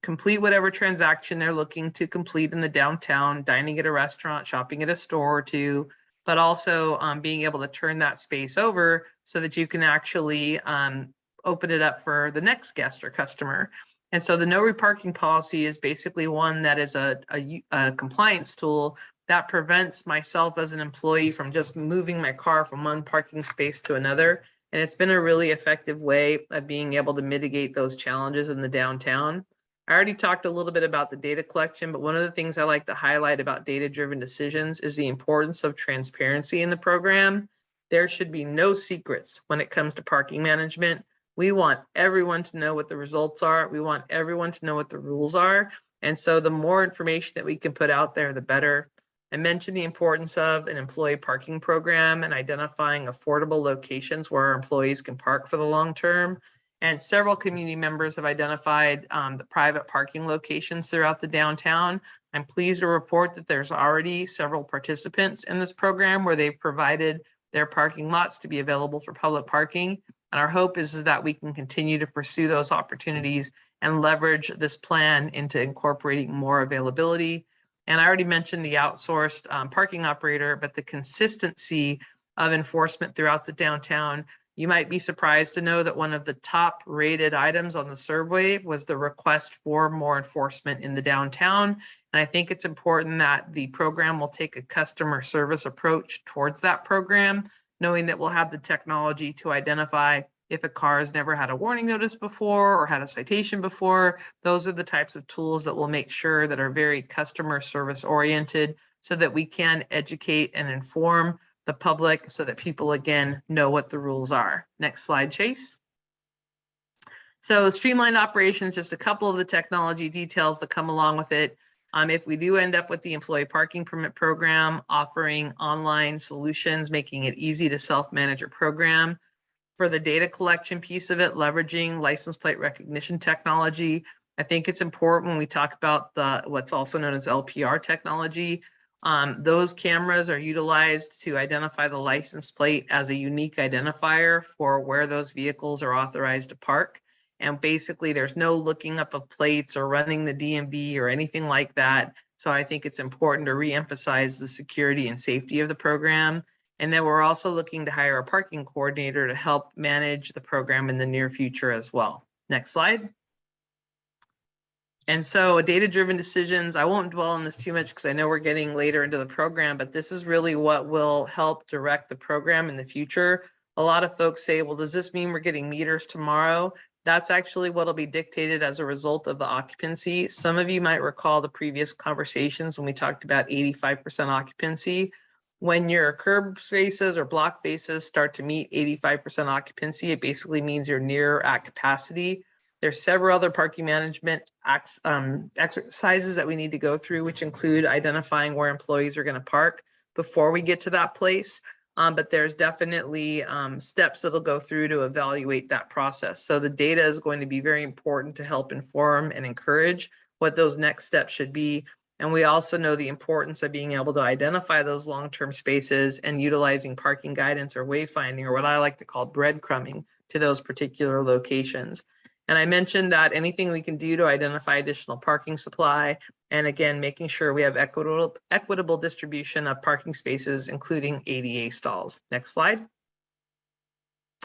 complete whatever transaction they're looking to complete in the downtown, dining at a restaurant, shopping at a store or two, but also being able to turn that space over so that you can actually open it up for the next guest or customer. And so the no reparking policy is basically one that is a compliance tool that prevents myself as an employee from just moving my car from one parking space to another. And it's been a really effective way of being able to mitigate those challenges in the downtown. I already talked a little bit about the data collection, but one of the things I like to highlight about data-driven decisions is the importance of transparency in the program. There should be no secrets when it comes to parking management. We want everyone to know what the results are. We want everyone to know what the rules are. And so the more information that we can put out there, the better. I mentioned the importance of an employee parking program and identifying affordable locations where our employees can park for the long term. And several community members have identified the private parking locations throughout the downtown. I'm pleased to report that there's already several participants in this program where they've provided their parking lots to be available for public parking. And our hope is that we can continue to pursue those opportunities and leverage this plan into incorporating more availability. And I already mentioned the outsourced parking operator, but the consistency of enforcement throughout the downtown You might be surprised to know that one of the top rated items on the survey was the request for more enforcement in the downtown. And I think it's important that the program will take a customer service approach towards that program, knowing that we'll have the technology to identify if a car has never had a warning notice before or had a citation before. Those are the types of tools that will make sure that are very customer service oriented so that we can educate and inform the public so that people, again, know what the rules are. Next slide, Chase. So Streamline Operations, just a couple of the technology details that come along with it. If we do end up with the employee parking permit program, offering online solutions, making it easy to self-manage your program. For the data collection piece of it, leveraging license plate recognition technology. I think it's important when we talk about the what's also known as LPR technology. Those cameras are utilized to identify the license plate as a unique identifier for where those vehicles are authorized to park. And basically there's no looking up of plates or running the DMV or anything like that. So I think it's important to reemphasize the security and safety of the program. And then we're also looking to hire a parking coordinator to help manage the program in the near future as well. Next slide. And so data-driven decisions, I won't dwell on this too much because I know we're getting later into the program, but this is really what will help direct the program in the future. A lot of folks say, well, does this mean we're getting meters tomorrow? That's actually what will be dictated as a result of the occupancy. Some of you might recall the previous conversations when we talked about 85% occupancy. When your curb spaces or block spaces start to meet 85% occupancy, it basically means you're near at capacity. There's several other parking management exercises that we need to go through, which include identifying where employees are going to park before we get to that place. But there's definitely steps that'll go through to evaluate that process. So the data is going to be very important to help inform and encourage what those next steps should be. And we also know the importance of being able to identify those long-term spaces and utilizing parking guidance or wayfinding, or what I like to call breadcrumbing, to those particular locations. And I mentioned that anything we can do to identify additional parking supply, and again, making sure we have equitable distribution of parking spaces, including ADA stalls. Next slide.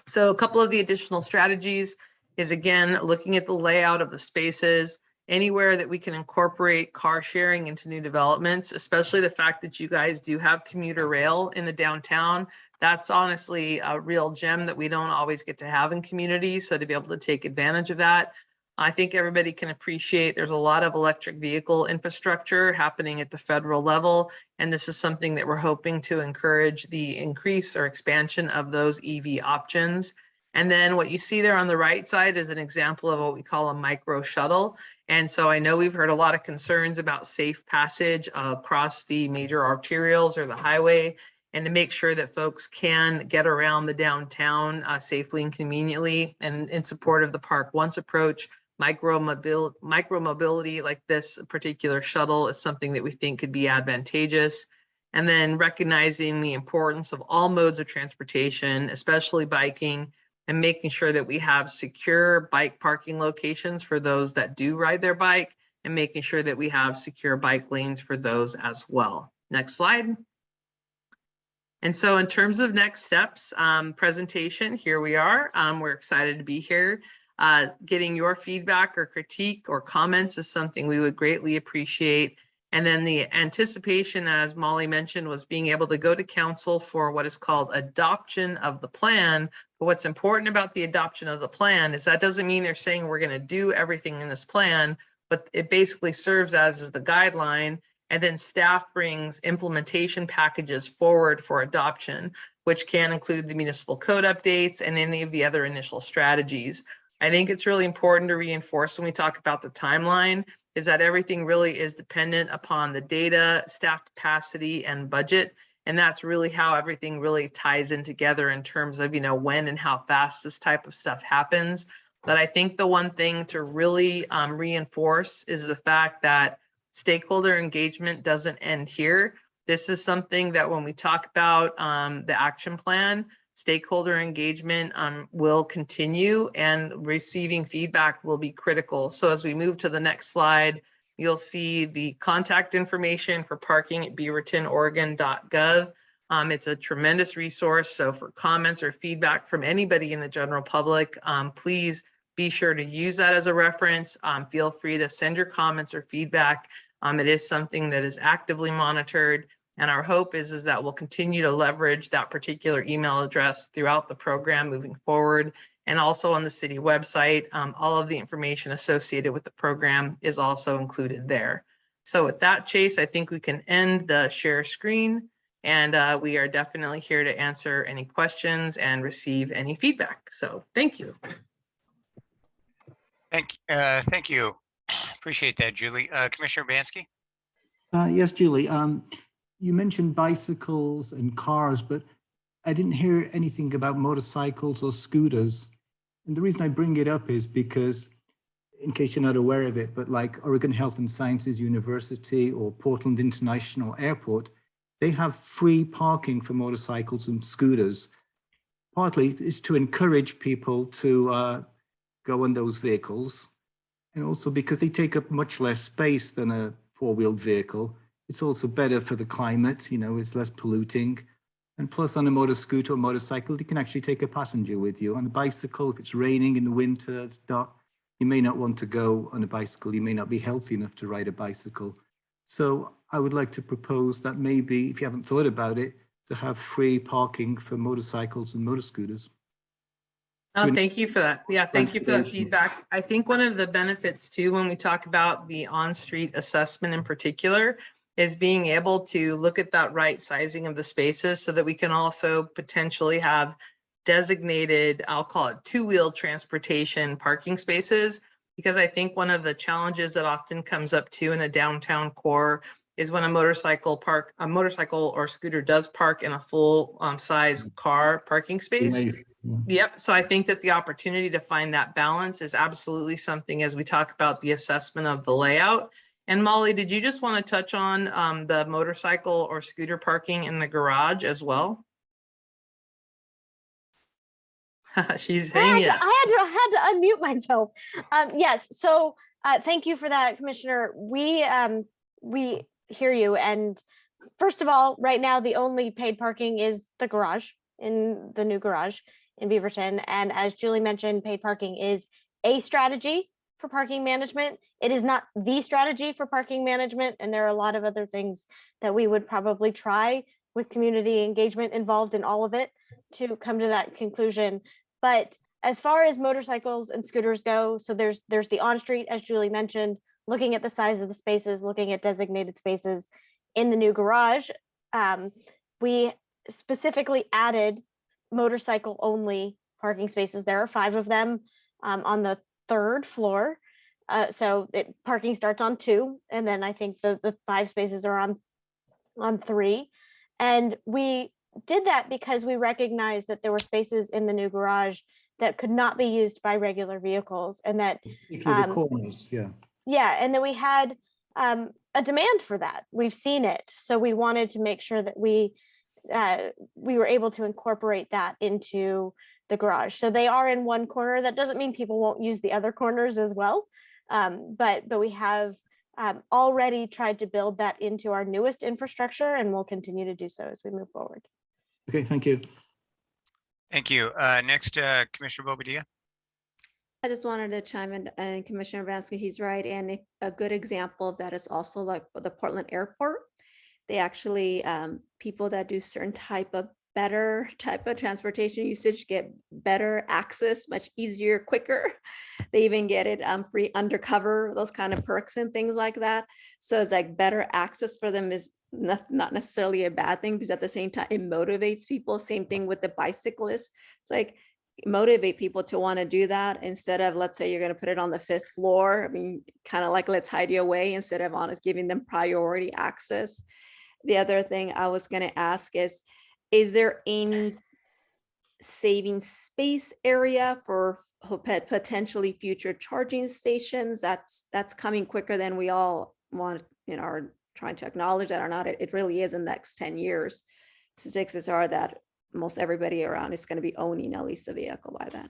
So a couple of the additional strategies is, again, looking at the layout of the spaces, anywhere that we can incorporate car sharing into new developments, especially the fact that you guys do have commuter rail in the downtown. That's honestly a real gem that we don't always get to have in communities. So to be able to take advantage of that, I think everybody can appreciate there's a lot of electric vehicle infrastructure happening at the federal level. And this is something that we're hoping to encourage the increase or expansion of those EV options. And then what you see there on the right side is an example of what we call a micro shuttle. And so I know we've heard a lot of concerns about safe passage across the major arterials or the highway, and to make sure that folks can get around the downtown safely and conveniently. And in support of the Park Once approach, micro mobility like this particular shuttle is something that we think could be advantageous. And then recognizing the importance of all modes of transportation, especially biking, and making sure that we have secure bike parking locations for those that do ride their bike, and making sure that we have secure bike lanes for those as well. Next slide. And so in terms of next steps, presentation, here we are. We're excited to be here. Getting your feedback or critique or comments is something we would greatly appreciate. And then the anticipation, as Molly mentioned, was being able to go to council for what is called adoption of the plan. But what's important about the adoption of the plan is that doesn't mean they're saying we're going to do everything in this plan, but it basically serves as the guideline. And then staff brings implementation packages forward for adoption, which can include the municipal code updates and any of the other initial strategies. I think it's really important to reinforce when we talk about the timeline is that everything really is dependent upon the data, staff capacity, and budget. And that's really how everything really ties in together in terms of, when and how fast this type of stuff happens. But I think the one thing to really reinforce is the fact that stakeholder engagement doesn't end here. This is something that when we talk about the action plan, stakeholder engagement will continue, and receiving feedback will be critical. So as we move to the next slide, you'll see the contact information for parking at beavertonoregon.gov. It's a tremendous resource. So for comments or feedback from anybody in the general public, please be sure to use that as a reference. Feel free to send your comments or feedback. It is something that is actively monitored. And our hope is that we'll continue to leverage that particular email address throughout the program moving forward. And also on the city website, all of the information associated with the program is also included there. So with that, Chase, I think we can end the share screen. And we are definitely here to answer any questions and receive any feedback. So thank you. Thank you. Appreciate that, Julie. Commissioner Urbanski? Yes, Julie. You mentioned bicycles and cars, but I didn't hear anything about motorcycles or scooters. And the reason I bring it up is because, in case you're not aware of it, but like Oregon Health and Sciences University or Portland International Airport, they have free parking for motorcycles and scooters. Partly is to encourage people to go on those vehicles. And also because they take up much less space than a four-wheeled vehicle. It's also better for the climate, you know, it's less polluting. And plus on a motor scooter or motorcycle, you can actually take a passenger with you. On a bicycle, if it's raining in the winter, it's dark, you may not want to go on a bicycle. You may not be healthy enough to ride a bicycle. So I would like to propose that maybe, if you haven't thought about it, to have free parking for motorcycles and motor scooters. Oh, thank you for that. Yeah, thank you for that feedback. I think one of the benefits too, when we talk about the on-street assessment in particular, is being able to look at that right sizing of the spaces so that we can also potentially have designated, I'll call it two-wheel transportation parking spaces. Because I think one of the challenges that often comes up too in a downtown core is when a motorcycle or scooter does park in a full size car parking space. Yep. So I think that the opportunity to find that balance is absolutely something as we talk about the assessment of the layout. And Molly, did you just want to touch on the motorcycle or scooter parking in the garage as well? She's saying yes. I had to unmute myself. Yes. So thank you for that, Commissioner. We hear you. And first of all, right now, the only paid parking is the garage, in the new garage in Beaverton. And as Julie mentioned, paid parking is a strategy for parking management. It is not the strategy for parking management. And there are a lot of other things that we would probably try with community engagement involved in all of it to come to that conclusion. But as far as motorcycles and scooters go, so there's the on-street, as Julie mentioned, looking at the size of the spaces, looking at designated spaces in the new garage. We specifically added motorcycle only parking spaces. There are 5 of them on the 3rd floor. So parking starts on 2, and then I think the 5 spaces are on 3. And we did that because we recognized that there were spaces in the new garage that could not be used by regular vehicles, and that the corners, and then we had a demand for that. We've seen it, so we wanted to make sure that we were able to incorporate that into the garage. So they are in one corner. That doesn't mean people won't use the other corners as well, but we have already tried to build that into our newest infrastructure, and we'll continue to do so as we move forward. Okay, thank you. Thank you. Next, Commissioner Bobadilla. I just wanted to chime in, and Commissioner Urbanski, he's right. And a good example of that is also like the Portland Airport. They actually, people that do certain better type of transportation usage get better access, much easier, quicker. They even get it free undercover, those kind of perks and things like that. So it's like better access for them is not necessarily a bad thing, because at the same time, it motivates people. Same thing with the bicyclists. It's like motivate people to want to do that instead of, let's say you're going to put it on the 5th floor. I mean, kind of like, let's hide you away instead of giving them priority access. The other thing I was going to ask is there any saving space area for potentially future charging stations that's coming quicker than we all want, are trying to acknowledge that or not? It really is in the next 10 years. Statistics are that most everybody around is going to be owning at least a vehicle by then.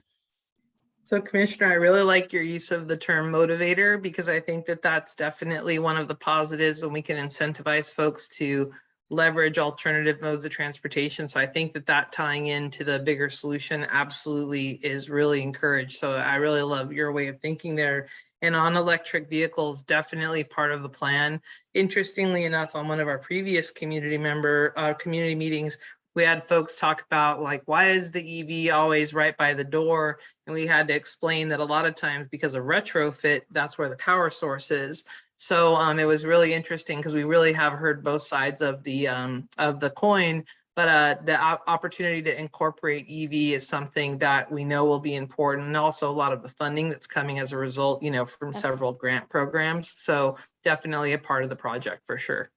So Commissioner, I really like your use of the term motivator, because I think that that's definitely one of the positives when we can incentivize folks to leverage alternative modes of transportation. So I think that tying into the bigger solution absolutely is really encouraged. So I really love your way of thinking there. And on electric vehicles, definitely part of the plan. Interestingly enough, on one of our previous community meetings, we had folks talk about like, why is the EV always right by the door? And we had to explain that a lot of times because of retrofit, that's where the power source is. So it was really interesting because we really have heard both sides of the coin, but the opportunity to incorporate EV is something that we know will be important, and also a lot of the funding that's coming as a result, you know, from several grant programs. So definitely a part of the project for sure.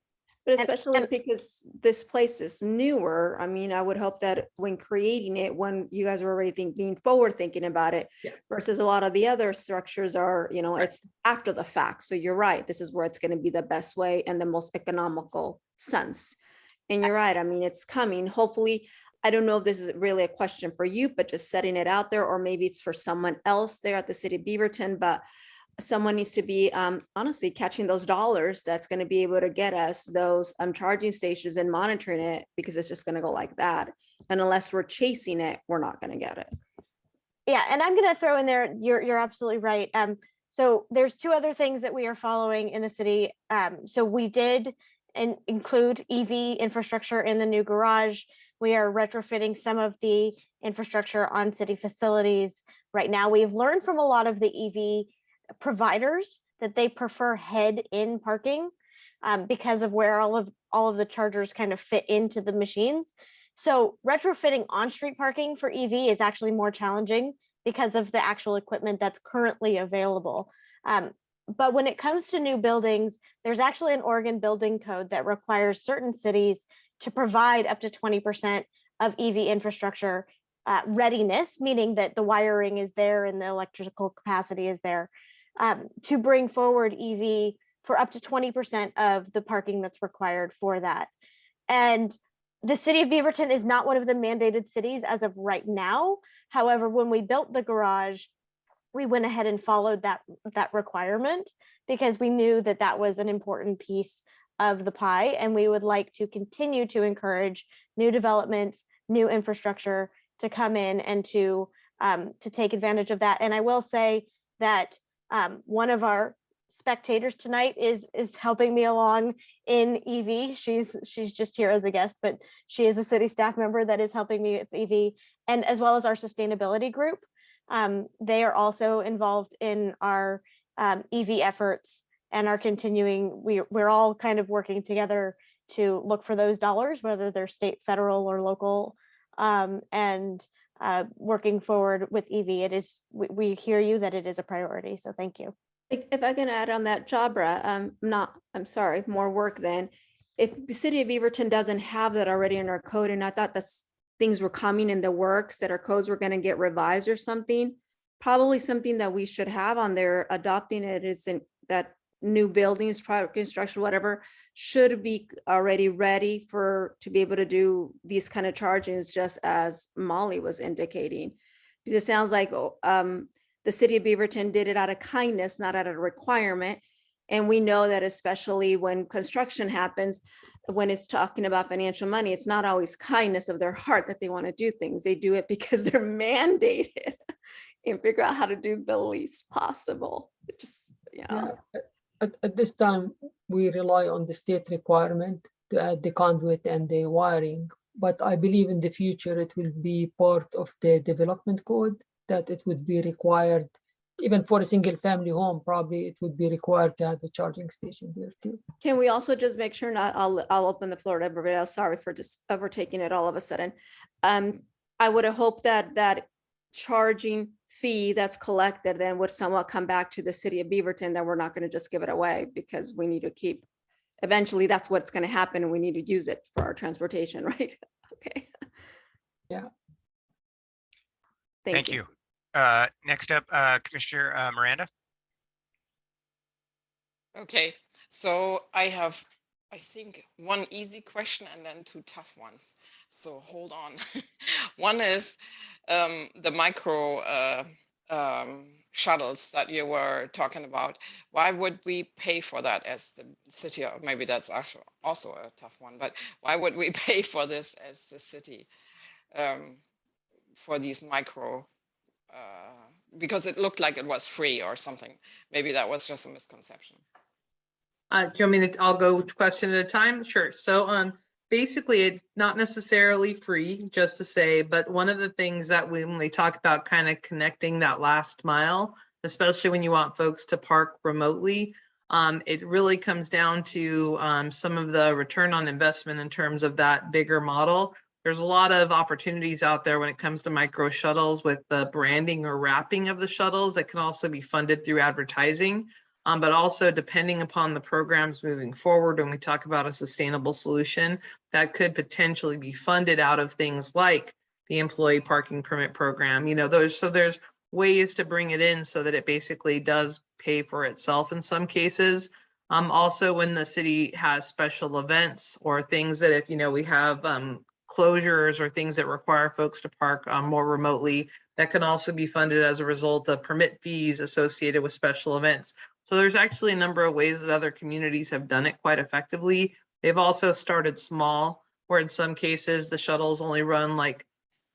But especially because this place is newer, I mean, I would hope that when creating it, when you guys are already being forward thinking about it, versus a lot of the other structures are, you know, it's after the fact. So you're right, this is where it's going to be the best way and the most economical sense. And you're right, I mean, it's coming. Hopefully, I don't know if this is really a question for you, but just setting it out there, or maybe it's for someone else there at the city of Beaverton, but someone needs to be honestly catching those dollars that's going to be able to get us those charging stations and monitoring it, because it's just going to go like that. And unless we're chasing it, we're not going to get it. Yeah, and I'm going to throw in there, you're absolutely right. So there's two other things that we are following in the city. So we did include EV infrastructure in the new garage. We are retrofitting some of the infrastructure on city facilities. Right now, we've learned from a lot of the EV providers that they prefer head-in parking because of where all of the chargers kind of fit into the machines. So retrofitting on-street parking for EV is actually more challenging because of the actual equipment that's currently available. But when it comes to new buildings, there's actually an Oregon building code that requires certain cities to provide up to 20% of EV infrastructure readiness, meaning that the wiring is there and the electrical capacity is there, to bring forward EV for up to 20% of the parking that's required for that. And the city of Beaverton is not one of the mandated cities as of right now. However, when we built the garage, we went ahead and followed that requirement because we knew that that was an important piece of the pie, and we would like to continue to encourage new developments, new infrastructure to come in and to take advantage of that. And I will say that one of our spectators tonight is helping me along in EV. She's just here as a guest, but she is a city staff member that is helping me with EV, and as well as our sustainability group. They are also involved in our EV efforts and are continuing. We're all kind of working together to look for those dollars, whether they're state, federal, or local, and working forward with EV. It is, we hear you that it is a priority. So thank you. If I can add on that, Jabra, I'm sorry, more work then. If the city of Beaverton doesn't have that already in our code, and I thought that's things were coming in the works, that our codes were going to get revised or something, probably something that we should have on there, adopting it is in that new buildings, private construction, whatever, should be already ready to be able to do these kind of charges, just as Molly was indicating. Because it sounds like the city of Beaverton did it out of kindness, not out of requirement. And we know that especially when construction happens, when it's talking about financial money, it's not always kindness of their heart that they want to do things. They do it because they're mandated and figure out how to do the least possible. Just, you know. At this time, we rely on the state requirement to add the conduit and the wiring. But I believe in the future, it will be part of the development code, that it would be required, even for a single family home, probably it would be required to have a charging station there too. Can we also just make sure, not, I'll open the floor to everybody else. Sorry for just overtaking it all of a sudden. I would have hoped that that charging fee that's collected then would somewhat come back to the city of Beaverton, that we're not going to just give it away, because we need to keep, eventually that's what's going to happen, and we need to use it for our transportation, right? Okay. Yeah. Thank you. Next up, Commissioner Miranda. Okay, so I have, I think, one easy question and then two tough ones. So hold on. One is the micro shuttles that you were talking about, why would we pay for that as the city? Or maybe that's actually also a tough one, but why would we pay for this as the city, for these micro, because it looked like it was free or something. Maybe that was just a misconception. Do you want me to, I'll go question at a time? Sure. So basically it's not necessarily free, just to say, but one of the things that when we talk about kind of connecting that last mile, especially when you want folks to park remotely, it really comes down to some of the return on investment in terms of that bigger model. There's a lot of opportunities out there when it comes to micro shuttles with the branding or wrapping of the shuttles that can also be funded through advertising. But also depending upon the programs moving forward, when we talk about a sustainable solution, that could potentially be funded out of things like the employee parking permit program. You know, there's ways to bring it in so that it basically does pay for itself in some cases. Also, when the city has special events or things that if, you know, we have closures or things that require folks to park more remotely, that can also be funded as a result of permit fees associated with special events. So there's actually a number of ways that other communities have done it quite effectively. They've also started small, where in some cases the shuttles only run like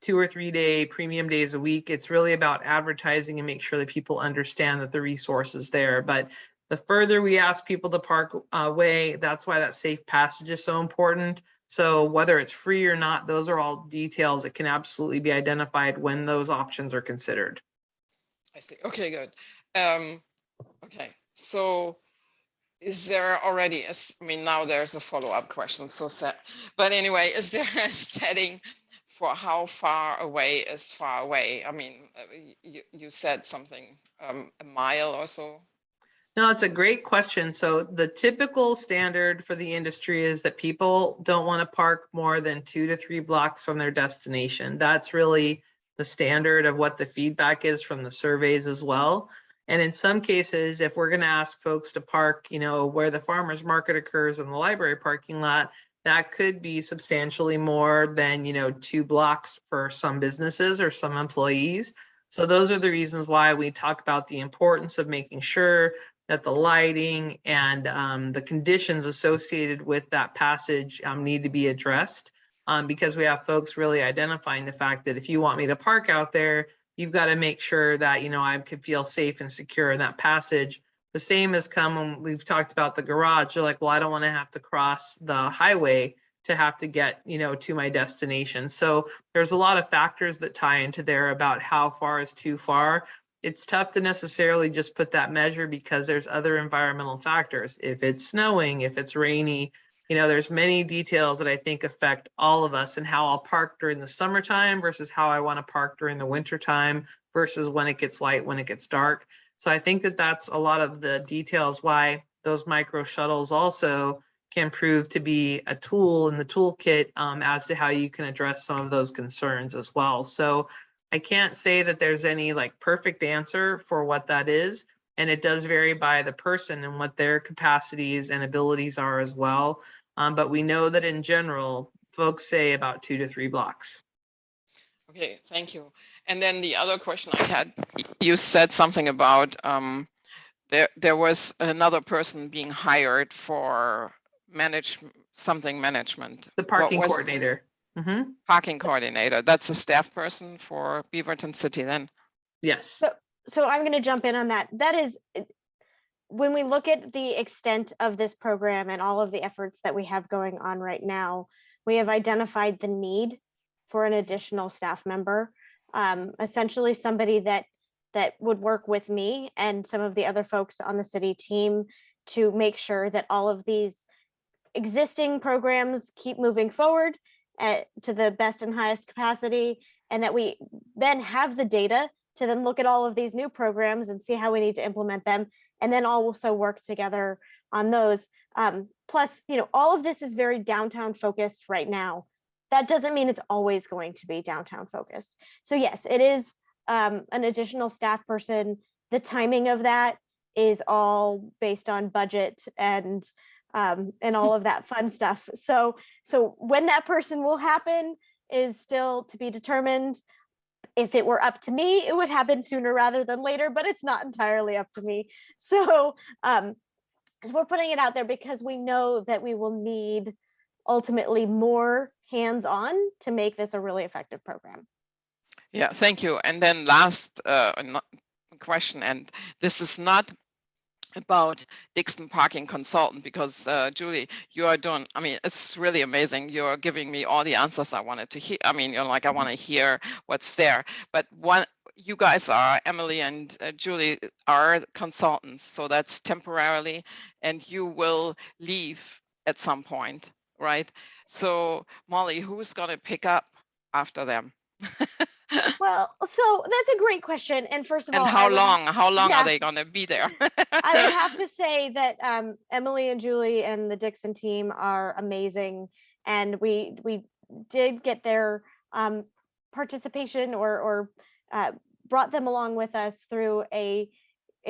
2 or 3 day premium days a week. It's really about advertising and make sure that people understand that the resource is there. But the further we ask people to park away, that's why that safe passage is so important. So whether it's free or not, those are all details that can absolutely be identified when those options are considered. I see. Okay, good. Okay, so is there already, I mean, now there's a follow-up question, so sad. But anyway, is there a setting for how far away is far away? I mean, you said something, a mile or so. No, it's a great question. So the typical standard for the industry is that people don't want to park more than 2 to 3 blocks from their destination. That's really the standard of what the feedback is from the surveys as well. And in some cases, if we're going to ask folks to park, you know, where the farmer's market occurs in the library parking lot, that could be substantially more than, you know, 2 blocks for some businesses or some employees. So those are the reasons why we talk about the importance of making sure that the lighting and the conditions associated with that passage need to be addressed, because we have folks really identifying the fact that if you want me to park out there, you've got to make sure that, you know, I could feel safe and secure in that passage. The same has come when we've talked about the garage. You're like, well, I don't want to have to cross the highway to have to get, you know, to my destination. So there's a lot of factors that tie into there about how far is too far. It's tough to necessarily just put that measure because there's other environmental factors. If it's snowing, if it's rainy, you know, there's many details that I think affect all of us and how I'll park during the summertime versus how I want to park during the winter time versus when it gets light, when it gets dark. So I think that that's a lot of the details why those micro shuttles also can prove to be a tool in the toolkit as to how you can address some of those concerns as well. So I can't say that there's any like perfect answer for what that is. And it does vary by the person and what their capacities and abilities are as well. But we know that in general, folks say about 2 to 3 blocks. Okay, thank you. And then the other question I had, you said something about there was another person being hired for management. The parking coordinator. Mm-hmm. Parking coordinator. That's a staff person for Beaverton City then? Yes. So I'm going to jump in on that. That is, when we look at the extent of this program and all of the efforts that we have going on right now, we have identified the need for an additional staff member, essentially somebody that would work with me and some of the other folks on the city team to make sure that all of these existing programs keep moving forward to the best and highest capacity, and that we then have the data to then look at all of these new programs and see how we need to implement them, and then also work together on those. Plus, you know, all of this is very downtown focused right now. That doesn't mean it's always going to be downtown focused. So yes, it is an additional staff person. The timing of that is all based on budget and all of that fun stuff. So when that person will happen is still to be determined. If it were up to me, it would happen sooner rather than later, but it's not entirely up to me. So we're putting it out there because we know that we will need ultimately more hands-on to make this a really effective program. Yeah, thank you. And then last question, and this is not about DIXON parking consultant, because Julie, you are doing, I mean, it's really amazing. You're giving me all the answers I wanted to hear. I mean, you're like, I want to hear what's there. But you guys are, Emily and Julie are consultants, so that's temporarily, and you will leave at some point, right? So Molly, who's going to pick up after them? Well, so that's a great question. And first of all, and how long are they going to be there? I would have to say that Emily and Julie and the DIXON team are amazing, and we did get their participation or brought them along with us through a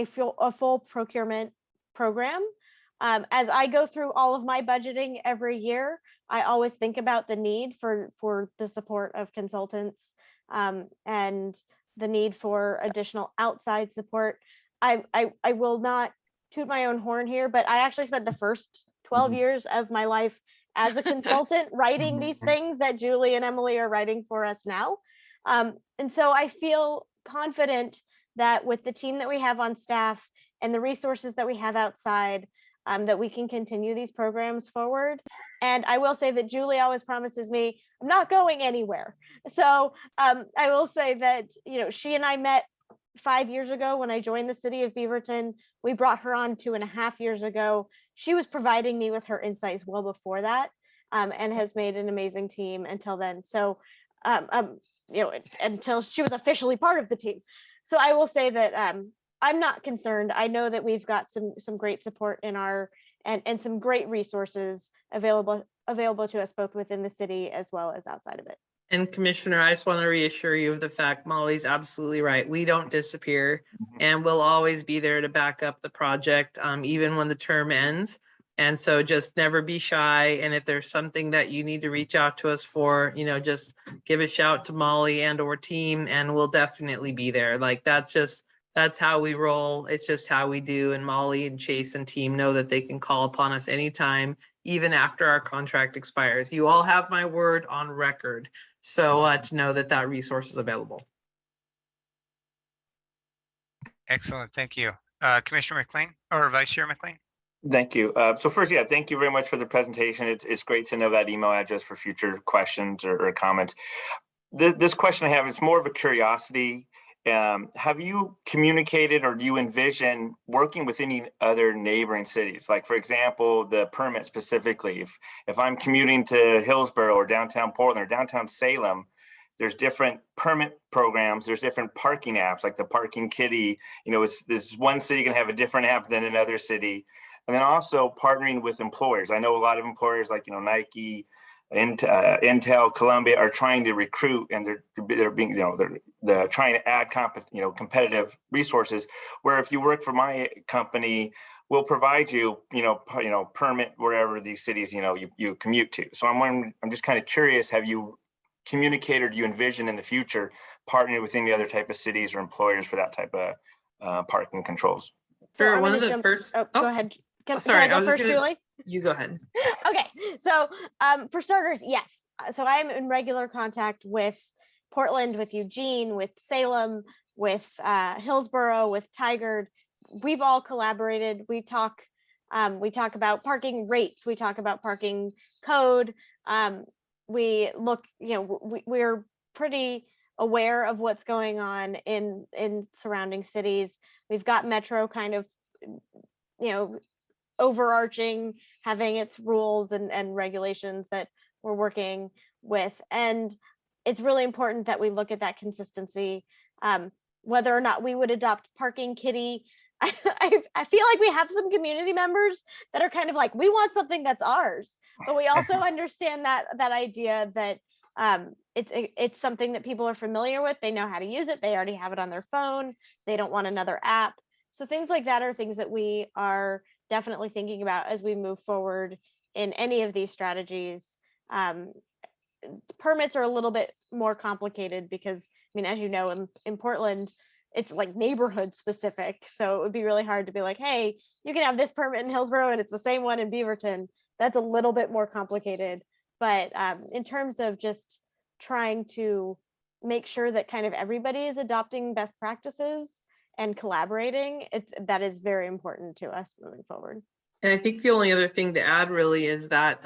full procurement program. As I go through all of my budgeting every year, I always think about the need for the support of consultants and the need for additional outside support. I will not toot my own horn here, but I actually spent the first 12 years of my life as a consultant writing these things that Julie and Emily are writing for us now. And so I feel confident that with the team that we have on staff and the resources that we have outside, that we can continue these programs forward. And I will say that Julie always promises me, I'm not going anywhere. So I will say that, you know, she and I met 5 years ago when I joined the city of Beaverton. We brought her on 2.5 years ago. She was providing me with her insights well before that, and has made an amazing team until then. So, you know, until she was officially part of the team. So I will say that I'm not concerned. I know that we've got some great support in our and some great resources available to us both within the city as well as outside of it. And Commissioner, I just want to reassure you of the fact Molly's absolutely right. We don't disappear, and we'll always be there to back up the project, even when the term ends. And so just never be shy. And if there's something that you need to reach out to us for, you know, just give a shout to Molly and or team, and we'll definitely be there. Like that's how we roll. It's just how we do. And Molly and Chase and team know that they can call upon us anytime, even after our contract expires. You all have my word on record. So to know that resource is available. Excellent, thank you. Commissioner McClean or Vice Chair McClean? Thank you. So first, yeah, thank you very much for the presentation. It's great to know that email address for future questions or comments. This question I have is more of a curiosity. Have you communicated or do you envision working with any other neighboring cities? Like, for example, the permit specifically, if I'm commuting to Hillsborough or downtown Portland or downtown Salem, there's different permit programs, there's different parking apps, like the Parking Kitty, you know, is one city can have a different app than another city. And then also partnering with employers. I know a lot of employers like, you know, Nike, Intel, Columbia are trying to recruit, and they're being, you know, they're trying to add competitive resources. Where if you work for my company, we'll provide you, permit wherever these cities, you commute to. So I'm just kind of curious, have you communicated, or do you envision in the future partnering with any other type of cities or employers for that type of parking controls? Sure. One of the first. Oh, go ahead. Can Sorry, I go first, Julie? You go ahead. Okay, so for starters, yes. So I'm in regular contact with Portland, with Eugene, with Salem, with Hillsborough, with Tigard. We've all collaborated. We talk about parking rates. We talk about parking code. We look, we're pretty aware of what's going on in surrounding cities. We've got Metro kind of, overarching, having its rules and regulations that we're working with. And it's really important that we look at that consistency. Whether or not we would adopt Parking Kitty, I feel like we have some community members that are kind of like, we want something that's ours, but we also understand that idea that it's something that people are familiar with. They know how to use it. They already have it on their phone. They don't want another app. So things like that are things that we are definitely thinking about as we move forward in any of these strategies. Permits are a little bit more complicated because mean, as you know, in Portland, it's like neighborhood specific. So it would be really hard to be like, hey, you can have this permit in Hillsborough and it's the same one in Beaverton. That's a little bit more complicated. But in terms of just trying to make sure that kind of everybody is adopting best practices and collaborating, that is very important to us moving forward. And I think the only other thing to add really is that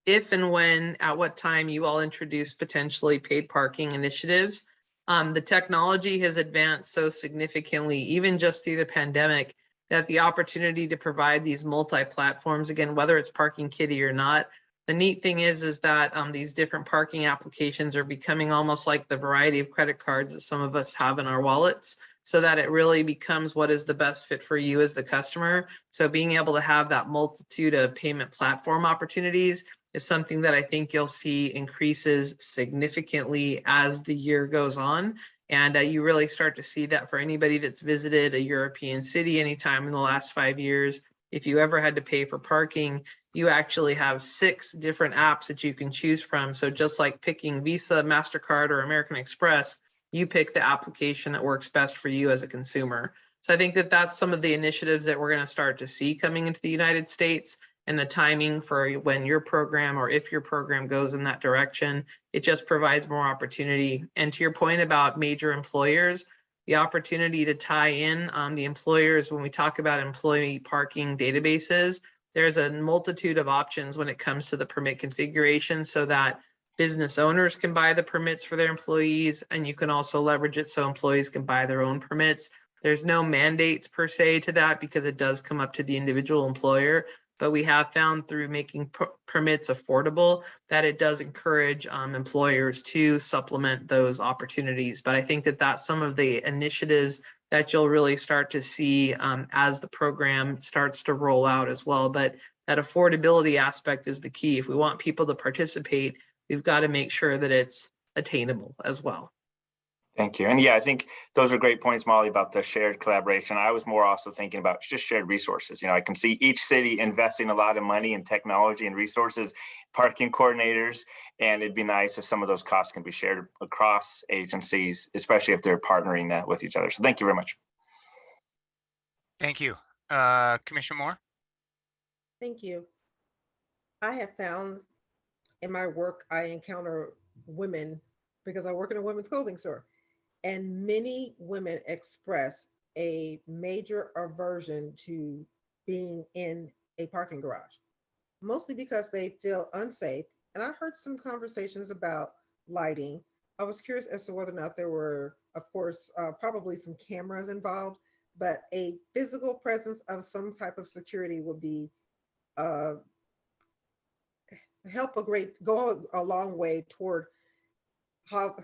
if and when, at what time you all introduce potentially paid parking initiatives, the technology has advanced so significantly, even just through the pandemic, that the opportunity to provide these multi-platforms, again, whether it's Parking Kitty or not, the neat thing is that these different parking applications are becoming almost like the variety of credit cards that some of us have in our wallets, so that it really becomes what is the best fit for you as the customer. So being able to have that multitude of payment platform opportunities is something that I think you'll see increases significantly as the year goes on. And you really start to see that for anybody that's visited a European city anytime in the last 5 years. If you ever had to pay for parking, you actually have 6 different apps that you can choose from. So just like picking Visa, MasterCard, or American Express, you pick the application that works best for you as a consumer. So I think that that's some of the initiatives that we're going to start to see coming into the United States, and the timing for when your program, or if your program, goes in that direction. It just provides more opportunity. And to your point about major employers, the opportunity to tie in the employers, when we talk about employee parking databases, there's a multitude of options when it comes to the permit configuration, so that business owners can buy the permits for their employees, and you can also leverage it so employees can buy their own permits. There's no mandates per se to that, because it does come up to the individual employer. But we have found through making permits affordable that it does encourage employers to supplement those opportunities. But I think that that's some of the initiatives that you'll really start to see as the program starts to roll out as well. But that affordability aspect is the key. If we want people to participate, we've got to make sure that it's attainable as well. Thank you. And yeah, I think those are great points, Molly, about the shared collaboration. I was more also thinking about just shared resources. You know, I can see each city investing a lot of money in technology and resources, parking coordinators, and it'd be nice if some of those costs can be shared across agencies, especially if they're partnering with each other. So thank you very much. Thank you. Commissioner Moore? Thank you. I have found in my work, I encounter women because I work in a women's clothing store. And many women express a major aversion to being in a parking garage, mostly because they feel unsafe. And I heard some conversations about lighting. I was curious as to whether or not there were, of course, probably some cameras involved, but a physical presence of some type of security would be go a long way toward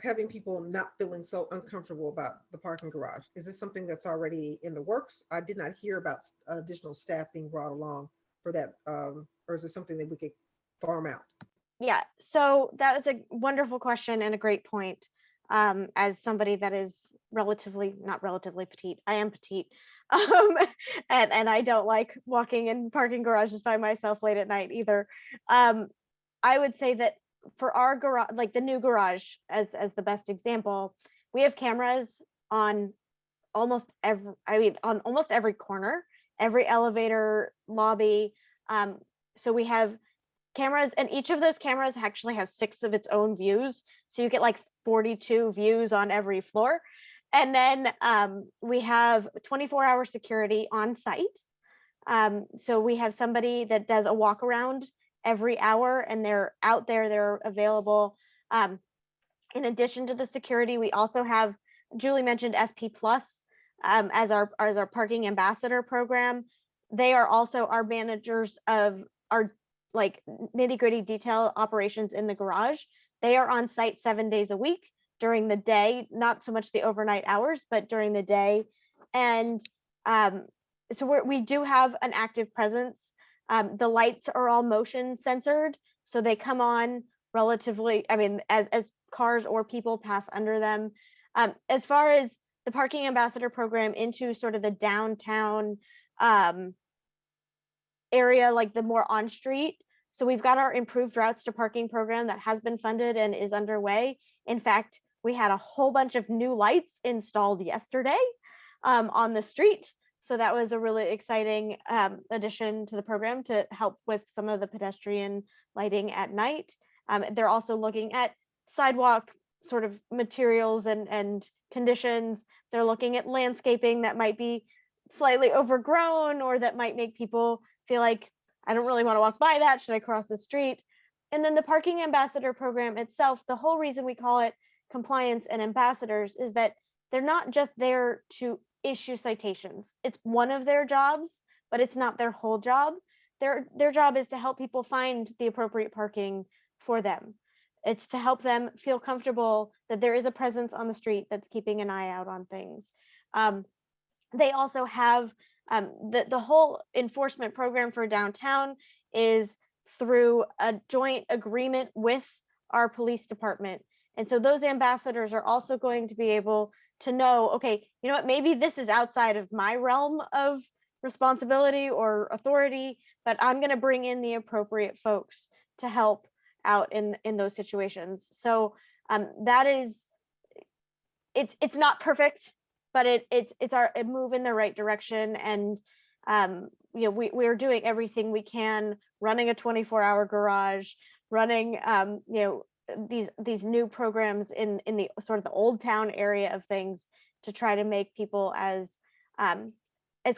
having people not feeling so uncomfortable about the parking garage. Is this something that's already in the works? I did not hear about additional staff being brought along for that, or is it something that we could farm out? Yeah, so that was a wonderful question and a great point. As somebody that is not relatively petite, I am petite, and I don't like walking in parking garages by myself late at night either. I would say that for our garage, like the new garage as the best example, we have cameras on almost every corner, every elevator, lobby. So we have cameras, and each of those cameras actually has 6 of its own views. So you get like 42 views on every floor. And then we have 24-hour security on site. So we have somebody that does a walk around every hour, and they're out there, they're available. In addition to the security, we also have, Julie mentioned SP Plus as our parking ambassador program. They are also our managers of our like nitty-gritty detail operations in the garage. They are on site 7 days a week during the day, not so much the overnight hours, but during the day. And so we do have an active presence. The lights are all motion censored, so they come on relatively, as cars or people pass under them. As far as the parking ambassador program into sort of the downtown area, like the more on street. So we've got our improved routes to parking program that has been funded and is underway. In fact, We had a whole bunch of new lights installed yesterday on the street. So that was a really exciting addition to the program to help with some of the pedestrian lighting at night. They're also looking at sidewalk sort of materials and conditions. They're looking at landscaping that might be slightly overgrown or that might make people feel like, I don't really want to walk by that. Should I cross the street? And then the parking ambassador program itself, the whole reason we call it compliance and ambassadors is that they're not just there to issue citations. It's one of their jobs, but it's not their whole job. Their job is to help people find the appropriate parking for them. It's to help them feel comfortable that there is a presence on the street that's keeping an eye out on things. They also have the whole enforcement program for downtown is through a joint agreement with our police department. And so those ambassadors are also going to be able to know, okay, you know what, maybe this is outside of my realm of responsibility or authority, but I'm going to bring in the appropriate folks to help out in those situations. So that is, it's not perfect, but it's a move in the right direction. And you know, we're doing everything we can, running a 24-hour garage, running you know, these new programs in the sort of the old town area of things to try to make people as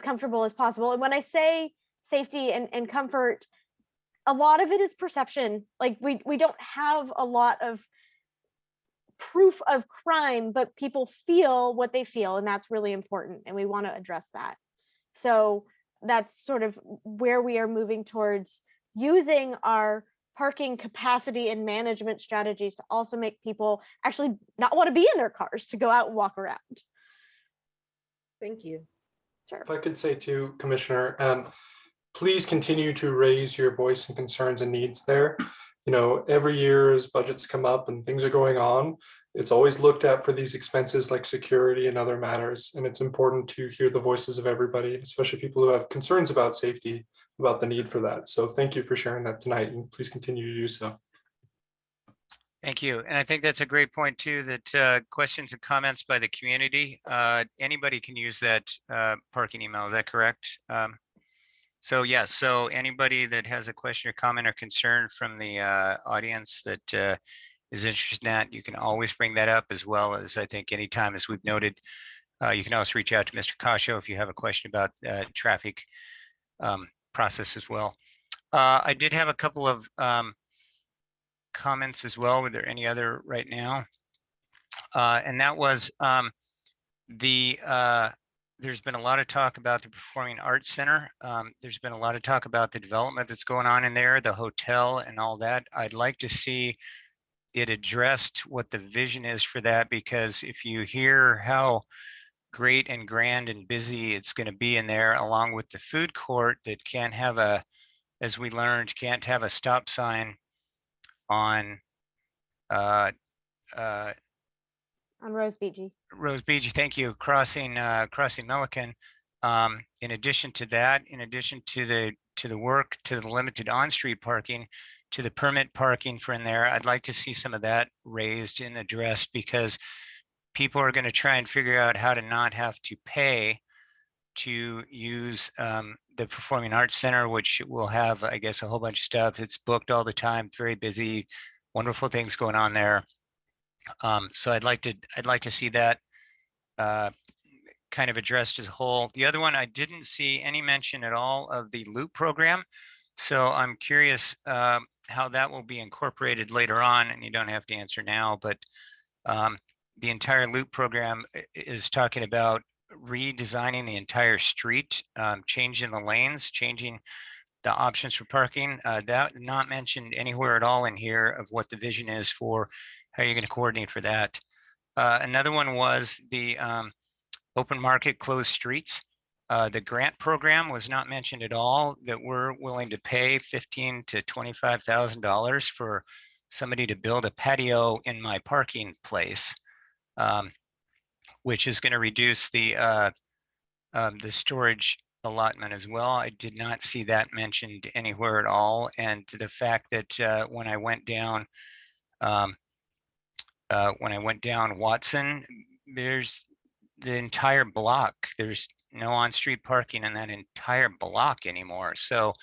comfortable as possible. And when I say safety and comfort, a lot of it is perception. Like we don't have a lot of proof of crime, but people feel what they feel, and that's really important, and we want to address that. So that's sort of where we are moving towards, using our parking capacity and management strategies to also make people actually not want to be in their cars to go out and walk around. Thank you. Sure. If I could say too, Commissioner, please continue to raise your voice and concerns and needs there. You know, every year as budgets come up and things are going on, it's always looked at for these expenses like security and other matters. And it's important to hear the voices of everybody, especially people who have concerns about safety, about the need for that. So thank you for sharing that tonight, and please continue to do so. Thank you. And I think that's a great point too, that questions and comments by the community, anybody can use that parking email. Is that correct? So yes, so anybody that has a question or comment or concern from the audience that is interested in that, you can always bring that up, as well as I think anytime, as we've noted, you can also reach out to Mr. Khasho if you have a question about traffic process as well. I did have a couple of comments as well. Were there any other right now? And that was there's been a lot of talk about the Performing Arts Center. There's been a lot of talk about the development that's going on in there, the hotel and all that. I'd like to see it addressed, what the vision is for that, because if you hear how great and grand and busy it's going to be in there, along with the food court that can't have a, as we learned, can't have a stop sign on Rose Beachy. Rose Beachy, thank you, crossing Milliken. In addition to that, in addition to the work, to the limited on-street parking, to the permit parking for in there, I'd like to see some of that raised and addressed, because people are going to try and figure out how to not have to pay to use the Performing Arts Center, which will have, I guess, a whole bunch of stuff. It's booked all the time, very busy, wonderful things going on there. So I'd like to see that kind of addressed as a whole. The other one, I didn't see any mention at all of the loop program. So I'm curious how that will be incorporated later on, and you don't have to answer now, but the entire loop program is talking about redesigning the entire street, changing the lanes, changing the options for parking. That not mentioned anywhere at all in here of what the vision is for how you're going to coordinate for that. Another one was the open market closed streets. The grant program was not mentioned at all, that we're willing to pay $15,000 to $25,000 for somebody to build a patio in my parking place, which is going to reduce the storage allotment as well. I did not see that mentioned anywhere at all. And the fact that when I went down When I went down Watson, there's the entire block. There's no on-street parking in that entire block anymore. So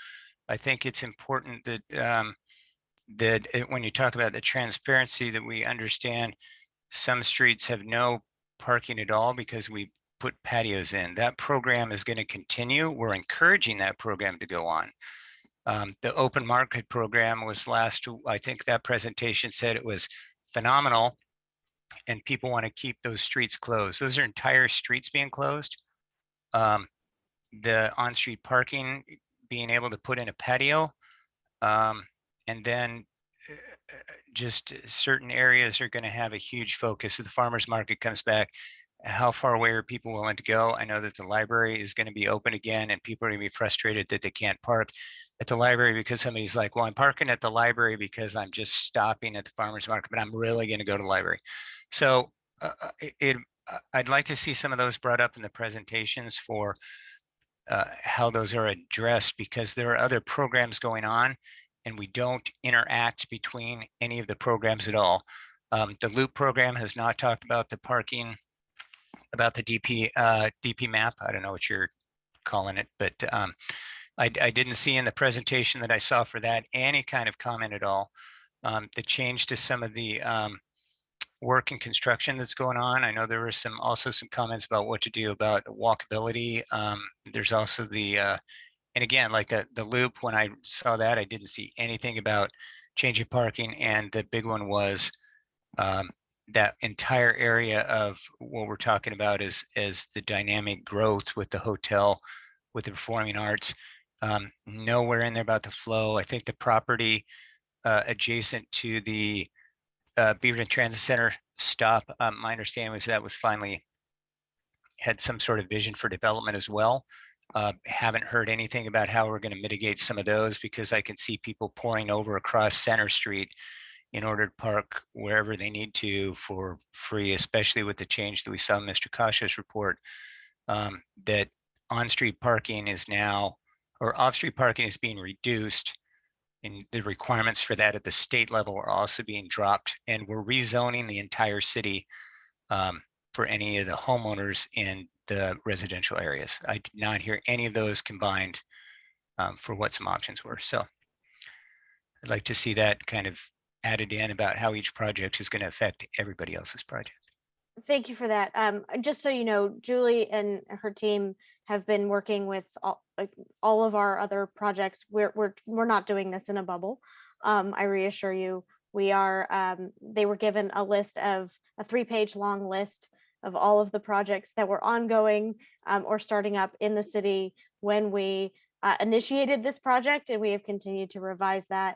I think it's important that when you talk about the transparency, that we understand some streets have no parking at all because we put patios in. That program is going to continue. We're encouraging that program to go on. The open market program was I think that presentation said it was phenomenal, and people want to keep those streets closed. Those are entire streets being closed. The on-street parking, being able to put in a patio, and then just certain areas are going to have a huge focus. If the farmers market comes back, how far away are people willing to go? I know that the library is going to be open again, and people are going to be frustrated that they can't park at the library because somebody's like, well, I'm parking at the library because I'm just stopping at the farmers market, but I'm really going to go to the library. So I'd like to see some of those brought up in the presentations for how those are addressed, because there are other programs going on and we don't interact between any of the programs at all. The Loop program has not talked about the parking, about the DPMAP. I don't know what you're calling it, but I didn't see in the presentation that I saw for that any kind of comment at all. The change to some of the work and construction that's going on. I know there were also some comments about what to do about walkability. There's also and again, like the Loop, when I saw that, I didn't see anything about changing parking. And the big one was that entire area of what we're talking about is the dynamic growth with the hotel, with the performing arts. Nowhere in there about the flow. I think the property adjacent to the Beaverton Transit Center stop, my understanding was that was finally had some sort of vision for development as well. Haven't heard anything about how we're going to mitigate some of those, because I can see people pouring over across Center Street in order to park wherever they need to for free, especially with the change that we saw in Mr. Khasho's report, that on-street parking is now, or off-street parking is being reduced, and the requirements for that at the state level are also being dropped. And we're rezoning the entire city for any of the homeowners in the residential areas. I did not hear any of those combined for what some options were. So I'd like to see that kind of added in about how each project is going to affect everybody else's project. Thank you for that. Just so you know, Julie and her team have been working with all of our other projects. We're not doing this in a bubble. I reassure you, we are. They were given a list of a 3-page long list of all of the projects that were ongoing or starting up in the city when we initiated this project, and we have continued to revise that.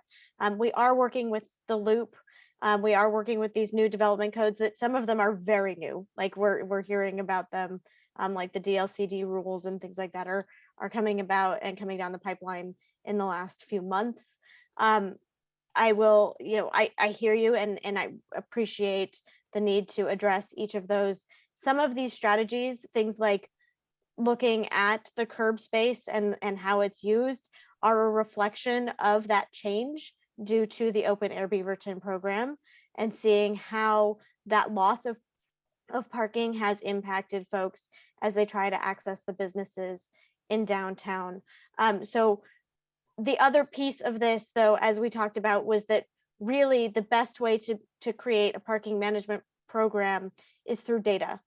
We are working with the Loop. We are working with these new development codes that some of them are very new. Like we're hearing about them, like the DLCD rules and things like that are coming about and coming down the pipeline in the last few months. I will, I hear you, and I appreciate the need to address each of those. Some of these strategies, things like looking at the curb space and how it's used, are a reflection of that change due to the Open Air Beaverton program, and seeing how that loss of parking has impacted folks as they try to access the businesses in downtown. So the other piece of this, though, as we talked about, was that really the best way to create a parking management program is through data.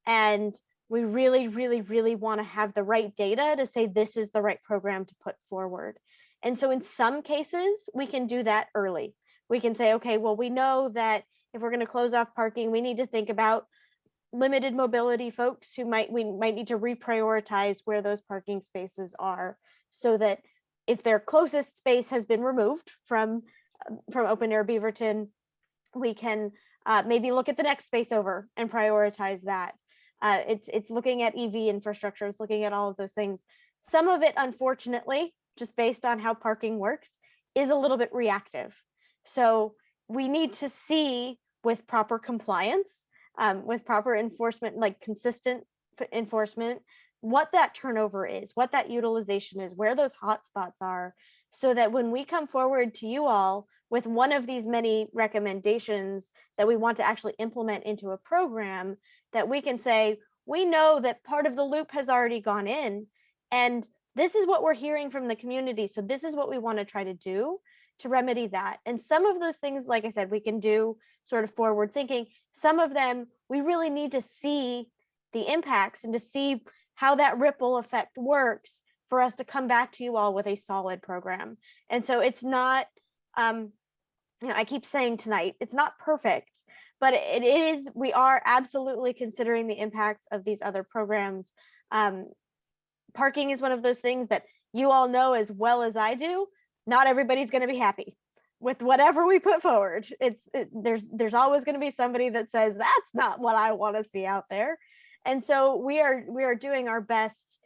And we really, really, really want to have the right data to say this is the right program to put forward. And so in some cases, we can do that early. We can say, okay, well, we know that if we're going to close off parking, we need to think about limited mobility folks who we might need to reprioritize where those parking spaces are, so that if their closest space has been removed from Open Air Beaverton, we can maybe look at the next space over and prioritize that. It's looking at EV infrastructure, it's looking at all of those things. Some of it, unfortunately, just based on how parking works, is a little bit reactive. So we need to see, with proper compliance, with proper enforcement, like consistent enforcement, what that turnover is, what that utilization is, where those hotspots are, so that when we come forward to you all with one of these many recommendations that we want to actually implement into a program, that we can say, we know that part of the loop has already gone in, and this is what we're hearing from the community. So this is what we want to try to do to remedy that. And some of those things, like I said, we can do sort of forward thinking. Some of them, we really need to see the impacts and to see how that ripple effect works for us to come back to you all with a solid program. And so it's not, I keep saying tonight, it's not perfect, but it is, we are absolutely considering the impacts of these other programs. Parking is one of those things that you all know as well as I do. Not everybody's going to be happy with whatever we put forward. There's always going to be somebody that says that's not what I want to see out there. And so we are doing our best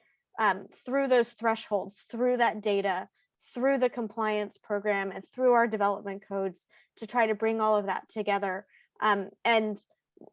through those thresholds, through that data, through the compliance program, and through our development codes to try to bring all of that together. And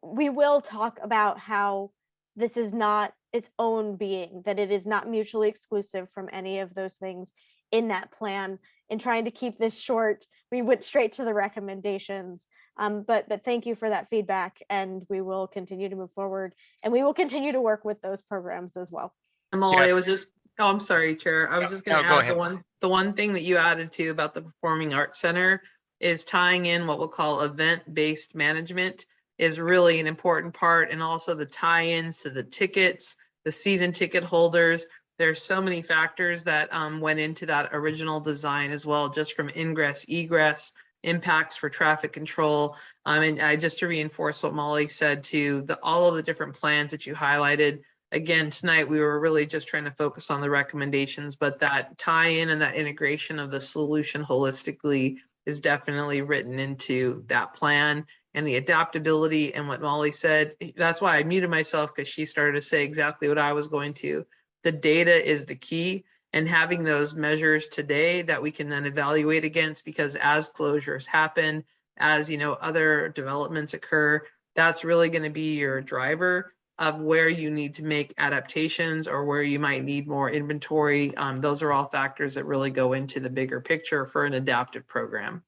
we will talk about how this is not its own being, that it is not mutually exclusive from any of those things in that plan. In trying to keep this short, we went straight to the recommendations. But thank you for that feedback, and we will continue to move forward, and we will continue to work with those programs as well. And Molly, I was just, oh, I'm sorry, Chair. I was just going to go add ahead. the one thing that you added to about the Performing Arts Center is tying in what we'll call event-based management is really an important part, and also the tie-ins to the tickets, the season ticket holders. There's so many factors that went into that original design as well, just from ingress, egress, impacts for traffic control. And just to reinforce what Molly said too, all of the different plans that you highlighted, again, tonight we were really just trying to focus on the recommendations, but that tie-in and that integration of the solution holistically is definitely written into that plan. And the adaptability and what Molly said, that's why I muted myself, because she started to say exactly what I was going to. The data is the key, and having those measures today that we can then evaluate against, because as closures happen, as other developments occur, that's really going to be your driver of where you need to make adaptations or where you might need more inventory. Those are all factors that really go into the bigger picture for an adaptive program.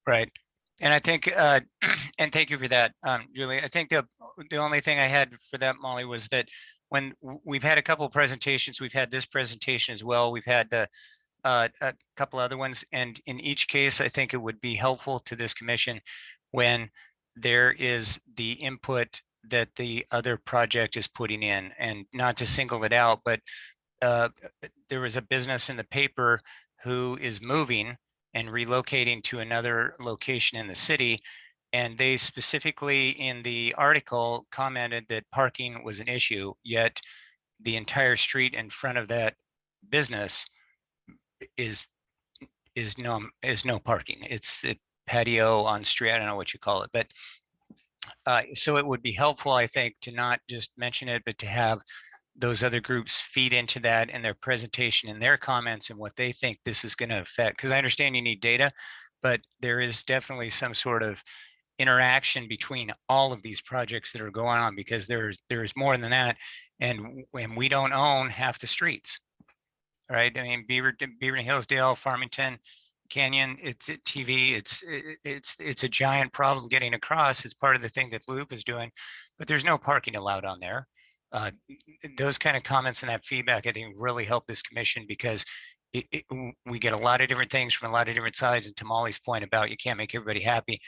Right. And I think, and thank you for that, Julie. I think the only thing I had for that, Molly, was that when we've had a couple of presentations, we've had this presentation as well. We've had a couple other ones. And in each case, I think it would be helpful to this commission when there is the input that the other project is putting in, and not to single it out, but there was a business in the paper who is moving and relocating to another location in the city. And they specifically in the article commented that parking was an issue, yet the entire street in front of that business is no parking. It's a patio on street. I don't know what you call it, but so it would be helpful, I think, to not just mention it, but to have those other groups feed into that in their presentation and their comments and what they think this is going to affect. Because I understand you need data, but there is definitely some sort of interaction between all of these projects that are going on, because there's more than that, and we don't own half the streets, right? I mean, Beaverton, Hillsdale, Farmington, Canyon, it's TV, it's a giant problem getting across. It's part of the thing that Loop is doing, but there's no parking allowed on there. Those kind of comments and that feedback, I think, really help this commission, because we get a lot of different things from a lot of different sides. And to Molly's point about you can't make everybody happy,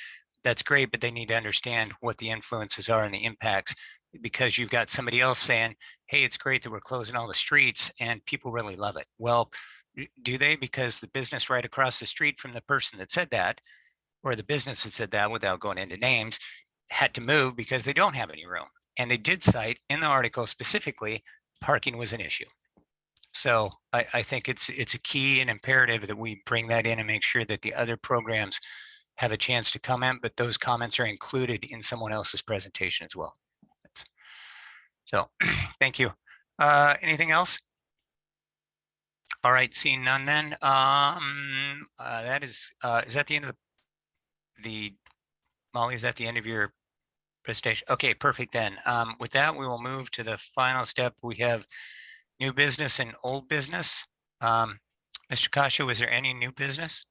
that's great, but they need to understand what the influences are and the impacts, because you've got somebody else saying, hey, it's great that we're closing all the streets and people really love it. Well, do they? Because the business right across the street from the person that said that, or the business that said that, without going into names, had to move because they don't have any room. And they did cite in the article specifically, parking was an issue. So I think it's a key and imperative that we bring that in and make sure that the other programs have a chance to comment, but those comments are included in someone else's presentation as well. So thank you. Anything else? All right, seeing none then, that is that the end of the Molly, is that the end of your presentation? Okay, perfect then. With that, we will move to the final step. We have new business and old business. Mr. Khasho, is there any new business?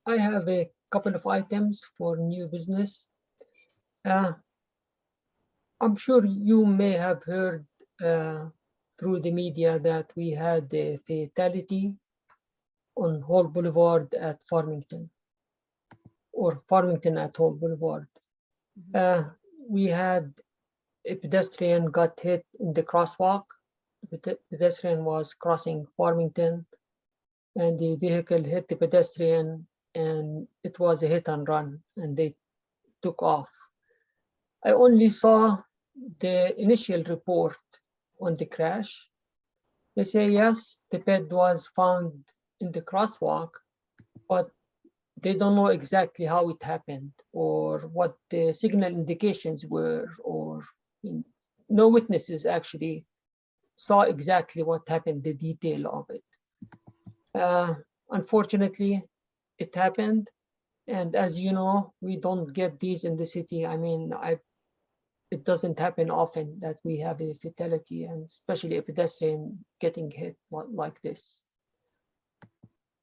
I have a couple of items for new business. I'm sure you may have heard through the media that we had a fatality on Hall Boulevard at Farmington, or Farmington at Hall Boulevard. We had a pedestrian got hit in the crosswalk. The pedestrian was crossing Farmington, and the vehicle hit the pedestrian, and it was a hit and run, and they took off. I only saw the initial report on the crash. They say, yes, the ped was found in the crosswalk, but they don't know exactly how it happened or what the signal indications were, or no witnesses actually saw exactly what happened, the detail of it. Unfortunately, it happened. And as you know, we don't get these in the city. I mean, it doesn't happen often that we have a fatality, and especially a pedestrian getting hit like this.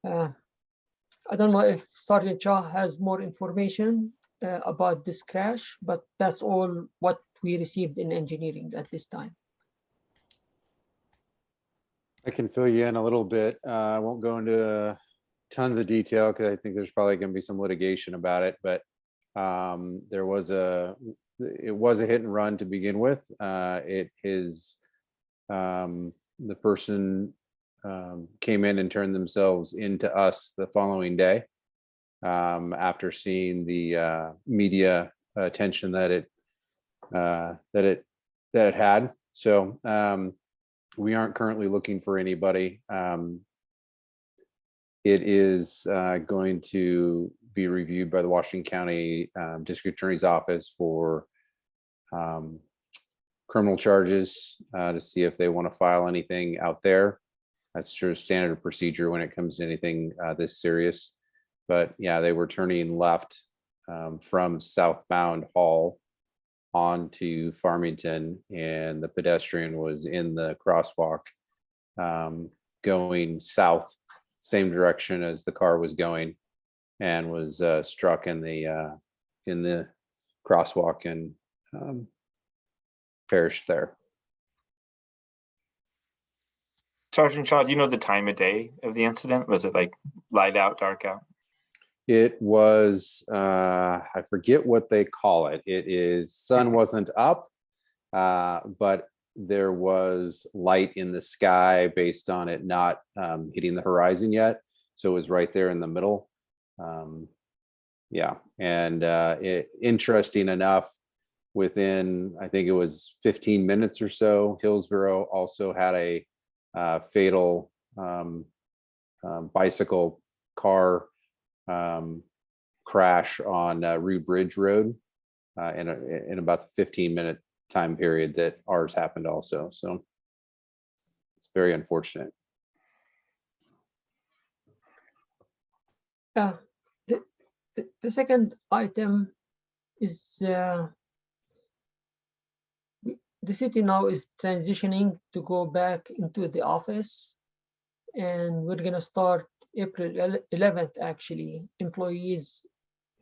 I don't know if Sergeant Shah has more information about this crash, but that's all what we received in engineering at this time. I can fill you in a little bit. I won't go into tons of detail because I think there's probably going to be some litigation about it, but it was a hit and run to begin with. The person came in and turned themselves into us the following day after seeing the media attention that it had. So we aren't currently looking for anybody. It is going to be reviewed by the Washington County District Attorney's Office for criminal charges to see if they want to file anything out there. That's sure standard procedure when it comes to anything this serious. But yeah, they were turning left from southbound Hall onto Farmington, and the pedestrian was in the crosswalk going south, same direction as the car was going, and was struck in the crosswalk and perished there. Sergeant Shaw, do you know the time of day of the incident? Was it like light out, dark out? It was, I forget what they call it. It is, sun wasn't up, but there was light in the sky based on it not hitting the horizon yet. So it was right there in the middle. Yeah, and interesting enough, within, I think it was 15 minutes or so, Hillsborough also had a fatal bicycle car crash on Rue Bridge Road in about the 15-minute time period that ours happened also. So it's very unfortunate. The second item is the city now is transitioning to go back into the office, and we're going to start April 11th, actually. Employees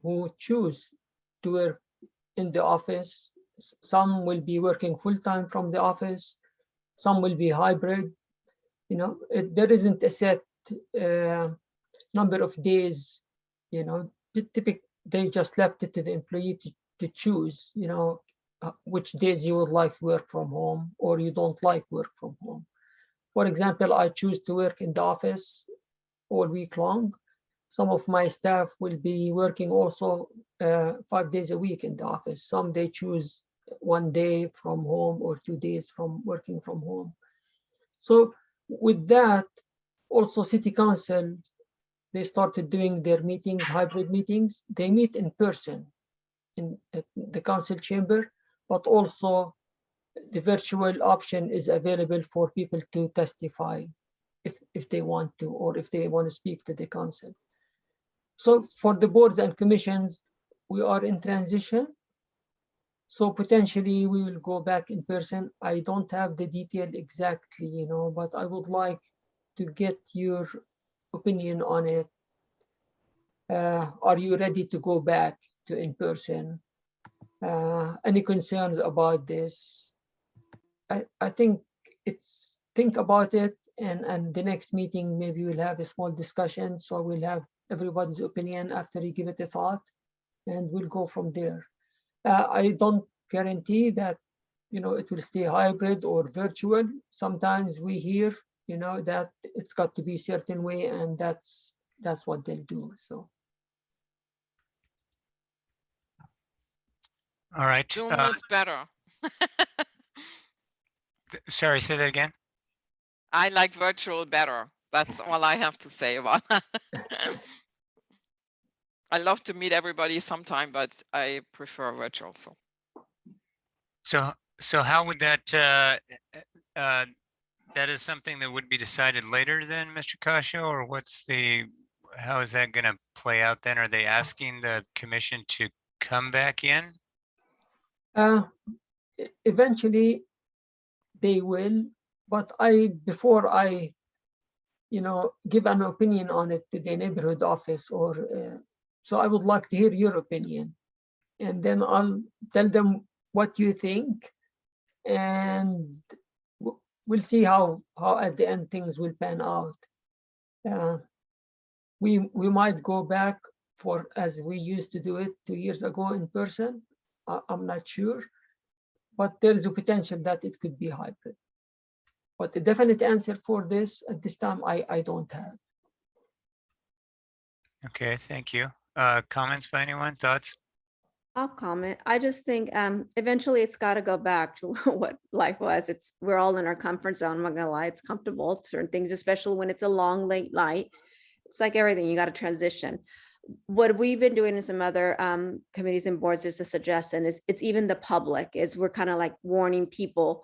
who choose to work in the office, some will be working full-time from the office, some will be hybrid. You know, there isn't a set number of days, you know. They just left it to the employee to choose, you know, which days you would like to work from home or you don't like work from home. For example, I choose to work in the office all week long. Some of my staff will be working also 5 days a week in the office. Some they choose 1 day from home or 2 days from working from home. So with that, also City Council, they started doing their meetings, hybrid meetings. They meet in person in the council chamber, but also the virtual option is available for people to testify if they want to, or if they want to speak to the council. So for the boards and commissions, we are in transition. So potentially we will go back in person. I don't have the detail exactly, you know, but I would like to get your opinion on it. Are you ready to go back to in-person? Any concerns about this? I think think about it, and the next meeting, maybe we'll have a small discussion. So we'll have everybody's opinion after you give it a thought, and we'll go from there. I don't guarantee that, it will stay hybrid or virtual. Sometimes we hear, that it's got to be a certain way, and that's what they'll do. So. All right. Zoom is better. Sorry, say that again. I like virtual better. That's all I have to say about that. I love to meet everybody sometime, but I prefer virtual. So how would that that is something that would be decided later then, Mr. Khasho, or how is that going to play out then? Are they asking the commission to come back in? Eventually they will, but before I give an opinion on it to the neighborhood office, or so I would like to hear your opinion, and then I'll tell them what you think, and we'll see how at the end things will pan out. We might go back for as we used to do it 2 years ago in person. I'm not sure, but there is a potential that it could be hybrid. But the definite answer for this at this time, I don't have. Okay, thank you. Comments by anyone? Thoughts? I'll comment. I just think eventually it's got to go back to what life was. We're all in our comfort zone. I'm not gonna lie, it's comfortable. Certain things, especially when it's a long late night, it's like everything. You got to transition. What we've been doing in some other committees and boards is a suggestion is it's even the public is we're kind of like warning people,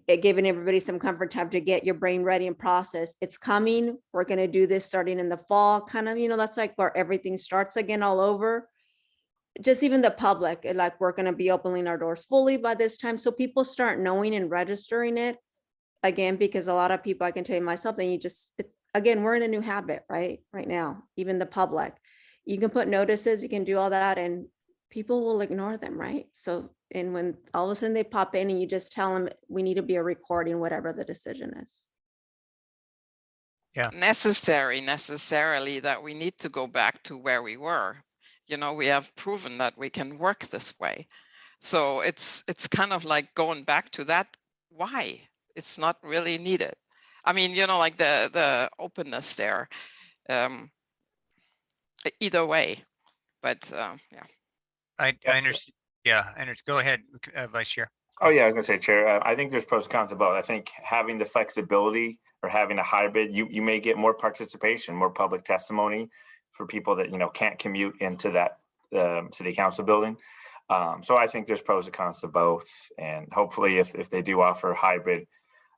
giving everybody some comfort time to get your brain ready and process. It's coming. We're going to do this starting in the fall, kind of, that's like where everything starts again all over. Just even the public, like we're going to be opening our doors fully by this time. So people start knowing and registering it again, because a lot of people, I can tell you myself, then again, we're in a new habit, right now, even the public. You can put notices, you can do all that, and people will ignore them, right? So, and when all of a sudden they pop in and you just tell them we need to be a recording, whatever the decision is. Yeah. Necessarily that we need to go back to where we were. We have proven that we can work this way. So it's kind of like going back to that. Why? It's not really needed. I mean, like the openness there. Either way, but yeah. I understand. Yeah, go ahead, Vice Chair. Oh yeah, I was gonna say, Chair, I think there's pros and cons of both. I think having the flexibility or having a hybrid, you may get more participation, more public testimony for people that can't commute into that city council building. So I think there's pros and cons to both, and hopefully if they do offer hybrid,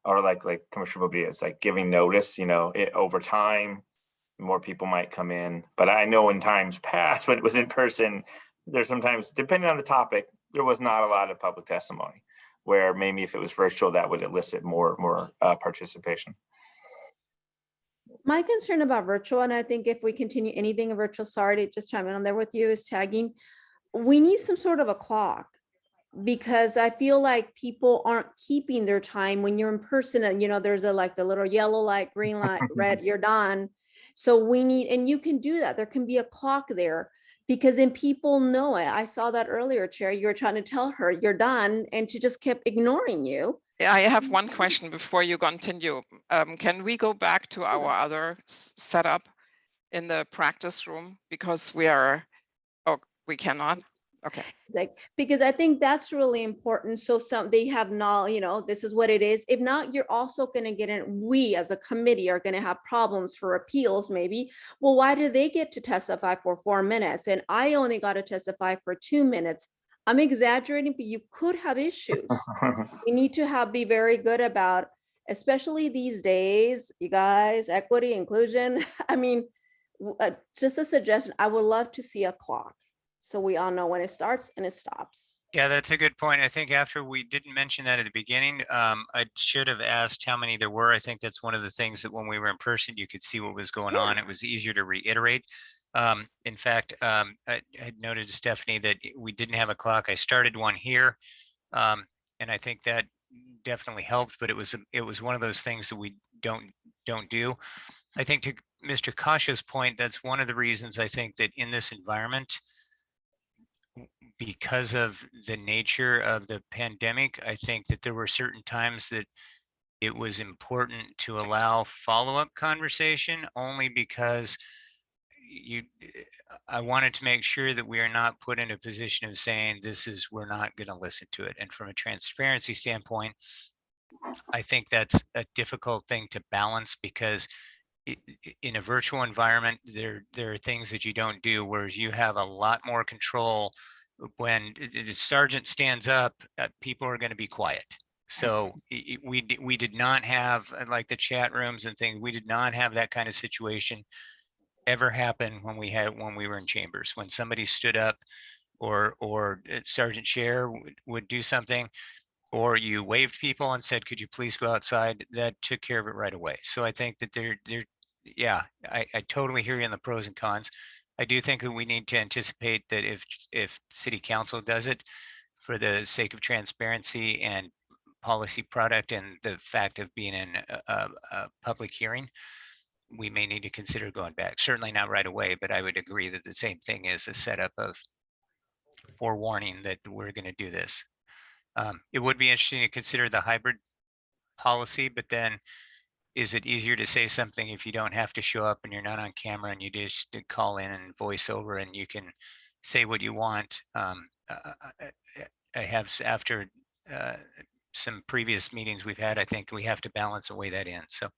or like Commissioner Bobadilla, it's like giving notice, over time, more people might come in. But I know in times past when it was in person, there's sometimes, depending on the topic, there was not a lot of public testimony, where maybe if it was virtual, that would elicit more participation. My concern about virtual, and I think if we continue anything virtual, sorry to just chime in on there with you, is tagging. We need some sort of a clock, because I feel like people aren't keeping their time when you're in person. And there's the little yellow light, green light, red, you're done. So we need, and you can do that. There can be a clock there, because then people know it. I saw that earlier, Chair. You were trying to tell her you're done, and she just kept ignoring you. I have one question before you continue. Can we go back to our other setup in the practice room, because we cannot? Okay. Because I think that's really important. So they have knowledge, this is what it is. If not, you're also going to get in. We as a committee are going to have problems for appeals, maybe. Well, why do they get to testify for 4 minutes? And I only got to testify for 2 minutes. I'm exaggerating, but you could have issues. You need to be very good about, especially these days, you guys, equity, inclusion. I mean, just a suggestion. I would love to see a clock, so we all know when it starts and it stops. Yeah, that's a good point. I think after we didn't mention that at the beginning, I should have asked how many there were. I think that's one of the things that when we were in person, you could see what was going on. It was easier to reiterate. In fact, I had noted to Stephanie that we didn't have a clock. I started one here. And I think that definitely helped, but it was one of those things that we don't do. I think to Mr. Khasho's point, that's one of the reasons I think that in this environment, because of the nature of the pandemic, I think that there were certain times that it was important to allow follow-up conversation, only because I wanted to make sure that we are not put in a position of saying we're not going to listen to it. And from a transparency standpoint, I think that's a difficult thing to balance, because in a virtual environment, there are things that you don't do, whereas you have a lot more control. When the sergeant stands up, people are going to be quiet. So we did not have, like the chat rooms and things, we did not have that kind of situation ever happen when we were in chambers. When somebody stood up, or Sergeant Share would do something, or you waved people and said, could you please go outside, that took care of it right away. So I think that yeah, I totally hear you on the pros and cons. I do think that we need to anticipate that if city council does it for the sake of transparency and policy product and the fact of being in a public hearing, we may need to consider going back. Certainly not right away, but I would agree that the same thing is a setup of forewarning that we're going to do this. It would be interesting to consider the hybrid policy, but then is it easier to say something if you don't have to show up and you're not on camera and you just call in and voice over and you can say what you want? I have, after some previous meetings we've had, I think we have to balance and weigh that in. So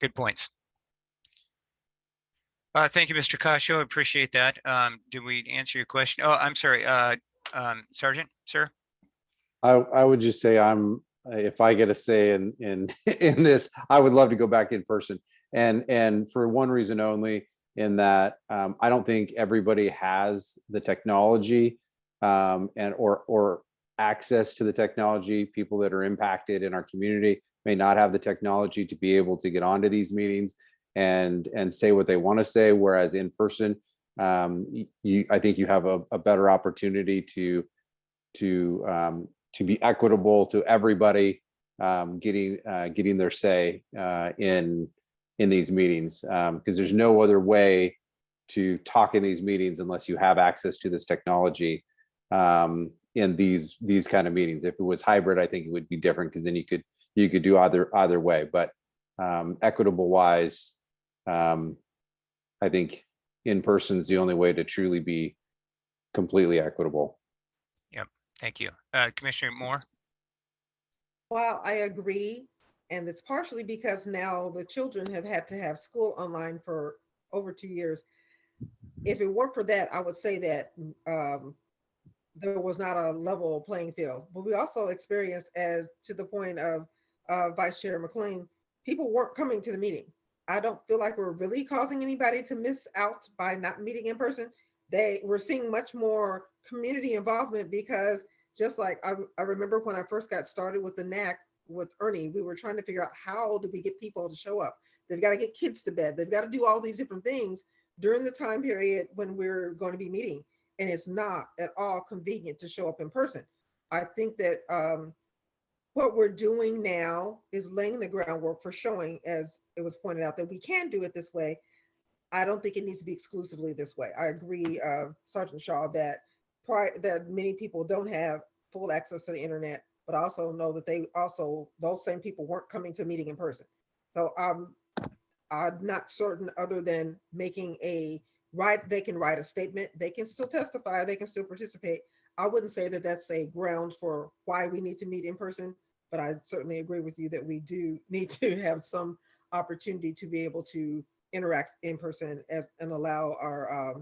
good points. Thank you, Mr. Khasho. I appreciate that. Did we answer your question? Oh, I'm sorry, Sergeant, sir. I would just say if I get a say in this, I would love to go back in person, and for one reason only, in that I don't think everybody has the technology or access to the technology. People that are impacted in our community may not have the technology to be able to get onto these meetings and say what they want to say, whereas in person, I think you have a better opportunity to be equitable to everybody getting their say in these meetings, because there's no other way to talk in these meetings unless you have access to this technology in these kind of meetings. If it was hybrid, I think it would be different, because then you could do either way. But equitable wise, I think in person is the only way to truly be completely equitable. Yep. Thank you. Commissioner Moore? Well, I agree. And it's partially because now the children have had to have school online for over 2 years. If it weren't for that, I would say that there was not a level playing field. But we also experienced, as to the point of Vice Chair McClean, people weren't coming to the meeting. I don't feel like we're really causing anybody to miss out by not meeting in person. We're seeing much more community involvement, because just like I remember when I first got started with the NAC with Ernie, we were trying to figure out how do we get people to show up. They've got to get kids to bed. They've got to do all these different things during the time period when we're going to be meeting. And it's not at all convenient to show up in person. I think that what we're doing now is laying the groundwork for showing, as it was pointed out, that we can do it this way. I don't think it needs to be exclusively this way. I agree, Sergeant Shaw, that many people don't have full access to the internet, but I also know that those same people weren't coming to a meeting in person. So I'm not certain, other than making they can write a statement, they can still testify, they can still participate. I wouldn't say that that's a ground for why we need to meet in person, but I certainly agree with you that we do need to have some opportunity to be able to interact in person and allow our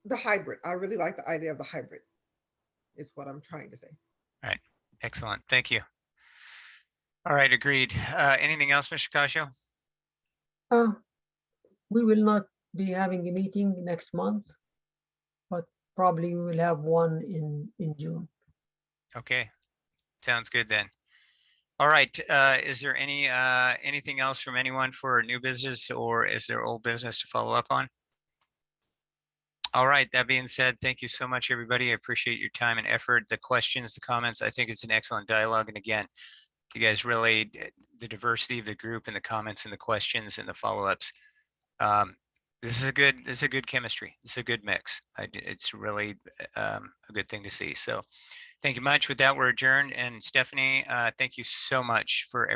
the hybrid. I really like the idea of the hybrid, is what I'm trying to say. All right, excellent, thank you. All right, agreed. Anything else, Mr. Khasho? We will not be having a meeting next month, but probably we will have one in June. Okay, sounds good then. All right, is there anything else from anyone for new business, or is there old business to follow up on? All right, that being said, thank you so much, everybody. I appreciate your time and effort, the questions, the comments. I think it's an excellent dialogue. And again, you guys really, the diversity of the group and the comments and the questions and the follow-ups. This is a good chemistry. This is a good mix. It's really a good thing to see. So thank you much. With that, we're adjourned. And Stephanie, thank you so much for